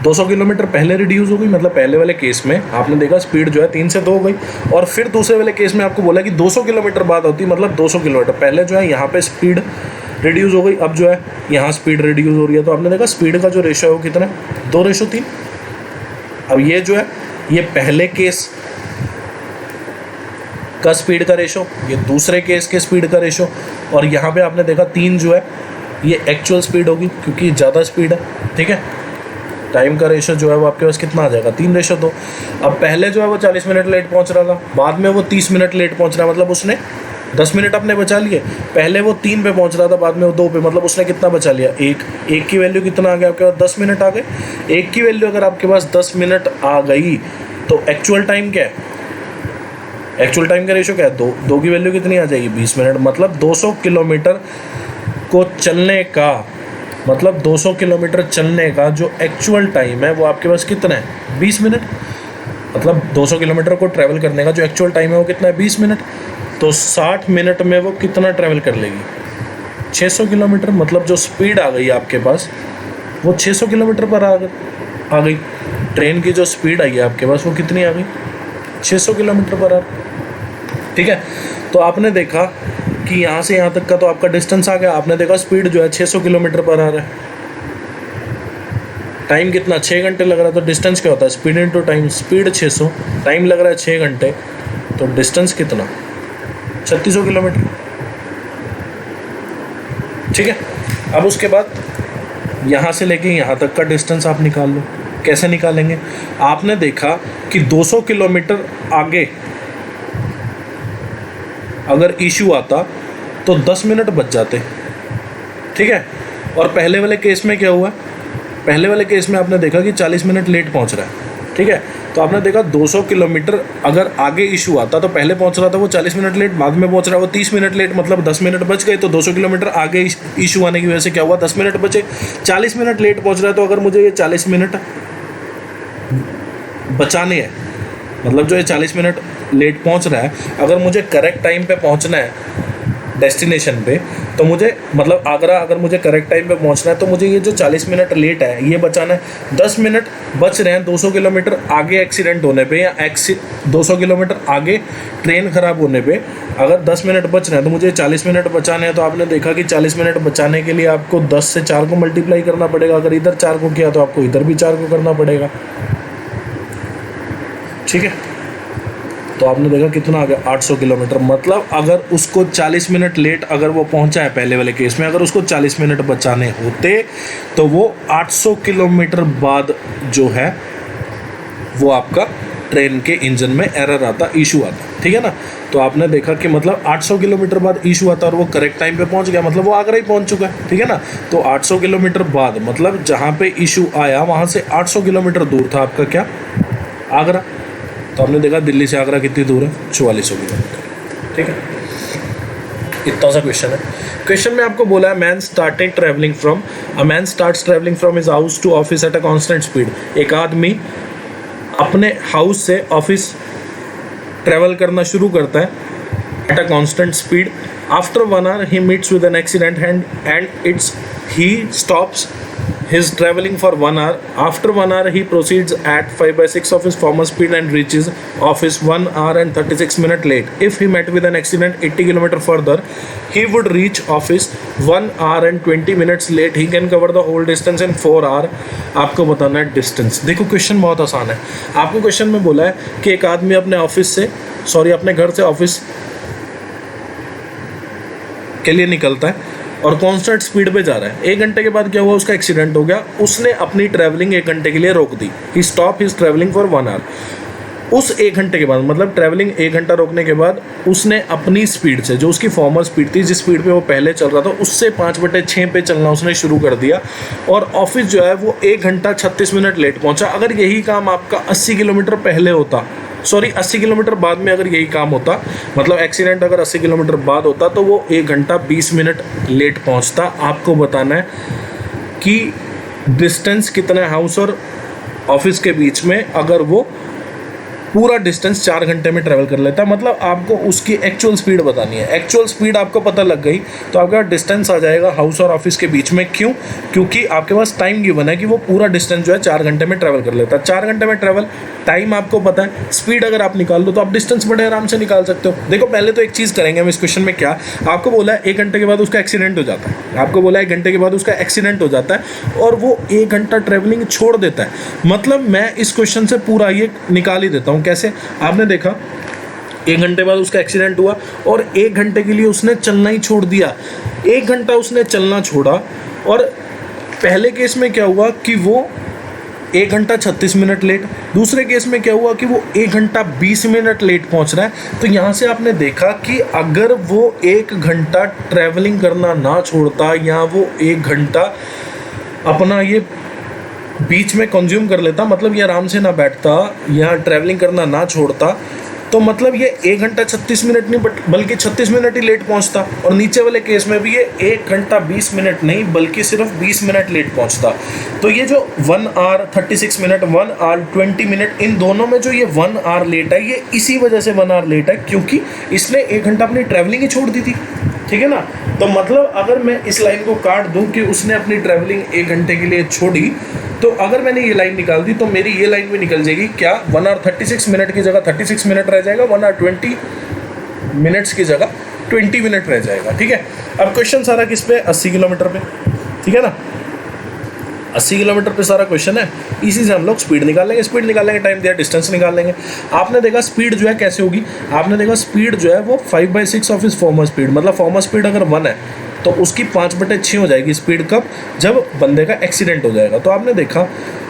[SPEAKER 1] 200 किलोमीटर पहले रिड्यूस हो गई। मतलब पहले वाले केस में आपने देखा स्पीड जो है 3 से 2 हो गई, और फिर दूसरे वाले केस में आपको बोला कि 200 किलोमीटर बाद होती, मतलब 200 किलोमीटर पहले जो है यहाँ पे स्पीड रिड्यूस हो गई, अब जो है यहाँ स्पीड रिड्यूस हो रही है। तो आपने देखा स्पीड का जो रेशो है वो कितना है 2:3। अब ये जो है ये पहले केस का स्पीड का रेशो, ये दूसरे केस के स्पीड का रेशो, और यहाँ पे आपने देखा 3 जो है ये एक्चुअल स्पीड होगी क्योंकि ज़्यादा स्पीड है। ठीक है, टाइम का रेशो जो है वो आपके पास कितना आ जाएगा 3:2। अब पहले जो है वो 40 मिनट लेट पहुंच रहा था, बाद में वो 30 मिनट लेट पहुंच रहा है, मतलब उसने 10 मिनट अपने बचा लिए। पहले वो 3 पे पहुंच रहा था, बाद में वो 2 पे, मतलब उसने कितना बचा लिया, एक की वैल्यू कितना आ गया आपके पास 10 मिनट आ गए। एक की वैल्यू अगर आपके पास 10 मिनट आ गई तो एक्चुअल टाइम क्या है, एक्चुअल टाइम का रेशो क्या है 2 की वैल्यू कितनी आ जाएगी 20 मिनट। मतलब 200 किलोमीटर को चलने का, मतलब 200 किलोमीटर चलने का जो एक्चुअल टाइम है वो आपके पास कितना है 20 मिनट। मतलब 200 किलोमीटर को ट्रैवल करने का जो एक्चुअल टाइम है वो कितना है 20 मिनट। तो 60 मिनट में वो कितना ट्रैवल कर लेगी 600 किलोमीटर। मतलब जो स्पीड आ गई आपके पास वो 600 किलोमीटर पर आ गई। ट्रेन की जो स्पीड आई है आपके पास वो कितनी आ गई 600 किलोमीटर पर आवर। ठीक है। तो आपने देखा कि यहाँ से यहाँ तक का तो आपका डिस्टेंस आ गया। आपने देखा स्पीड जो है 600 किलोमीटर पर आ रहा है, टाइम कितना 6 घंटे लग रहा है। तो डिस्टेंस क्या होता है, speed into time. Speed 600, time लग रहा है 6 घंटे, तो डिस्टेंस कितना 3600 किलोमीटर। ठीक है। अब उसके बाद यहाँ से लेके यहाँ तक का डिस्टेंस आप निकाल लो। कैसे निकालेंगे, आपने देखा कि 200 किलोमीटर आगे अगर इशू आता तो 10 मिनट बच जाते। ठीक है। और पहले वाले केस में क्या हुआ, पहले वाले केस में आपने देखा कि 40 मिनट लेट पहुंच रहा है। ठीक है। तो आपने देखा 200 किलोमीटर अगर आगे इशू आता तो पहले पहुंच रहा था वो 40 मिनट लेट, बाद में पहुंच रहा है वो 30 मिनट लेट, मतलब 10 मिनट बच गए। तो 200 किलोमीटर आगे इशू आने की वजह से क्या हुआ, 10 मिनट बचे। 40 मिनट लेट पहुंच रहा है, तो अगर मुझे ये 40 मिनट बचाने हैं, मतलब जो ये 40 मिनट लेट पहुंच रहा है, अगर मुझे करेक्ट टाइम पे पहुंचना है डेस्टिनेशन पे, तो मुझे मतलब आगरा अगर मुझे करेक्ट टाइम पे पहुंचना है तो मुझे ये जो 40 मिनट लेट है ये बचाना है। 10 मिनट बच रहे हैं 200 किलोमीटर आगे एक्सीडेंट होने पे, या 200 किलोमीटर आगे ट्रेन ख़राब होने पे अगर 10 मिनट बच रहे हैं तो मुझे 40 मिनट बचाने हैं। तो आपने देखा कि 40 मिनट बचाने के लिए आपको 10 से 4 को मल्टीप्लाई करना पड़ेगा। अगर इधर 4 को किया तो आपको इधर भी 4 को करना पड़ेगा। ठीक है। तो आपने देखा कितना आ गया 800 किलोमीटर। मतलब अगर उसको 40 मिनट लेट अगर वो पहुंचा है पहले वाले केस में, अगर उसको 40 मिनट बचाने होते तो वो 800 किलोमीटर बाद जो है वो आपका ट्रेन के इंजन में एरर आता, इशू आता। ठीक है ना। तो आपने देखा कि मतलब 800 किलोमीटर बाद इशू आता और वो करेक्ट टाइम पे पहुंच गया, मतलब वो आगरा ही पहुंच चुका है। ठीक है ना। तो 800 किलोमीटर बाद मतलब जहाँ पे इशू आया वहाँ से 800 किलोमीटर दूर था आपका क्या, आगरा। तो आपने देखा दिल्ली से आगरा कितनी दूर है, 4400 किलोमीटर। ठीक है। इतना सा क्वेश्चन है। क्वेश्चन में आपको बोला है man started travelling from, a man starts travelling from his house to office at a constant speed. एक आदमी अपने हाउस से ऑफिस ट्रैवल करना शुरू करता है eight a constant speed. After 1 hour he meets with an accident and it's he stops his traveling for 1 hour. After 1 hour he proceeds at 5/6 of his former speed and reaches office 1 hour and 36 minutes late. If he met with an accident 80 km further, he would reach office 1 hour and 20 minutes late. He can cover the whole distance in 4 hour. आपको बताना है distance. देखो question बहुत आसान है। आपको question में बोला है कि एक आदमी अपने ऑफिस से अपने घर से ऑफिस के लिए निकलता है और कांस्टेंट स्पीड पे जा रहा है। 1 घंटे के बाद क्या हुआ, उसका एक्सीडेंट हो गया। उसने अपनी ट्रैवलिंग 1 घंटे के लिए रोक दी। He stop his travelling for 1 hour। उस 1 घंटे के बाद मतलब ट्रैवलिंग 1 घंटा रोकने के बाद उसने अपनी स्पीड से, जो उसकी फॉर्मर स्पीड थी, जिस स्पीड पे वो पहले चल रहा था, उससे 5/6 पे चलना उसने शुरू कर दिया। और ऑफिस जो है वो 1 घंटा 36 मिनट लेट पहुंचा। अगर यही काम आपका 80 किलोमीटर पहले होता, 80 किलोमीटर बाद में अगर यही काम होता, मतलब एक्सीडेंट अगर 80 किलोमीटर बाद होता तो वो 1 घंटा 20 मिनट लेट पहुंचता। आपको बताना है कि डिस्टेंस कितना है हाउस और ऑफिस के बीच में। अगर वो पूरा डिस्टेंस 4 घंटे में ट्रैवल कर लेता, मतलब आपको उसकी एक्चुअल स्पीड बतानी है। एक्चुअल स्पीड आपको पता लग गई तो आपका डिस्टेंस आ जाएगा हाउस और ऑफिस के बीच में। क्यों? क्योंकि आपके पास टाइम गिवन है कि वो पूरा डिस्टेंस जो है 4 घंटे में ट्रैवल कर लेता है। 4 घंटे में ट्रैवल टाइम आपको पता है, स्पीड अगर आप निकाल दो तो आप डिस्टेंस बड़े आराम से निकाल सकते हो। देखो पहले तो एक चीज़ करेंगे हम इस क्वेश्चन में, क्या आपको बोला है 1 घंटे के बाद उसका एक्सीडेंट हो जाता है। आपको बोला है 1 घंटे के बाद उसका एक्सीडेंट हो जाता है और वो 1 घंटा ट्रैवलिंग छोड़ देता है। मतलब मैं इस क्वेश्चन से पूरा ये निकाल ही देता हूँ। कैसे? आपने देखा 1 घंटे बाद उसका एक्सीडेंट हुआ और 1 घंटे के लिए उसने चलना ही छोड़ दिया। 1 घंटा उसने चलना छोड़ा और पहले केस में क्या हुआ कि वो 1 घंटा 36 मिनट लेट। दूसरे केस में क्या हुआ कि वो 1 घंटा 20 मिनट लेट पहुंच रहा है। तो यहाँ से आपने देखा कि अगर वो 1 घंटा ट्रैवलिंग करना ना छोड़ता या वो 1 घंटा अपना ये बीच में कंज्यूम कर लेता, मतलब ये आराम से ना बैठता या ट्रैवलिंग करना ना छोड़ता, तो मतलब ये 1 घंटा 36 मिनट नहीं बल्कि 36 मिनट ही लेट पहुंचता। और नीचे वाले केस में भी ये 1 घंटा 20 मिनट नहीं बल्कि सिर्फ 20 मिनट लेट पहुंचता। तो ये जो 1 hour 36 मिनट 1 hour 20 मिनट, इन दोनों में जो ये 1 hour लेट है ये इसी वजह से 1 hour लेट है क्योंकि इसने 1 घंटा अपनी ट्रैवलिंग ही छोड़ दी थी। ठीक है ना। तो मतलब अगर मैं इस लाइन को काट दूं कि उसने अपनी ट्रैवलिंग 1 घंटे के लिए छोड़ी, तो अगर मैंने ये लाइन निकाल दी तो मेरी ये लाइन भी निकल जाएगी क्या, 1 hour 36 मिनट की जगह 36 मिनट रह जाएगा, 1 hour 20 मिनट्स की जगह 20 मिनट रह जाएगा। ठीक है, अब क्वेश्चन सारा किस पे, 80 किलोमीटर पे। ठीक है ना, 80 किलोमीटर पे सारा क्वेश्चन है। इसी से हम लोग स्पीड निकाल लेंगे, स्पीड निकाल लेंगे, टाइम दिया, डिस्टेंस निकाल लेंगे। आपने देखा स्पीड जो है कैसे होगी, आपने देखा स्पीड जो है वो 5/6 ऑफ इस फॉर्मर स्पीड, मतलब फॉर्मर स्पीड अगर 1 है तो उसकी 5/6 हो जाएगी स्पीड। कब, जब बंदे का एक्सीडेंट हो जाएगा। तो आपने देखा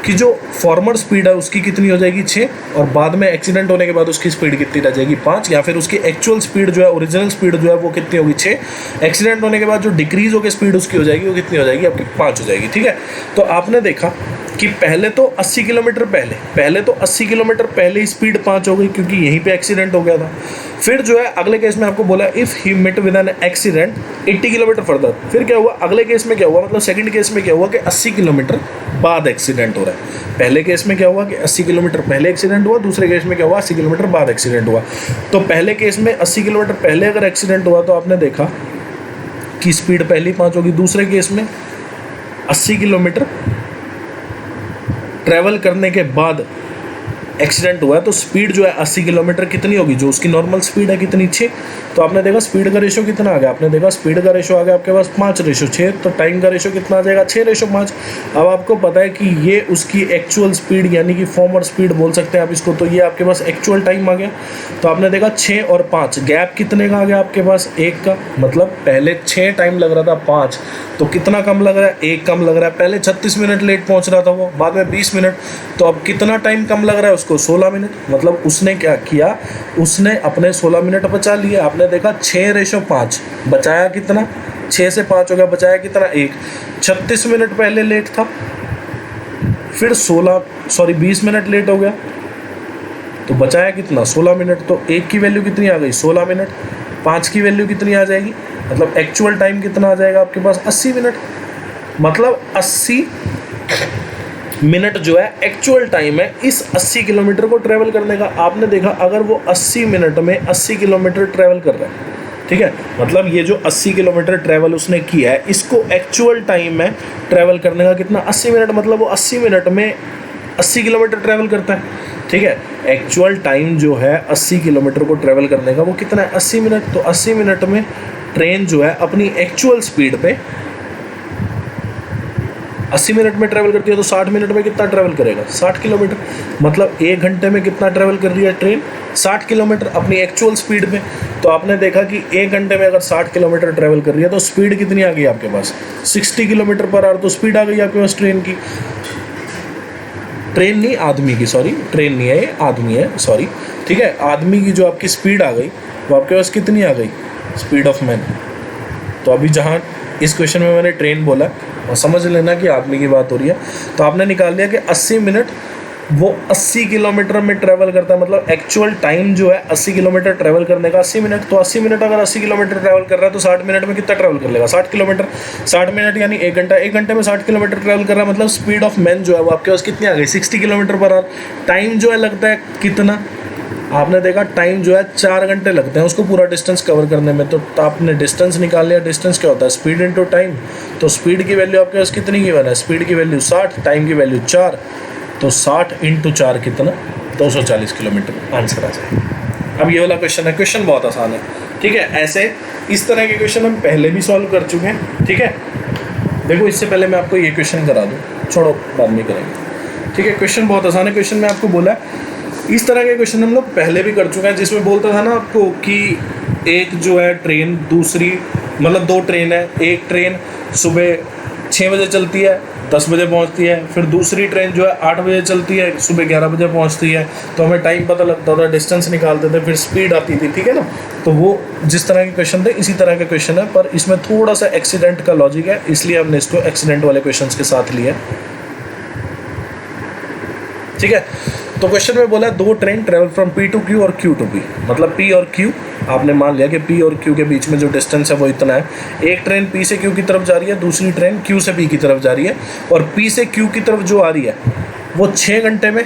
[SPEAKER 1] कि जो फॉर्मर स्पीड है उसकी कितनी हो जाएगी 6, और बाद में एक्सीडेंट होने के बाद उसकी स्पीड कितनी रह जाएगी 5, या फिर उसकी एक्चुअल स्पीड जो है, ओरिजिनल स्पीड जो है वो कितनी होगी 6, एक्सीडेंट होने के बाद जो डिक्रीज होकर स्पीड उसकी हो जाएगी वो कितनी हो जाएगी आपकी 5 हो जाएगी। ठीक है, तो आपने देखा कि पहले तो 80 किलोमीटर पहले तो 80 किलोमीटर पहले ही स्पीड 5 हो गई क्योंकि यहीं पे एक्सीडेंट हो गया था। फिर जो है अगले केस में आपको बोला if he met with an accident 80 kilometre further, फिर क्या हुआ, अगले केस में क्या हुआ, मतलब सेकंड केस में क्या हुआ कि 80 किलोमीटर बाद एक्सीडेंट हो रहा है। पहले केस में क्या हुआ कि 80 किलोमीटर पहले एक्सीडेंट हुआ, दूसरे केस में क्या हुआ 80 किलोमीटर बाद एक्सीडेंट हुआ। तो पहले केस में 80 किलोमीटर पहले अगर एक्सीडेंट हुआ तो आपने देखा कि स्पीड पहली 5 होगी। दूसरे केस में 80 किलोमीटर ट्रैवल करने के बाद एक्सीडेंट हुआ है तो स्पीड जो है 80 किलोमीटर कितनी होगी, जो उसकी नॉर्मल स्पीड है कितनी 6। तो आपने देखा स्पीड का रेशो कितना आ गया, आपने देखा स्पीड का रेशो आ गया आपके पास 5/6, तो टाइम का रेशो कितना आ जाएगा 6/5। अब आपको पता है कि ये उसकी एक्चुअल स्पीड यानी कि फॉर्मर स्पीड बोल सकते हैं आप इसको, तो ये आपके पास एक्चुअल टाइम आ गया। तो आपने देखा 6 और 5 गैप कितने का आ गया आपके पास, 1 का, मतलब पहले 6 टाइम लग रहा था 5, तो कितना कम लग रहा है, 1 कम लग रहा है। पहले 36 मिनट लेट पहुंच रहा था वो, बाद में 20 मिनट, तो अब कितना टाइम कम लग रहा है उसको, 16 मिनट। मतलब उसने क्या किया, उसने अपने 16 मिनट बचा लिए। आपने देखा 6/5 बचाया कितना, 6 से 5 हो गया, बचाया कितना 1। 36 मिनट पहले लेट था, फिर 20 मिनट लेट हो गया तो बचाया कितना 16 मिनट। तो 1 की वैल्यू कितनी आ गई 16 मिनट, 5 की वैल्यू कितनी आ जाएगी, मतलब एक्चुअल टाइम कितना आ जाएगा आपके पास 80 मिनट। मतलब 80 मिनट जो है एक्चुअल टाइम है इस 80 किलोमीटर को ट्रैवल करने का। आपने देखा अगर वो 80 मिनट में 80 किलोमीटर ट्रैवल कर रहा है, ठीक है, मतलब ये जो 80 किलोमीटर ट्रैवल उसने किया है इसको एक्चुअल टाइम है ट्रैवल करने का कितना 80 मिनट, मतलब वो 80 मिनट में 80 किलोमीटर ट्रैवल करता है। ठीक है, एक्चुअल टाइम जो है 80 किलोमीटर को ट्रैवल करने का वो कितना है 80 मिनट। तो 80 मिनट में ट्रेन जो है अपनी एक्चुअल स्पीड पे 80 मिनट में ट्रैवल करती है तो 60 मिनट में कितना ट्रैवल करेगा 60 किलोमीटर, मतलब 1 घंटे में कितना ट्रैवल कर रही है ट्रेन 60 किलोमीटर अपनी एक्चुअल स्पीड पे। तो आपने देखा कि 1 घंटे में अगर 60 किलोमीटर ट्रैवल कर रही है तो स्पीड कितनी आ गई आपके पास 60 किलोमीटर पर आवर, तो स्पीड आ गई आपके पास ट्रेन की, ट्रेन नहीं आदमी की, सॉरी ट्रेन नहीं है ये आदमी है, सॉरी। ठीक है, आदमी की जो आपकी स्पीड आ गई वो आपके पास कितनी आ गई स्पीड ऑफ मैन। तो अभी जहाँ इस क्वेश्चन में मैंने ट्रेन बोला और समझ लेना कि आदमी की बात हो रही है, तो आपने निकाल लिया कि 80 मिनट वो 80 किलोमीटर में ट्रैवल करता है, मतलब एक्चुअल टाइम जो है 80 किलोमीटर ट्रैवल करने का 80 मिनट। तो 80 मिनट अगर 80 किलोमीटर ट्रैवल कर रहा है तो 60 मिनट में कितना ट्रैवल कर लेगा 60 किलोमीटर, 60 मिनट यानी 1 घंटा, 1 घंटे में 60 किलोमीटर ट्रैवल कर रहा है, मतलब स्पीड ऑफ मैन जो है वो आपके पास कितनी आ गई 60 किलोमीटर पर आवर। टाइम जो है लगता है कितना, आपने देखा टाइम जो है 4 घंटे लगते हैं उसको पूरा डिस्टेंस कवर करने में। तो आपने डिस्टेंस निकाल लिया, डिस्टेंस क्या होता है स्पीड इनटू टाइम, तो स्पीड की वैल्यू आपके पास कितनी गिवन है, स्पीड की वैल्यू 60, टाइम की वैल्यू 4, तो 60 × 4 कितना 240 किलोमीटर आंसर आ जाएगा। अब ये वाला क्वेश्चन है, क्वेश्चन बहुत आसान है। ठीक है, ऐसे इस तरह के क्वेश्चन हम पहले भी सॉल्व कर चुके हैं। ठीक है, देखो इससे पहले मैं आपको ये क्वेश्चन करा दूँ, छोड़ो बाद में करेंगे। ठीक है, क्वेश्चन बहुत आसान है। क्वेश्चन में आपको बोला है इस तरह के क्वेश्चन हम लोग पहले भी कर चुके हैं, जिसमें बोलता था ना आपको कि एक जो है ट्रेन दूसरी, मतलब 2 ट्रेन है, एक ट्रेन सुबह 6 बजे चलती है 10 बजे पहुंचती है, फिर दूसरी ट्रेन जो है 8 बजे चलती है सुबह 11 बजे पहुंचती है। तो हमें टाइम पता लगता था, डिस्टेंस निकालते थे, फिर स्पीड आती थी। ठीक है ना, तो वो जिस तरह के क्वेश्चन थे इसी तरह के क्वेश्चन है, पर इसमें थोड़ा सा एक्सीडेंट का लॉजिक है, इसलिए हमने इसको एक्सीडेंट वाले क्वेश्चन के साथ लिया। ठीक है, तो क्वेश्चन में बोला 2 train travel from P to Q और Q to P, मतलब P और Q आपने मान लिया कि P और Q के बीच में जो डिस्टेंस है वो इतना है। एक ट्रेन P से Q की तरफ जा रही है, दूसरी ट्रेन Q से P की तरफ जा रही है, और P से Q की तरफ जो आ रही है वो 6 घंटे में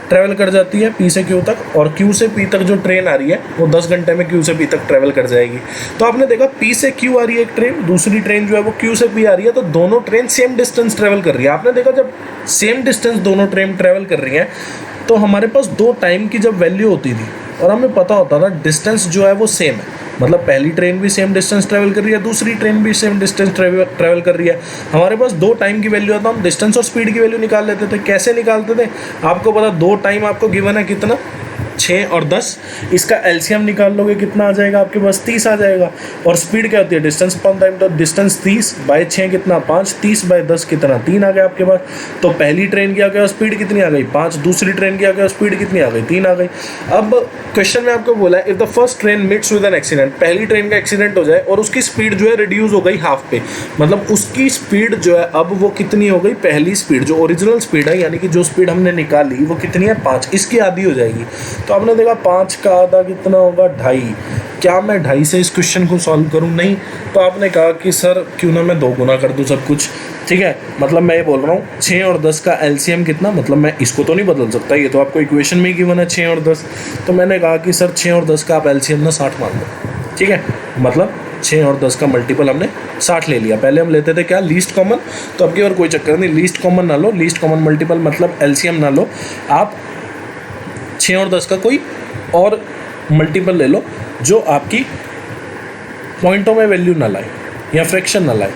[SPEAKER 1] ट्रैवल कर जाती है P से Q तक, और Q से P तक जो ट्रेन आ रही है वो 10 घंटे में Q से P तक ट्रैवल कर जाएगी। तो आपने देखा P से Q आ रही है एक ट्रेन, दूसरी ट्रेन जो है वो Q से P आ रही है, तो दोनों ट्रेन सेम डिस्टेंस ट्रैवल कर रही है। आपने देखा जब सेम डिस्टेंस दोनों ट्रेन ट्रैवल कर रही हैं तो हमारे पास दो टाइम की जब वैल्यू होती थी और हमें पता होता था डिस्टेंस जो है वो सेम है, मतलब पहली ट्रेन भी सेम डिस्टेंस ट्रैवल कर रही है, दूसरी ट्रेन भी सेम डिस्टेंस ट्रैवल कर रही है, हमारे पास दो टाइम की वैल्यू आता, हम डिस्टेंस और स्पीड की वैल्यू निकाल लेते थे। कैसे निकालते थे? आपको पता दो टाइम आपको गिवन है कितना, 6 और 10, इसका एलसीएम निकाल लोगे कितना आ जाएगा आपके पास, 30 आ जाएगा। और स्पीड क्या होती है, डिस्टेंस अपॉन टाइम, तो डिस्टेंस 30 बाय 6 कितना 5, 30 बाय 10 कितना 3 आ गया आपके पास। तो पहली ट्रेन की आ गया स्पीड कितनी आ गई 5, दूसरी ट्रेन की आ गया स्पीड कितनी आ गई 3 आ गई। अब क्वेश्चन में आपको बोला है if the first train meets with an accident, पहली ट्रेन का एक्सीडेंट हो जाए और उसकी स्पीड जो है रिड्यूस हो गई हाफ पे, मतलब उसकी स्पीड जो है अब वो कितनी हो गई, पहली स्पीड जो ओरिजिनल स्पीड है यानी कि जो स्पीड हमने निकाली वो कितनी है 5, इसकी आधी हो जाएगी। तो आपने देखा 5 का आधा कितना होगा 2.5, क्या मैं 2.5 से इस क्वेश्चन को सॉल्व करूं? नहीं। तो आपने कहा कि सर क्यों ना मैं 2 गुना कर दूं सब कुछ, ठीक है, मतलब मैं ये बोल रहा हूँ 6 और 10 का एलसीएम कितना, मतलब मैं इसको तो नहीं बदल सकता, ये तो आपको इक्वेशन में ही गिवन है 6 और 10। तो मैंने कहा कि सर 6 और 10 का आप एलसीएम ना 60 मान लो, ठीक है, मतलब 6 और 10 का मल्टीपल हमने 60 ले लिया। पहले हम लेते थे क्या, लीस्ट कॉमन, तो अब की बार कोई चक्कर नहीं, लीस्ट कॉमन ना लो, लीस्ट कॉमन मल्टीपल मतलब एलसीएम ना लो, आप 6 और 10 का कोई और मल्टीपल ले लो जो आपकी पॉइंटों में वैल्यू ना लाए या फ्रैक्शन ना लाए।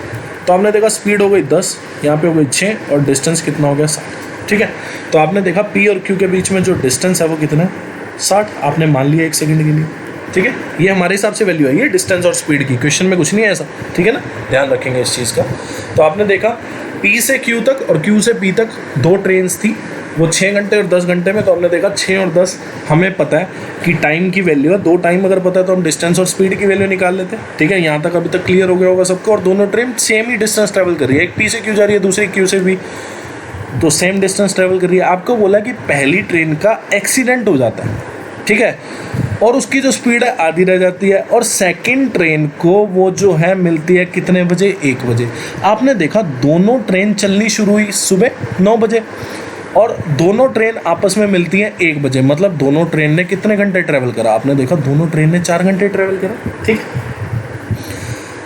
[SPEAKER 1] तो आपने देखा स्पीड हो गई 10, यहाँ पे हो गई 6 और डिस्टेंस कितना हो गया 60, ठीक है। तो आपने देखा P और Q के बीच में जो डिस्टेंस है वो कितना है 60, आपने मान लिया 1 सेकंड के लिए, ठीक है। ये हमारे हिसाब से वैल्यू है, ये डिस्टेंस और स्पीड की, क्वेश्चन में कुछ नहीं है ऐसा, ठीक है ना, ध्यान रखेंगे इस चीज़ का। तो आपने देखा P से Q तक और Q से P तक दो ट्रेन्स थी, वो 6 घंटे और 10 घंटे में। तो हमने देखा 6 और 10 हमें पता है कि टाइम की वैल्यू है, दो टाइम अगर पता है तो हम डिस्टेंस और स्पीड की वैल्यू निकाल लेते हैं, ठीक है। यहाँ तक अभी तक क्लियर हो गया होगा सबको। और दोनों ट्रेन सेम ही डिस्टेंस ट्रैवल कर रही है, एक P से Q जा रही है, दूसरी Q से P, तो सेम डिस्टेंस ट्रैवल कर रही है। आपको बोला कि पहली ट्रेन का एक्सीडेंट हो जाता है, ठीक है, और उसकी जो स्पीड है आधी रह जाती है, और सेकंड ट्रेन को वो जो है मिलती है कितने बजे, 1 बजे। आपने देखा दोनों ट्रेन चलनी शुरू हुई सुबह 9 बजे और दोनों ट्रेन आपस में मिलती हैं 1 बजे, मतलब दोनों ट्रेन ने कितने घंटे ट्रैवल करा, आपने देखा दोनों ट्रेन ने 4 घंटे ट्रैवल करा, ठीक।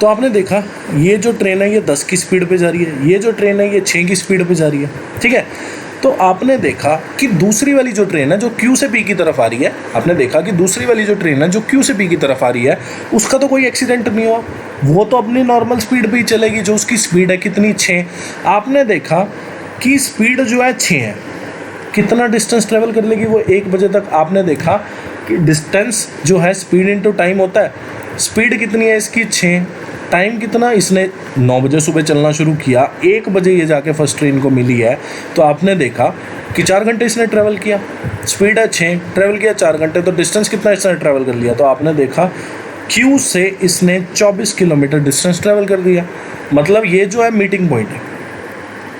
[SPEAKER 1] तो आपने देखा ये जो ट्रेन है ये 10 की स्पीड पे जा रही है, ये जो ट्रेन है ये 6 की स्पीड पे जा रही है, ठीक है। तो आपने देखा कि दूसरी वाली जो ट्रेन है जो Q से P की तरफ आ रही है, आपने देखा कि दूसरी वाली जो ट्रेन है जो Q से P की तरफ आ रही है उसका तो कोई एक्सीडेंट नहीं हुआ, वो तो अपनी नॉर्मल स्पीड पे ही चलेगी, जो उसकी स्पीड है कितनी 6। आपने देखा कि स्पीड जो है 6 है, कितना डिस्टेंस ट्रेवल कर लेगी वो 1 बजे तक। आपने देखा कि डिस्टेंस जो है स्पीड इनटू टाइम होता है, स्पीड कितनी है इसकी 6, टाइम कितना, इसने 9 बजे सुबह चलना शुरू किया, 1 बजे ये जाके फर्स्ट ट्रेन को मिली है। तो आपने देखा कि 4 घंटे इसने ट्रैवल किया, स्पीड है 6, ट्रैवल किया 4 घंटे, तो डिस्टेंस कितना इसने ट्रैवल कर लिया। तो आपने देखा Q से इसने 24 किलोमीटर डिस्टेंस ट्रैवल कर दिया, मतलब ये जो है मीटिंग पॉइंट है,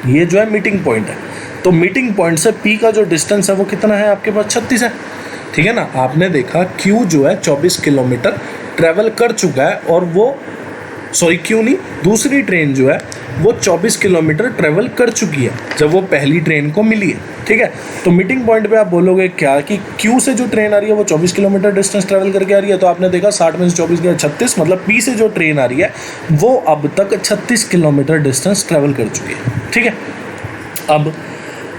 [SPEAKER 1] ये जो है मीटिंग पॉइंट है। तो मीटिंग पॉइंट से P का जो डिस्टेंस है वो कितना है आपके पास 36 है, ठीक है ना। आपने देखा Q जो है 24 किलोमीटर ट्रैवल कर चुका है, और वो Q नहीं, दूसरी ट्रेन जो है वो 24 किलोमीटर ट्रैवल कर चुकी है जब वो पहली ट्रेन को मिली है, ठीक है। तो मीटिंग पॉइंट पे आप बोलोगे क्या कि Q से जो ट्रेन आ रही है वो 24 किलोमीटर डिस्टेंस ट्रैवल करके आ रही है। तो आपने देखा 60 में से 24 गया 36, मतलब P से जो ट्रेन आ रही है वो अब तक 36 किलोमीटर डिस्टेंस ट्रैवल कर चुकी है, ठीक है।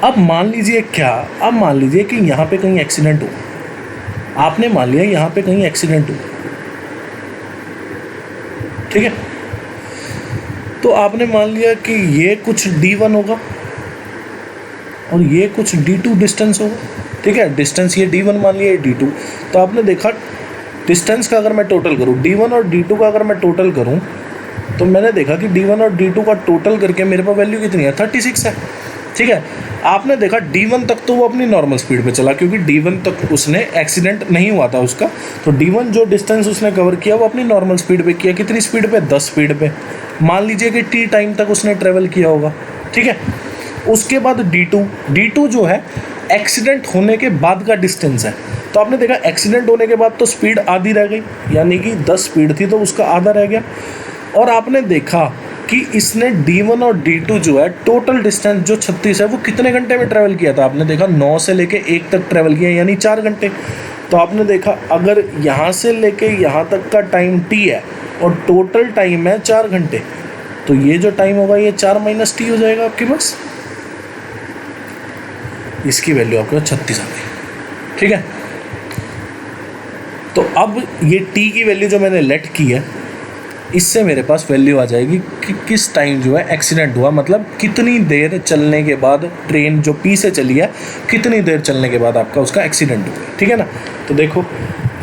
[SPEAKER 1] अब मान लीजिए क्या, अब मान लीजिए कि यहाँ पे कहीं एक्सीडेंट हो, आपने मान लिया यहाँ पे कहीं एक्सीडेंट हो, ठीक है। तो आपने मान लिया कि ये कुछ D1 होगा और ये कुछ D2 डिस्टेंस होगा, ठीक है। डिस्टेंस ये D1 मान लिया, ये D2। तो आपने देखा डिस्टेंस का अगर मैं टोटल करूँ, D1 और D2 का अगर मैं टोटल करूँ, तो मैंने देखा कि D1 और D2 का टोटल करके मेरे पास वैल्यू कितनी है 36 है, ठीक है। आपने देखा D1 तक तो वो अपनी नॉर्मल स्पीड पे चला, क्योंकि D1 तक उसने एक्सीडेंट नहीं हुआ था उसका, तो D1 जो डिस्टेंस उसने कवर किया वो अपनी नॉर्मल स्पीड पे किया, कितनी स्पीड पे 10 स्पीड पे। मान लीजिए कि T टाइम तक उसने ट्रेवल किया होगा, ठीक है। उसके बाद D2 जो है एक्सीडेंट होने के बाद का डिस्टेंस है। तो आपने देखा एक्सीडेंट होने के बाद तो स्पीड आधी रह गई, यानी कि 10 स्पीड थी तो उसका आधा रह गया। और आपने देखा कि इसने D1 और D2 जो है टोटल डिस्टेंस जो 36 है वो कितने घंटे में ट्रैवल किया था। आपने देखा 9 से लेके 1 तक ट्रैवल किया, यानी 4 घंटे। तो आपने देखा अगर यहाँ से लेके यहाँ तक का टाइम t है और टोटल टाइम है 4 घंटे, तो ये जो टाइम होगा ये 4 - t हो जाएगा आपके पास। इसकी वैल्यू आपके पास 36 आ गई, ठीक है। तो अब ये t की वैल्यू जो मैंने लेट की है, इससे मेरे पास वैल्यू आ जाएगी कि किस टाइम जो है एक्सीडेंट हुआ, मतलब कितनी देर चलने के बाद ट्रेन जो P से चली है, कितनी देर चलने के बाद आपका उसका एक्सीडेंट हुआ, ठीक है ना। तो देखो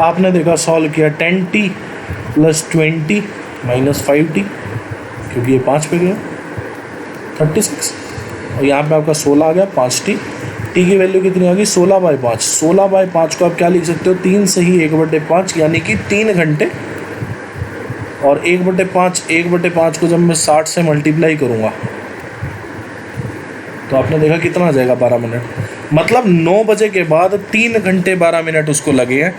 [SPEAKER 1] आपने देखा सॉल्व किया 10t + 20 - 5t, क्योंकि ये 5 पे गया 36, और यहाँ पे आपका 16 आ गया 5t। t की वैल्यू कितनी आ गई 16/5। 16/5 को आप क्या लिख सकते हो, 3 से ही 1/5, यानी कि 3 घंटे। और 1/5 को जब मैं 60 से मल्टीप्लाई करूँगा तो आपने देखा कितना आ जाएगा 12 मिनट। मतलब 9 बजे के बाद 3 घंटे 12 मिनट उसको लगे हैं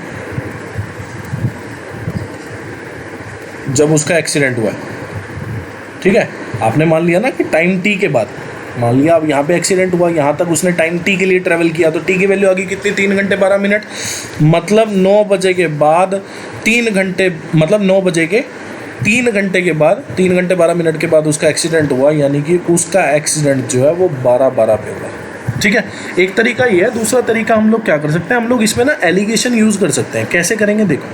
[SPEAKER 1] जब उसका एक्सीडेंट हुआ है, ठीक है। आपने मान लिया ना कि टाइम t के बाद, मान लिया अब यहाँ पे एक्सीडेंट हुआ, यहाँ तक उसने टाइम t के लिए ट्रैवल किया, तो t की वैल्यू आ गई कितनी 3 घंटे 12 मिनट। मतलब 9 बजे के बाद 3 घंटे, मतलब 9 बजे के 3 घंटे के बाद 3 घंटे 12 मिनट के बाद उसका एक्सीडेंट हुआ, यानी कि उसका एक्सीडेंट जो है वो 12:12 पे हुआ, ठीक है। एक तरीका ये है। दूसरा तरीका हम लोग क्या कर सकते हैं, हम लोग इसमें ना एलिगेशन यूज़ कर सकते हैं। कैसे करेंगे देखो,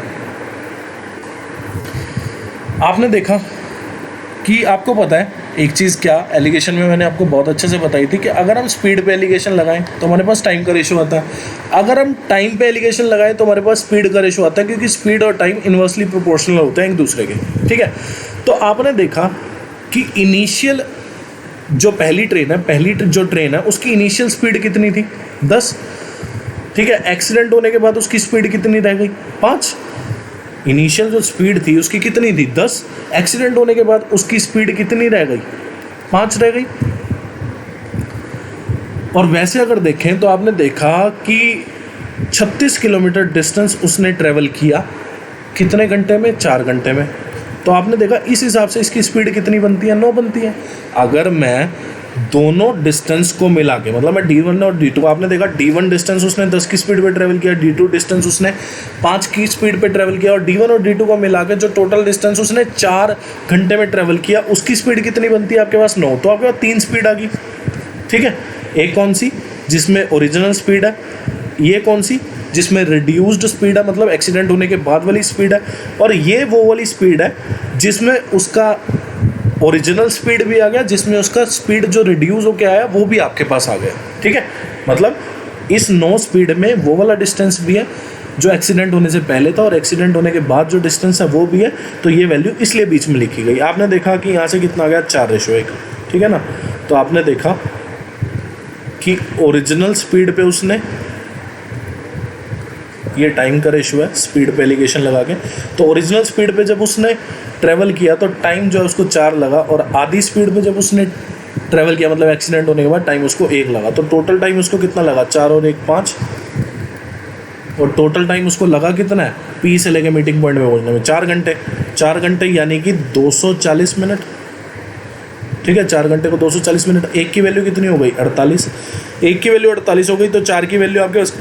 [SPEAKER 1] आपने देखा कि आपको पता है एक चीज़, क्या एलिगेशन में मैंने आपको बहुत अच्छे से बताई थी कि अगर हम स्पीड पे एलिगेशन लगाएं तो हमारे पास टाइम का रेशो आता है, अगर हम टाइम पे एलिगेशन लगाएं तो हमारे पास स्पीड का रेशो आता है, क्योंकि स्पीड और टाइम इन्वर्सली प्रोपोर्शनल होते हैं एक दूसरे के, ठीक है। तो आपने देखा कि इनिशियल जो पहली ट्रेन है उसकी इनिशियल स्पीड कितनी थी 10, ठीक है। एक्सीडेंट होने के बाद उसकी स्पीड कितनी रह गई 5। इनिशियल जो स्पीड थी उसकी कितनी थी 10, एक्सीडेंट होने के बाद उसकी स्पीड कितनी रह गई 5 रह गई। और वैसे अगर देखें तो आपने देखा कि 36 किलोमीटर डिस्टेंस उसने ट्रेवल किया कितने घंटे में 4 घंटे में। तो आपने देखा इस हिसाब से इसकी स्पीड कितनी बनती है 9 बनती है। अगर मैं दोनों डिस्टेंस को मिला के, मतलब मैं D1 और D2, आपने देखा D1 डिस्टेंस उसने 10 की स्पीड पे ट्रैवल किया, D2 डिस्टेंस उसने 5 की स्पीड पे ट्रैवल किया, और D1 और D2 को मिला के जो टोटल डिस्टेंस उसने 4 घंटे में ट्रैवल किया, उसकी स्पीड कितनी बनती है आपके पास 9। तो आपके पास 3 स्पीड आ गई, ठीक है। एक कौन सी जिसमें ओरिजिनल स्पीड है, ये कौन सी जिसमें रिड्यूस्ड स्पीड है, मतलब एक्सीडेंट होने के बाद वाली स्पीड है, और ये वो वाली स्पीड है जिसमें उसका ओरिजिनल स्पीड भी आ गया, जिसमें उसका स्पीड जो रिड्यूस होकर आया वो भी आपके पास आ गया, ठीक है। मतलब इस 9 स्पीड में वो वाला डिस्टेंस भी है जो एक्सीडेंट होने से पहले था, और एक्सीडेंट होने के बाद जो डिस्टेंस है वो भी है। तो ये वैल्यू इसलिए बीच में लिखी गई। आपने देखा कि यहाँ से कितना आ गया 4:1, ठीक है ना। तो आपने देखा कि ओरिजिनल स्पीड पे उसने, ये टाइम का रेशो है स्पीड पे एलिगेशन लगा के, तो ओरिजिनल स्पीड पे जब उसने ट्रैवल किया तो टाइम जो है उसको 4 लगा, और आधी स्पीड पे जब उसने ट्रैवल किया मतलब एक्सीडेंट होने के बाद टाइम उसको 1 लगा। तो टोटल टाइम उसको कितना लगा 4 और 1 5, और टोटल टाइम उसको लगा कितना है P से लेके मीटिंग पॉइंट में पहुंचने में 4 घंटे। 4 घंटे यानी कि 240 मिनट, ठीक है। 4 घंटे को 240 मिनट। एक की वैल्यू कितनी हो गई 48, एक की वैल्यू 48 हो गई, तो 4 की वैल्यू आपके पास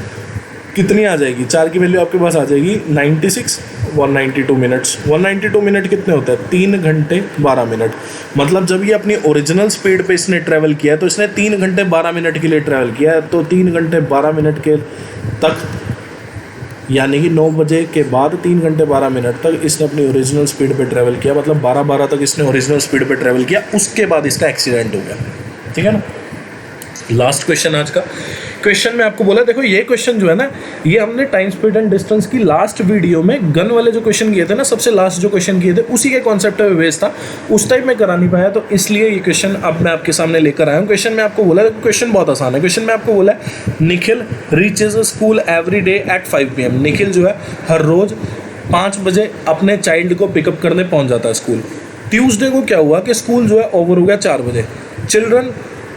[SPEAKER 1] कितनी आ जाएगी, 4 की वैल्यू आपके पास आ जाएगी 96, 192 मिनट्स। 192 मिनट कितने होते हैं 3 घंटे 12 मिनट। मतलब जब ये अपनी ओरिजिनल स्पीड पे इसने ट्रैवल किया तो इसने 3 घंटे 12 मिनट के लिए ट्रैवल किया है, तो 3 घंटे 12 मिनट के तक, यानी कि 9 बजे के बाद 3 घंटे 12 मिनट तक इसने अपनी ओरिजिनल स्पीड पे ट्रैवल किया, मतलब 12:12 तक इसने ओरिजिनल स्पीड पे ट्रैवल किया। उसके बाद इसका एक्सीडेंट हो गया, ठीक है ना। लास्ट क्वेश्चन आज का क्वेश्चन में आपको बोला, देखो ये क्वेश्चन जो है ना, ये हमने टाइम स्पीड एंड डिस्टेंस की लास्ट वीडियो में गन वाले जो क्वेश्चन किए थे ना, सबसे लास्ट जो क्वेश्चन किए थे उसी के कॉन्सेप्ट पे बेस्ड था। उस टाइप में करा नहीं पाया, तो इसलिए ये क्वेश्चन अब मैं आपके सामने लेकर आया हूँ। क्वेश्चन में आपको बोला, क्वेश्चन बहुत आसान है। क्वेश्चन में आपको बोला है Nikhil reaches school every day at 5 PM। Nikhil जो है हर रोज़ 5 बजे अपने चाइल्ड को पिकअप करने पहुँच जाता है स्कूल। ट्यूसडे को क्या हुआ कि स्कूल जो है ओवर हो गया 4 बजे। चिल्ड्रन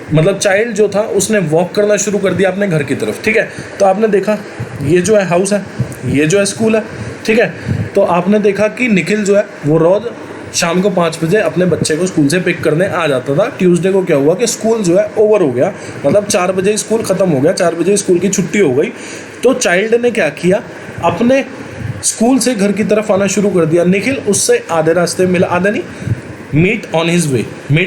[SPEAKER 1] मतलब चाइल्ड जो था उसने वॉक करना शुरू कर दिया अपने घर की तरफ, ठीक है। तो आपने देखा ये जो है हाउस है, ये जो है स्कूल है, ठीक है। तो आपने देखा कि निखिल जो है वो रोज़
[SPEAKER 2] शाम को 5 बजे अपने बच्चे को स्कूल से पिक करने आ जाता था। ट्यूसडे को क्या हुआ कि स्कूल जो है ओवर हो गया, मतलब 4 बजे स्कूल ख़त्म हो गया, 4 बजे स्कूल की छुट्टी हो गई। तो चाइल्ड ने क्या किया, अपने स्कूल से घर की तरफ आना शुरू कर दिया। निखिल उससे आधे रास्ते मिला, आधे नहीं, meet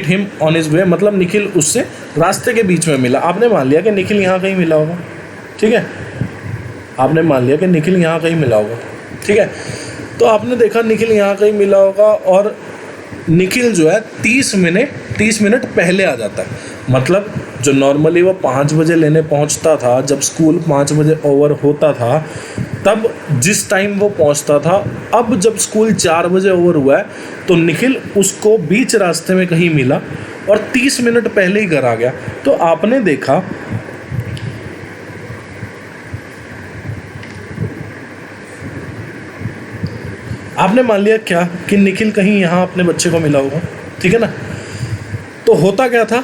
[SPEAKER 2] him on his way, मतलब निखिल उससे रास्ते के बीच में मिला। आपने मान लिया कि निखिल यहाँ कहीं मिला होगा, ठीक है, आपने मान लिया कि निखिल यहाँ कहीं मिला होगा, ठीक है। तो आपने देखा निखिल यहाँ कहीं मिला होगा और निखिल जो है 30 मिनट पहले आ जाता है। मतलब जो नॉर्मली वो 5 बजे लेने पहुँचता था, जब स्कूल 5 बजे ओवर होता था, तब जिस टाइम वो पहुंचता था, अब जब स्कूल 4 बजे ओवर हुआ है तो निखिल उसको बीच रास्ते में कहीं मिला और 30 मिनट पहले ही घर आ गया। तो आपने देखा आपने मान लिया क्या कि निखिल कहीं यहाँ अपने बच्चे को मिला होगा, ठीक है ना। तो होता क्या था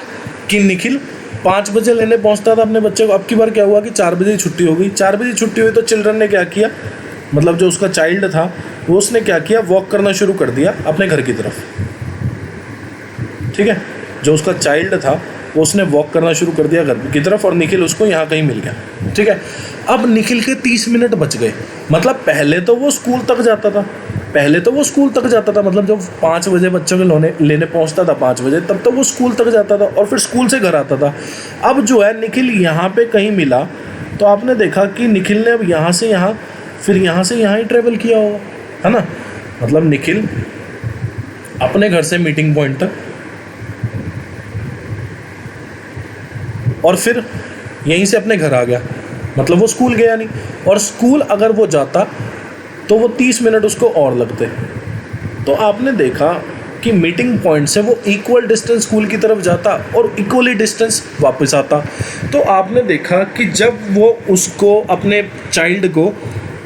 [SPEAKER 2] कि निखिल 5 बजे लेने पहुंचता था अपने बच्चे को। अब की बार क्या हुआ कि 4 बजे छुट्टी हो गई। 4 बजे छुट्टी हुई तो चिल्ड्रन ने क्या किया, मतलब जो उसका चाइल्ड था वो उसने क्या किया, वॉक करना शुरू कर दिया अपने घर की तरफ, ठीक है। जो उसका चाइल्ड था वो उसने वॉक करना शुरू कर दिया घर की तरफ और निखिल उसको यहाँ कहीं मिल गया, ठीक है। अब निखिल के 30 मिनट बच गए। मतलब पहले तो वो स्कूल तक जाता था, मतलब जब 5 बजे बच्चों के लेने पहुंचता था 5 बजे, तब तो वो स्कूल तक जाता था और फिर स्कूल से घर आता था। अब जो है निखिल यहाँ पे कहीं मिला तो आपने देखा कि निखिल ने अब यहाँ से यहाँ, फिर यहाँ से यहाँ ही ट्रेवल किया होगा, है ना। मतलब निखिल अपने घर से मीटिंग पॉइंट तक और फिर यहीं से अपने घर आ गया, मतलब वो स्कूल गया नहीं। और स्कूल अगर वो जाता तो वो 30 मिनट उसको और लगते। तो आपने देखा कि मीटिंग पॉइंट से वो इक्वल डिस्टेंस स्कूल की तरफ जाता और इक्वली डिस्टेंस वापस आता। तो आपने देखा कि जब वो उसको अपने चाइल्ड को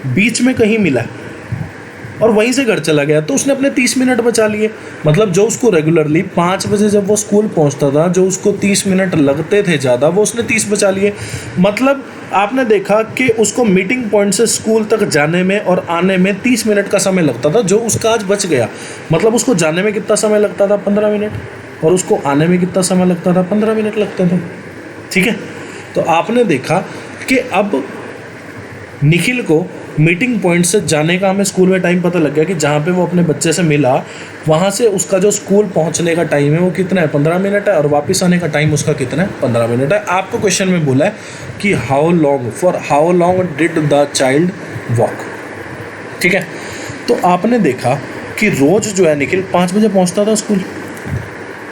[SPEAKER 2] बीच में कहीं मिला और वहीं से घर चला गया तो उसने अपने 30 मिनट बचा लिए। मतलब जो उसको रेगुलरली 5 बजे जब वो स्कूल पहुंचता था, जो उसको 30 मिनट लगते थे ज़्यादा, वो उसने 30 बचा लिए। मतलब आपने देखा कि उसको मीटिंग पॉइंट से स्कूल तक जाने में और आने में 30 मिनट का समय लगता था, जो उसका आज बच गया। मतलब उसको जाने में कितना समय लगता था, 15 मिनट, और उसको आने में कितना समय लगता था, 15 मिनट लगते थे, ठीक है। तो आपने देखा कि अब निखिल को मीटिंग पॉइंट से जाने का हमें स्कूल में टाइम पता लग गया कि जहाँ पे वो अपने बच्चे से मिला वहाँ से उसका जो स्कूल पहुँचने का टाइम है वो कितना है, 15 मिनट है, और वापस आने का टाइम उसका कितना है, 15 मिनट है। आपको क्वेश्चन में बोला है कि how long did the child walk, ठीक है। तो आपने देखा कि रोज़ जो है निखिल 5 बजे पहुँचता था स्कूल,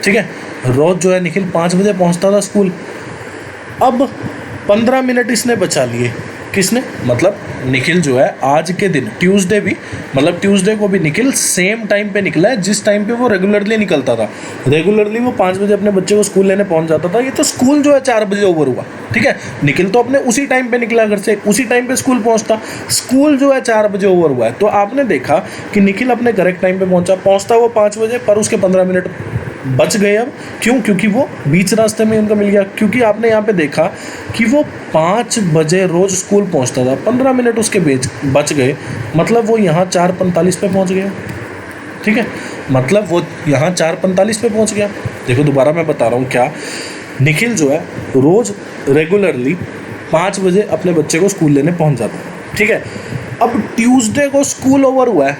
[SPEAKER 2] ठीक है, रोज़ जो है निखिल 5 बजे पहुँचता था स्कूल। अब 15 मिनट इसने बचा लिए, किसने, मतलब निखिल जो है आज के दिन ट्यूसडे भी, मतलब ट्यूसडे को भी निखिल सेम टाइम पे निकला है जिस टाइम पे वो रेगुलरली निकलता था। रेगुलरली वो 5 बजे अपने बच्चे को स्कूल लेने पहुंच जाता था। ये तो स्कूल जो है 4 बजे ओवर हुआ, ठीक है। निखिल तो अपने उसी टाइम पे निकला घर से, उसी टाइम पे स्कूल पहुंचता। स्कूल जो है 4 बजे ओवर हुआ है। तो आपने देखा कि निखिल अपने करेक्ट टाइम पे पहुंचता वो 5 बजे, पर उसके 15 मिनट बच गए। अब क्यों, क्योंकि वो बीच रास्ते में उनका मिल गया। क्योंकि आपने यहाँ पे देखा कि वो 5 बजे रोज़ स्कूल पहुँचता था, 15 मिनट उसके बच गए, मतलब वो यहाँ 4:45 पे पहुँच गया, ठीक है। मतलब वो यहाँ 4:45 पे पहुँच गया। देखो दोबारा मैं बता रहा हूँ क्या, निखिल जो है रोज़ रेगुलरली 5 बजे अपने बच्चे को स्कूल लेने पहुँच जाता है, ठीक है। अब ट्यूसडे को स्कूल ओवर हुआ है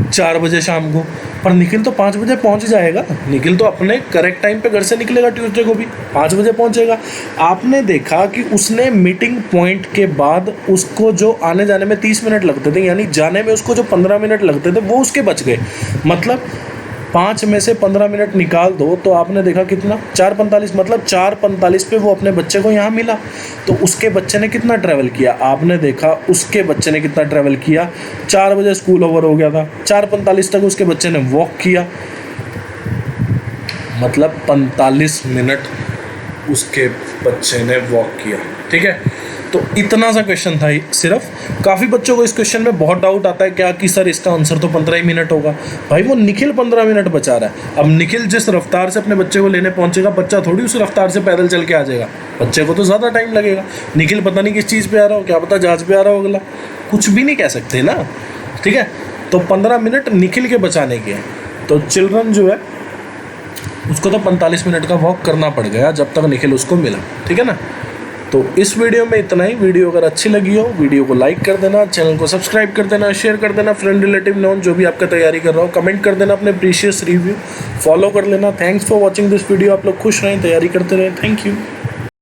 [SPEAKER 2] 4 बजे शाम को, पर निखिल तो 5 बजे पहुंच जाएगा। निखिल तो अपने करेक्ट टाइम पे घर से निकलेगा, ट्यूसडे को भी 5 बजे पहुंचेगा। आपने देखा कि उसने मीटिंग पॉइंट के बाद उसको जो आने जाने में 30 मिनट लगते थे, यानी जाने में उसको जो 15 मिनट लगते थे वो उसके बच गए। मतलब 5 में से 15 मिनट निकाल दो तो आपने देखा कितना, 4:45, मतलब 4:45 पे वो अपने बच्चे को यहाँ मिला। तो उसके बच्चे ने कितना ट्रैवल किया, आपने देखा उसके बच्चे ने कितना ट्रैवल किया। 4 बजे स्कूल ओवर हो गया था, 4:45 तक उसके बच्चे ने वॉक किया, मतलब 45 मिनट उसके बच्चे ने वॉक किया, ठीक है। तो इतना सा क्वेश्चन था सिर्फ। काफ़ी बच्चों को इस क्वेश्चन में बहुत डाउट आता है क्या कि सर इसका आंसर तो 15 ही मिनट होगा। भाई वो निखिल 15 मिनट बचा रहा है। अब निखिल जिस रफ्तार से अपने बच्चे को लेने पहुंचेगा, बच्चा थोड़ी उस रफ्तार से पैदल चल के आ जाएगा, बच्चे को तो ज़्यादा टाइम लगेगा। निखिल पता नहीं किस चीज़ पर आ रहा हो, क्या पता जहाज़ पे आ रहा हो, अगला कुछ भी नहीं कह सकते ना, ठीक है। तो 15 मिनट निखिल के बचाने के हैं, तो चिल्ड्रन जो है उसको तो 45 मिनट का वॉक करना पड़ गया जब तक निखिल उसको मिला, ठीक है ना। तो इस वीडियो में इतना ही। वीडियो अगर अच्छी लगी हो वीडियो को लाइक कर देना, चैनल को सब्सक्राइब कर देना, शेयर कर देना, फ्रेंड रिलेटिव नॉन जो भी आपका तैयारी कर रहा हो कमेंट कर देना, अपने प्रीशियस रिव्यू फॉलो कर लेना। Thanks for watching this video. आप लोग खुश रहें, तैयारी करते रहें। Thank you.